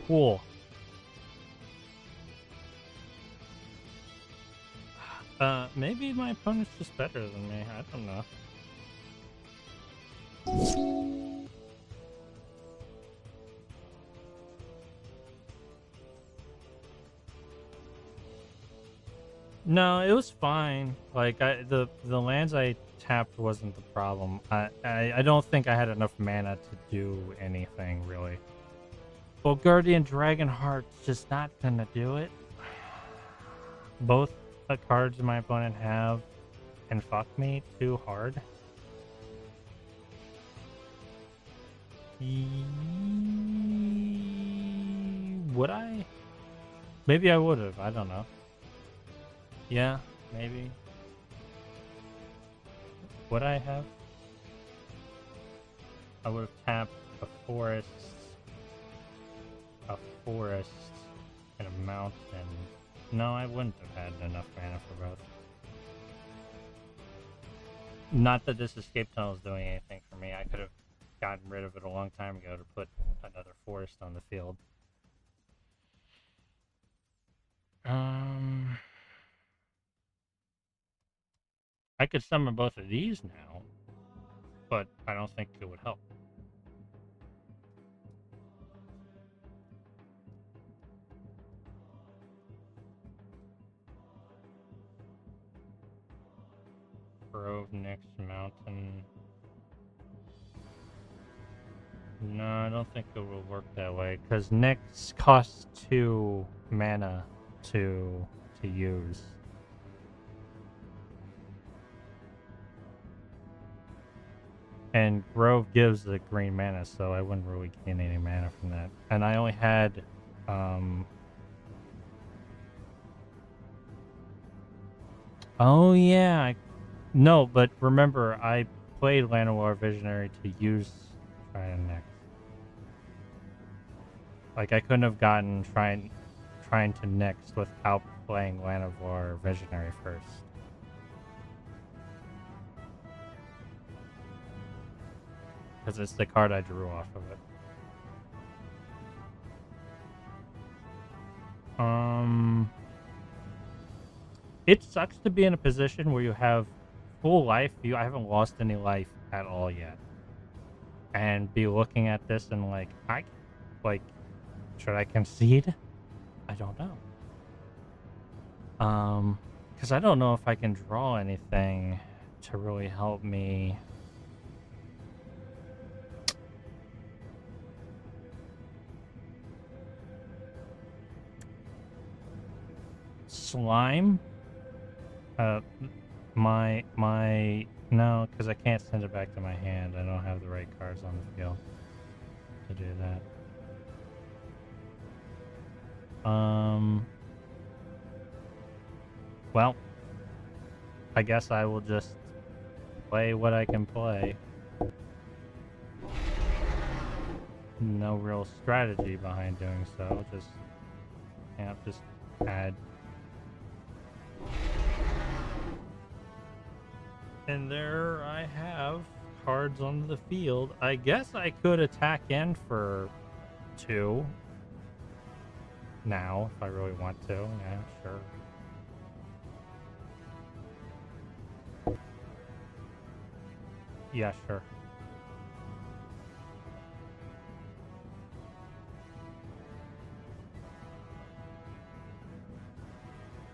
Cool. Maybe my opponent's just better than me. I don't know. No, it was fine. Like the lands I tapped wasn't the problem. I don't think I had enough mana to do anything really. Well, Guardian Dragonheart's just not gonna do it. Both the cards my opponent have can fuck me too hard. Would I? Maybe I would have. I don't know. Yeah, maybe. Would I have? I would have tapped a forest, and a mountain. No, I wouldn't have had enough mana for both. Not that this escape tunnel is doing anything for me. I could have gotten rid of it a long time ago to put another forest on the field. I could summon both of these now, but I don't think it would help. Grove next mountain. No, I don't think it will work that way, because Nyx costs 2 mana to use. And Grove gives the green mana, so I wouldn't really gain any mana from that. And I only had Oh yeah, no, but remember, I played Llanowar Visionary to use Trident next. Like, I couldn't have gotten trying to next without playing Llanowar Visionary first. Because it's the card I drew off of it. It sucks to be in a position where you have full life. I haven't lost any life at all yet. And be looking at this and like, should I concede? I don't know. Because I don't know if I can draw anything to really help me. Slime? No, because I can't send it back to my hand. I don't have the right cards on the field to do that. Well, I guess I will just play what I can play. No real strategy behind doing so. Just add. And there I have cards on the field. I guess I could attack in for 2 now if I really want to. Yeah, sure. Yeah, sure.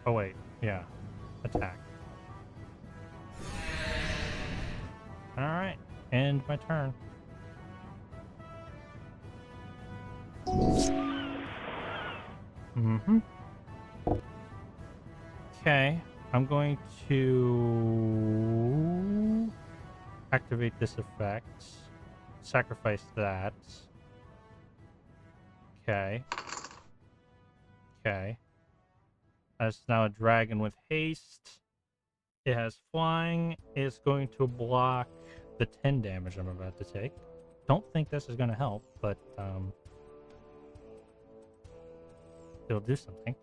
Oh wait, yeah. Attack. Alright, end my turn. Okay, I'm going to activate this effect. Sacrifice that. Okay. Okay. That's now a dragon with haste. It has flying. It's going to block the 10 damage I'm about to take. Don't think this is going to help, but it'll do something.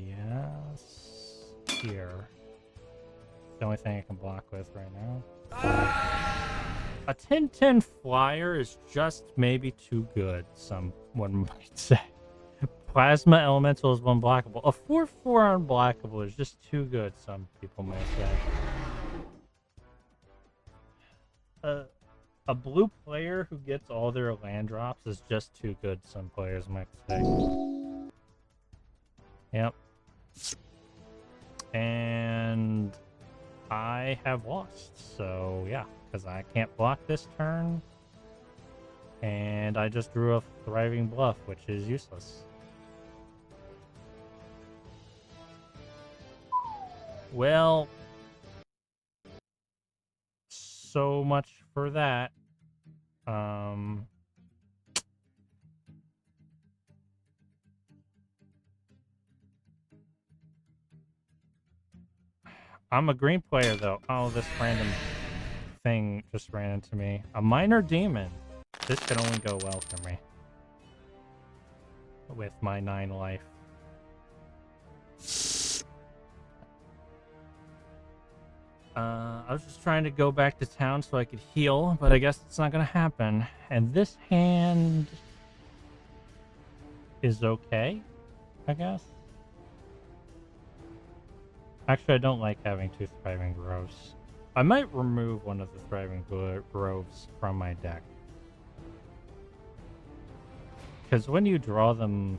Yes. Here. The only thing I can block with right now. A 10/10 flyer is just maybe too good, someone might say. Plasma Elemental is unblockable. A 4/4 unblockable is just too good, some people may say. A blue player who gets all their land drops is just too good, some players might say. Yep. And I have lost, so yeah, because I can't block this turn. And I just drew a Thriving Bluff, which is useless. Well, so much for that. I'm a green player, though. Oh, this random thing just ran into me. A minor demon. This can only go well for me. With my 9 life. I was just trying to go back to town so I could heal, but I guess it's not going to happen. And this hand is okay, I guess. Actually, I don't like having 2 Thriving Groves. I might remove one of the Thriving Groves from my deck. Because when you draw them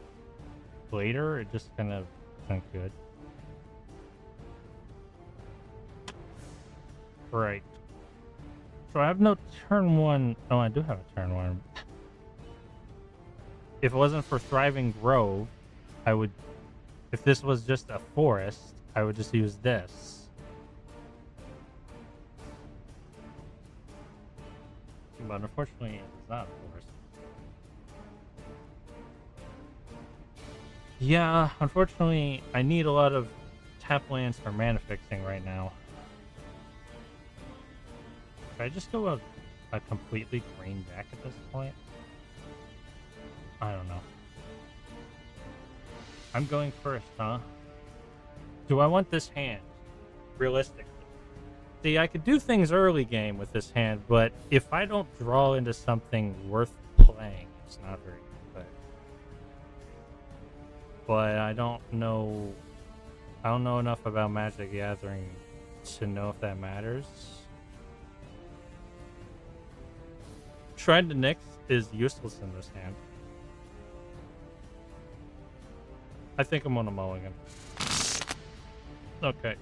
later, it just kind of isn't good. Right. So I have no turn 1. Oh, I do have a turn 1. If it wasn't for Thriving Grove, I would... If this was just a forest, I would just use this. But unfortunately, it's not a forest. Yeah, unfortunately, I need a lot of tap lands for mana fixing right now. Should I just go a completely green deck at this point? I don't know. I'm going first, huh? Do I want this hand? Realistically. See, I could do things early game with this hand, but if I don't draw into something worth playing, it's not very good. But I don't know enough about Magic Gathering to know if that matters. Shrine to Nyx is useless in this hand. I think I'm on a mulligan. Okay.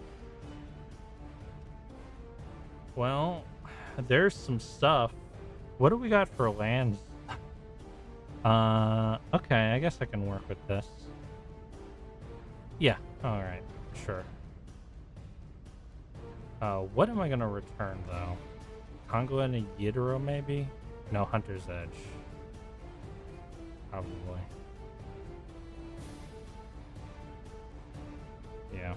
Well, there's some stuff. What do we got for lands? Okay, I guess I can work with this. Yeah, alright, sure. What am I gonna return, though? Congo and a Yidoro, maybe? No, Hunter's Edge. Probably. Yeah.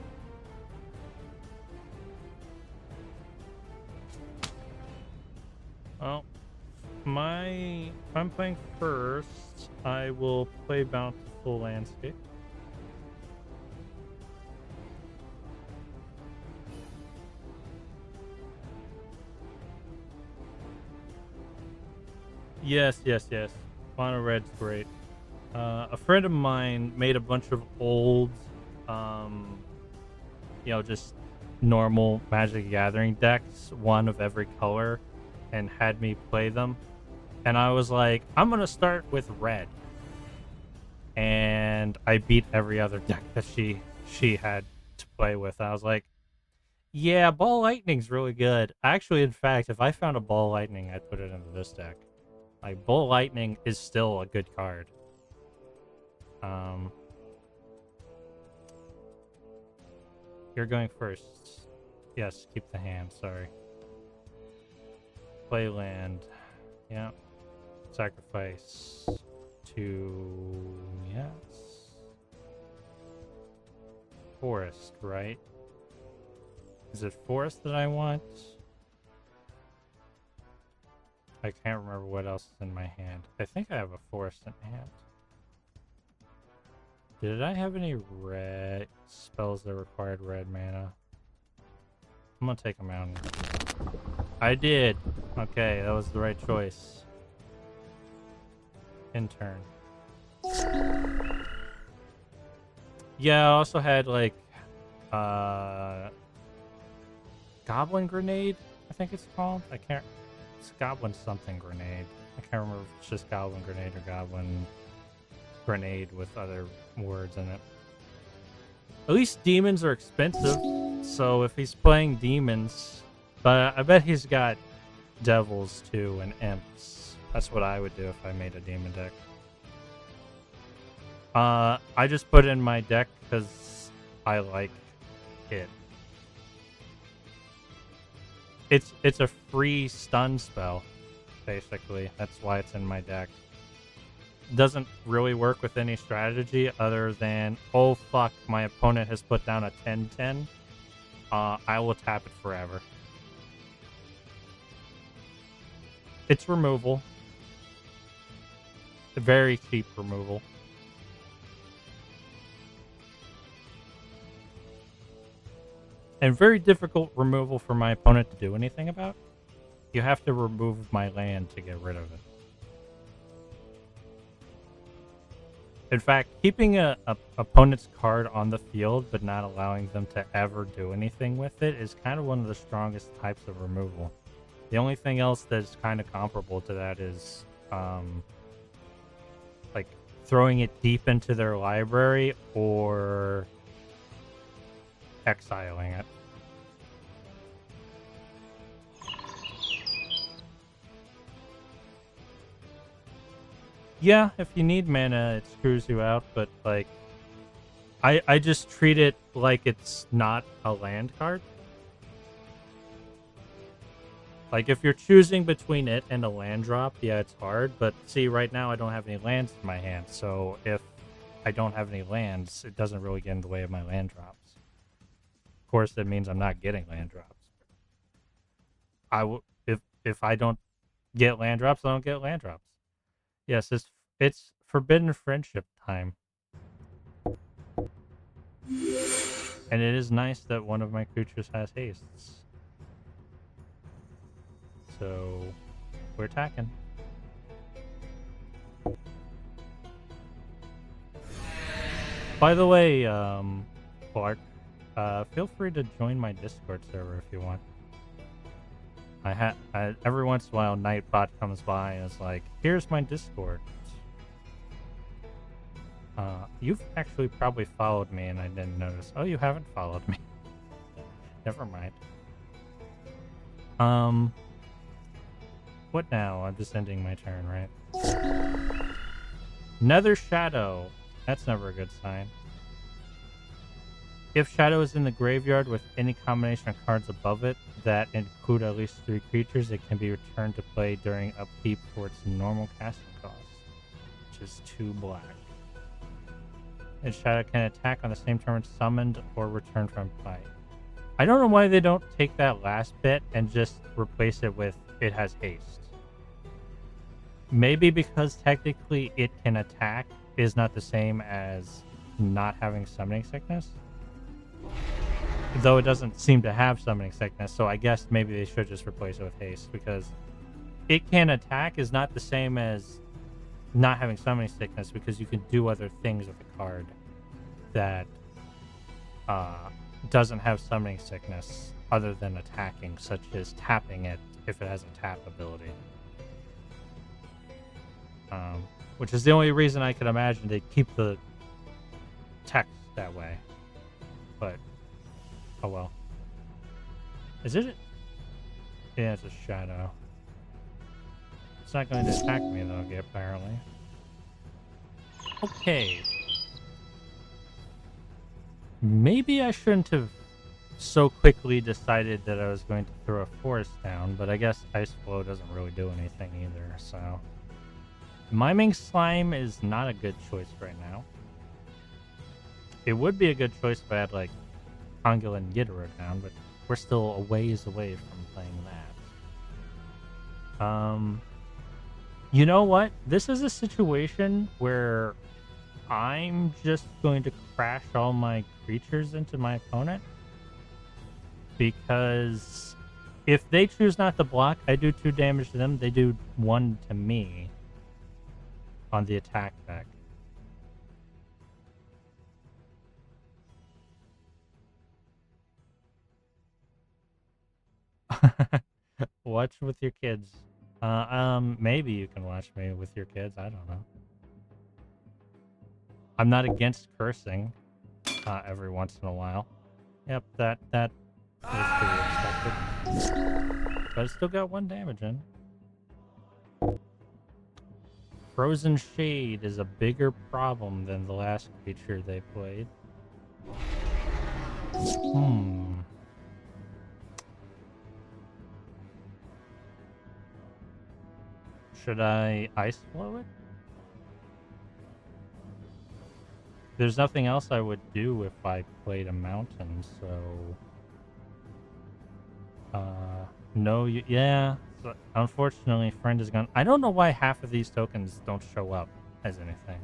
Well, if I'm playing first, I will play Bountiful Landscape. Yes. Mono Red's great. A friend of mine made a bunch of old, just normal Magic Gathering decks, one of every color, and had me play them. And I was like, I'm going to start with red. And I beat every other deck that she had to play with. I was like, yeah, Ball Lightning's really good. Actually, in fact, if I found a Ball Lightning, I'd put it into this deck. Like, Ball Lightning is still a good card. You're going first. Yes, keep the hand, sorry. Play land. Yeah. Sacrifice. 2... Yes. Forest, right? Is it forest that I want? I can't remember what else is in my hand. I think I have a forest in hand. Did I have any red spells that required red mana? I'm gonna take them out. I did. Okay, that was the right choice. In turn. Yeah, I also had like Goblin Grenade, I think it's called. It's Goblin something grenade. I can't remember if it's just Goblin Grenade or Goblin Grenade with other words in it. At least demons are expensive, so if he's playing demons, but I bet he's got devils too and imps. That's what I would do if I made a demon deck. I just put in my deck because I like it. It's a free stun spell, basically. That's why it's in my deck. Doesn't really work with any strategy other than, oh fuck, my opponent has put down a 10/10. I will tap it forever. It's removal. Very cheap removal. And very difficult removal for my opponent to do anything about. You have to remove my land to get rid of it. In fact, keeping a opponent's card on the field but not allowing them to ever do anything with it is kind of one of the strongest types of removal. The only thing else that's kind of comparable to that is like throwing it deep into their library or exiling it. Yeah, if you need mana, it screws you out, but like I just treat it like it's not a land card. Like if you're choosing between it and a land drop, yeah, it's hard, but see right now I don't have any lands in my hand, so if I don't have any lands, it doesn't really get in the way of my land drops. Of course, that means I'm not getting land drops. If I don't get land drops, I don't get land drops. Yes, it's forbidden friendship time. And it is nice that one of my creatures has hastes. So we're attacking. By the way, Clark, feel free to join my Discord server if you want. Every once in a while, Nightbot comes by and is like, "Here's my Discord." You've actually probably followed me and I didn't notice. Oh, you haven't followed me. Never mind. What now? I'm just ending my turn, right? Nether Shadow. That's never a good sign. If Shadow is in the graveyard with any combination of cards above it that include at least 3 creatures, it can be returned to play during upkeep for its normal casting cost, which is 2 black. And Shadow can attack on the same turn it's summoned or returned from play. I don't know why they don't take that last bit and just replace it with it has haste. Maybe because technically it can attack is not the same as not having summoning sickness. Though it doesn't seem to have summoning sickness, so I guess maybe they should just replace it with haste, because it can attack is not the same as not having summoning sickness, because you can do other things with a card that doesn't have summoning sickness other than attacking, such as tapping it if it has a tap ability. Which is the only reason I could imagine they keep the text that way. But, oh well. Is it? Yeah, it's a shadow. It's not going to attack me though, apparently. Okay. Maybe I shouldn't have so quickly decided that I was going to throw a forest down, but I guess Ice Flow doesn't really do anything either, so... Miming Slime is not a good choice right now. It would be a good choice if I had, like, Ungul and Ghidorah down, but we're still a ways away from playing that. You know what? This is a situation where I'm just going to crash all my creatures into my opponent. Because if they choose not to block, I do 2 damage to them. They do 1 to me on the attack deck. Watch with your kids. Maybe you can watch me with your kids. I don't know. I'm not against cursing every once in a while. Yep, that was pretty expected. But I still got 1 damage in. Frozen Shade is a bigger problem than the last creature they played. Should I Ice Flow it? There's nothing else I would do if I played a mountain, so... no, yeah. So, unfortunately, Friend is gone. I don't know why half of these tokens don't show up as anything.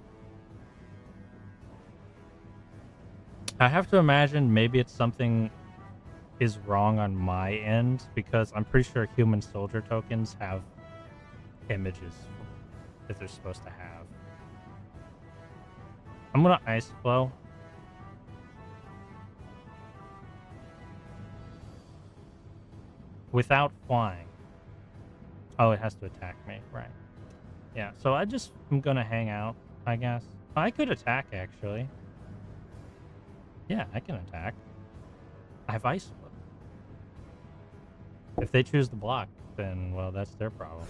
I have to imagine maybe it's something is wrong on my end, because I'm pretty sure human soldier tokens have images that they're supposed to have. I'm gonna Ice Flow. Without flying. Oh, it has to attack me, right. Yeah, so I'm gonna hang out, I guess. I could attack, actually. Yeah, I can attack. I have Ice Flow. If they choose to block, then, well, that's their problem.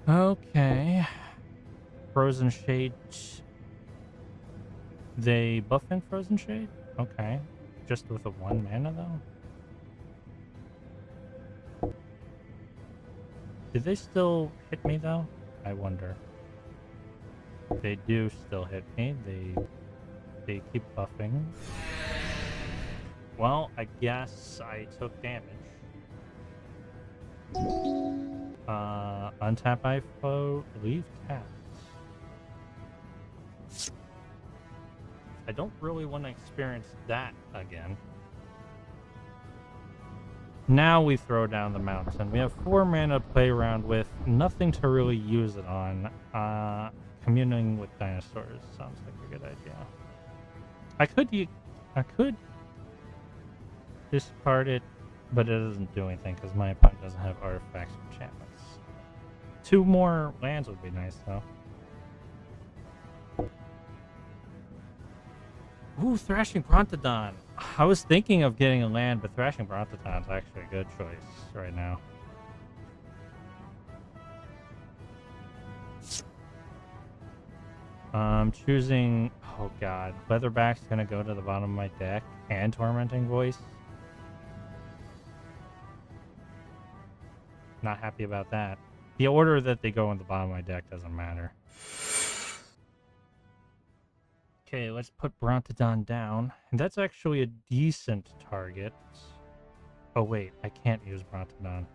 Okay. Frozen Shade. They buffing Frozen Shade? Okay. Just with a 1 mana, though? Did they still hit me, though? I wonder. They do still hit me. They keep buffing. Well, I guess I took damage. Untap iFlow, leave taps. I don't really want to experience that again. Now we throw down the mountain. We have 4 mana to play around with. Nothing to really use it on. Communing with dinosaurs sounds like a good idea. I could discard it, but it doesn't do anything because my opponent doesn't have artifacts or enchantments. 2 more lands would be nice, though. Ooh, Thrashing Brontodon. I was thinking of getting a land, but Thrashing Brontodon's actually a good choice right now. I'm choosing... Oh, God. Leatherback's going to go to the bottom of my deck, and Tormenting Voice. Not happy about that. The order that they go in the bottom of my deck doesn't matter. Okay, let's put Brontodon down. And that's actually a decent target. Oh, wait. I can't use Brontodon.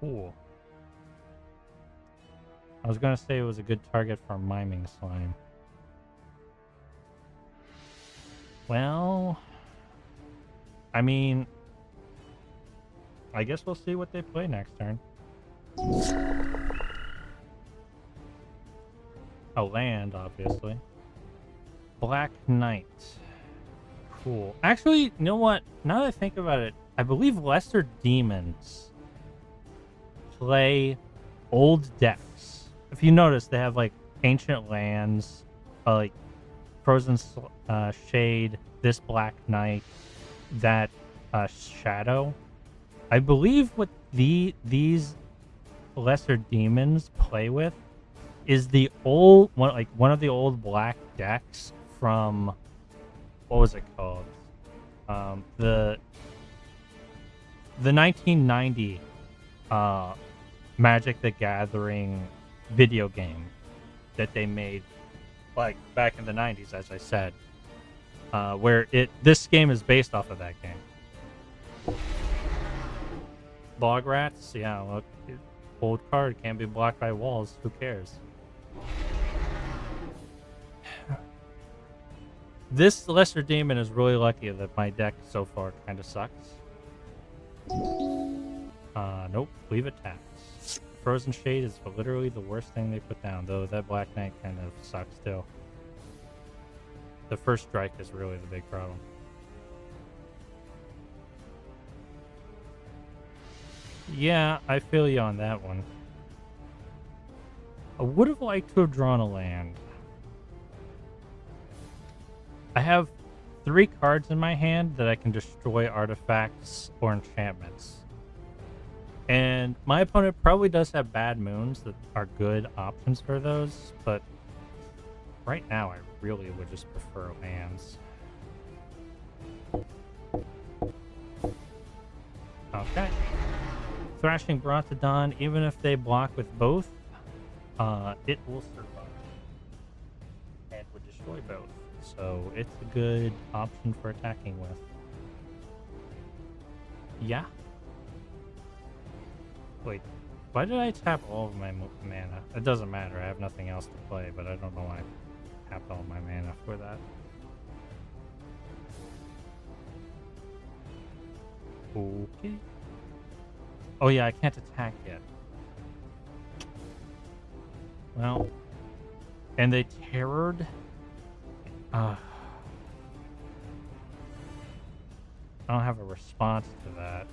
Cool. I was going to say it was a good target for Miming Slime. Well... I mean... I guess we'll see what they play next turn. A land, obviously. Black Knight. Cool. Actually, you know what? Now that I think about it, I believe Lesser Demons play old decks. If you notice, they have like ancient lands, like Frozen Shade, this Black Knight, that Shadow. I believe what these Lesser Demons play with is the old one of the old black decks from, what was it called? The 1990 Magic the Gathering video game that they made like back in the 90s, as I said, where this game is based off of that game. Bog Rats, yeah, look, old card can't be blocked by walls. Who cares? This Lesser Demon is really lucky that my deck so far kind of sucks. Nope, leave it tapped. Frozen Shade is literally the worst thing they put down, though that Black Knight kind of sucks too. The first strike is really the big problem. Yeah, I feel you on that one. I would have liked to have drawn a land. I have 3 cards in my hand that I can destroy artifacts or enchantments. And my opponent probably does have bad moons that are good options for those, but right now I really would just prefer lands. Okay. Thrashing Brontodon, even if they block with both, it will survive and would destroy both. So it's a good option for attacking with. Yeah. Wait, why did I tap all of my mana? It doesn't matter, I have nothing else to play, but I don't know why I tapped all my mana for that. Okay. Oh yeah, I can't attack yet. Well, and they terrored. I don't have a response to that.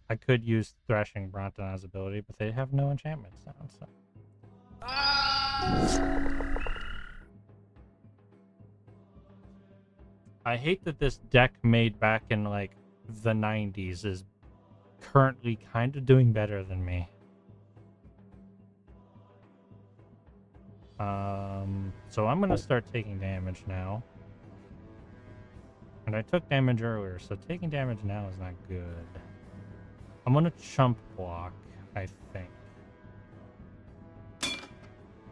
I could use Thrashing Brontodon's ability, but they have no enchantments now. So. I hate that this deck made back in like the 90s is currently kind of doing better than me. So I'm gonna start taking damage now. And I took damage earlier, so taking damage now is not good. I'm gonna chump block, I think.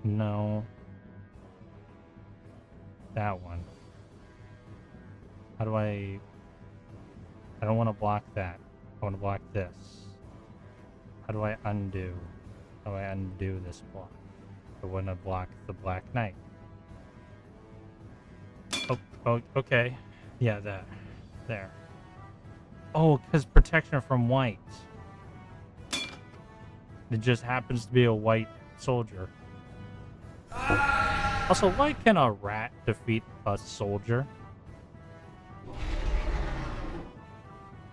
No. That one. How do I don't want to block that. I want to block this. How do I undo? How do I undo this block? I want to block the Black Knight. Oh, okay. Yeah, that. There. Oh, because protection from white. It just happens to be a white soldier. Also, why can a rat defeat a soldier?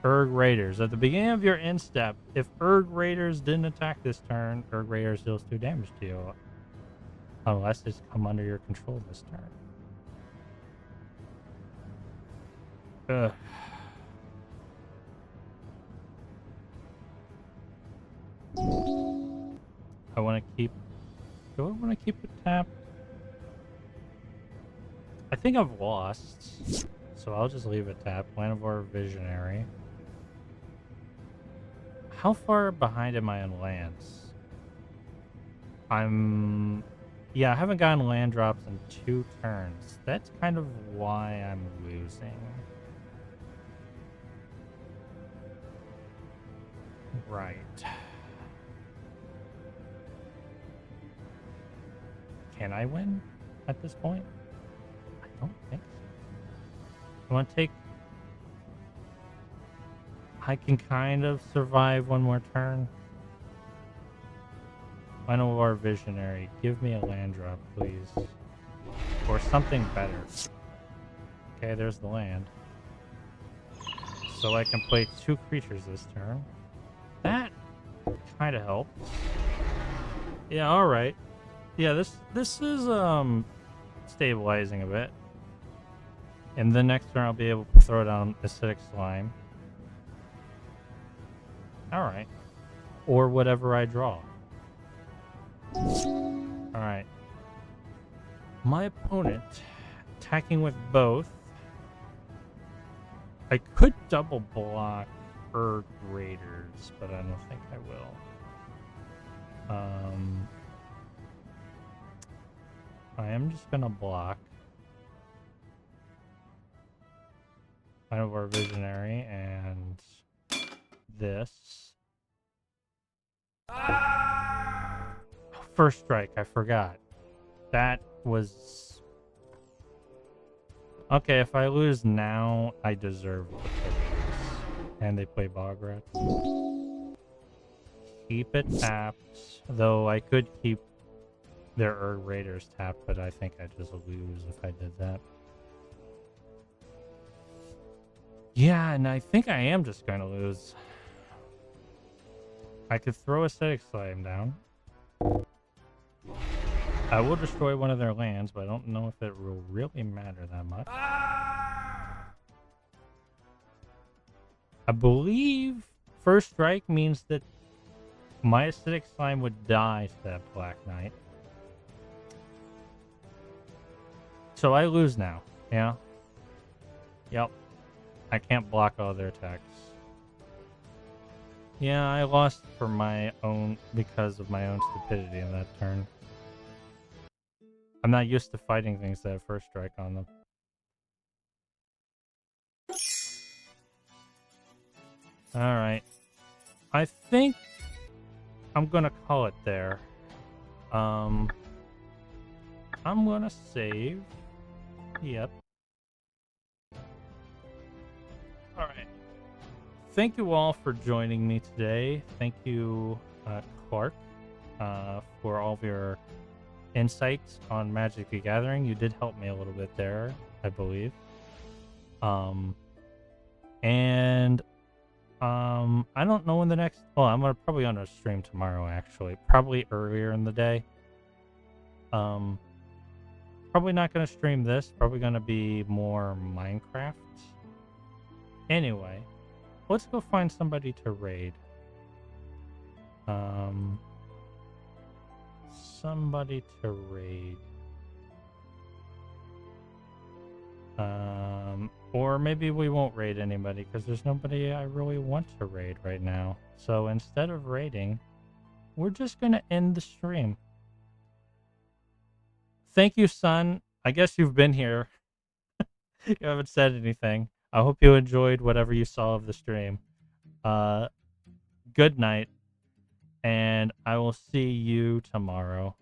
Erg Raiders. At the beginning of your end step, if Erg Raiders didn't attack this turn, Erg Raiders deals 2 damage to you. Unless it's come under your control this turn. Ugh. I want to keep... Do I want to keep it tapped? I think I've lost. So I'll just leave it tapped. Llanivore Visionary. How far behind am I on lands? Yeah, I haven't gotten land drops in 2 turns. That's kind of why I'm losing. Right. Can I win at this point? I don't think so. I want to take... I can kind of survive one more turn. Llanivore Visionary. Give me a land drop, please. Or something better. Okay, there's the land. So I can play 2 creatures this turn. That kind of helps. Yeah, alright. Yeah, this is stabilizing a bit. And the next turn I'll be able to throw down Acidic Slime. Alright. Or whatever I draw. Alright. My opponent attacking with both. I could double block Erg Raiders, but I don't think I will. I am just gonna block Llanivore Visionary and this. First strike, I forgot. That was... Okay, if I lose now, I deserve it. And they play Bograts. Keep it tapped, though I could keep their Erg Raiders tapped, but I think I'd just lose if I did that. Yeah, and I think I am just going to lose. I could throw Acidic Slime down. I will destroy one of their lands, but I don't know if it will really matter that much. I believe first strike means that my Acidic Slime would die to that Black Knight. So I lose now, yeah? Yep. I can't block all their attacks. Yeah, I lost for my own, because of my own stupidity in that turn. I'm not used to fighting things that have first strike on them. Alright. I think I'm gonna call it there. I'm gonna save. Yep. Alright. Thank you all for joining me today. Thank you, Clark, for all of your insights on Magic the Gathering. You did help me a little bit there, I believe. I don't know when the next... Oh, I'm probably on a stream tomorrow, actually. Probably earlier in the day. Probably not going to stream this. Probably going to be more Minecraft. Anyway, let's go find somebody to raid. Somebody to raid. Or maybe we won't raid anybody because there's nobody I really want to raid right now. So instead of raiding, we're just going to end the stream. Thank you, son. I guess you've been here. You haven't said anything. I hope you enjoyed whatever you saw of the stream. Good night, and I will see you tomorrow.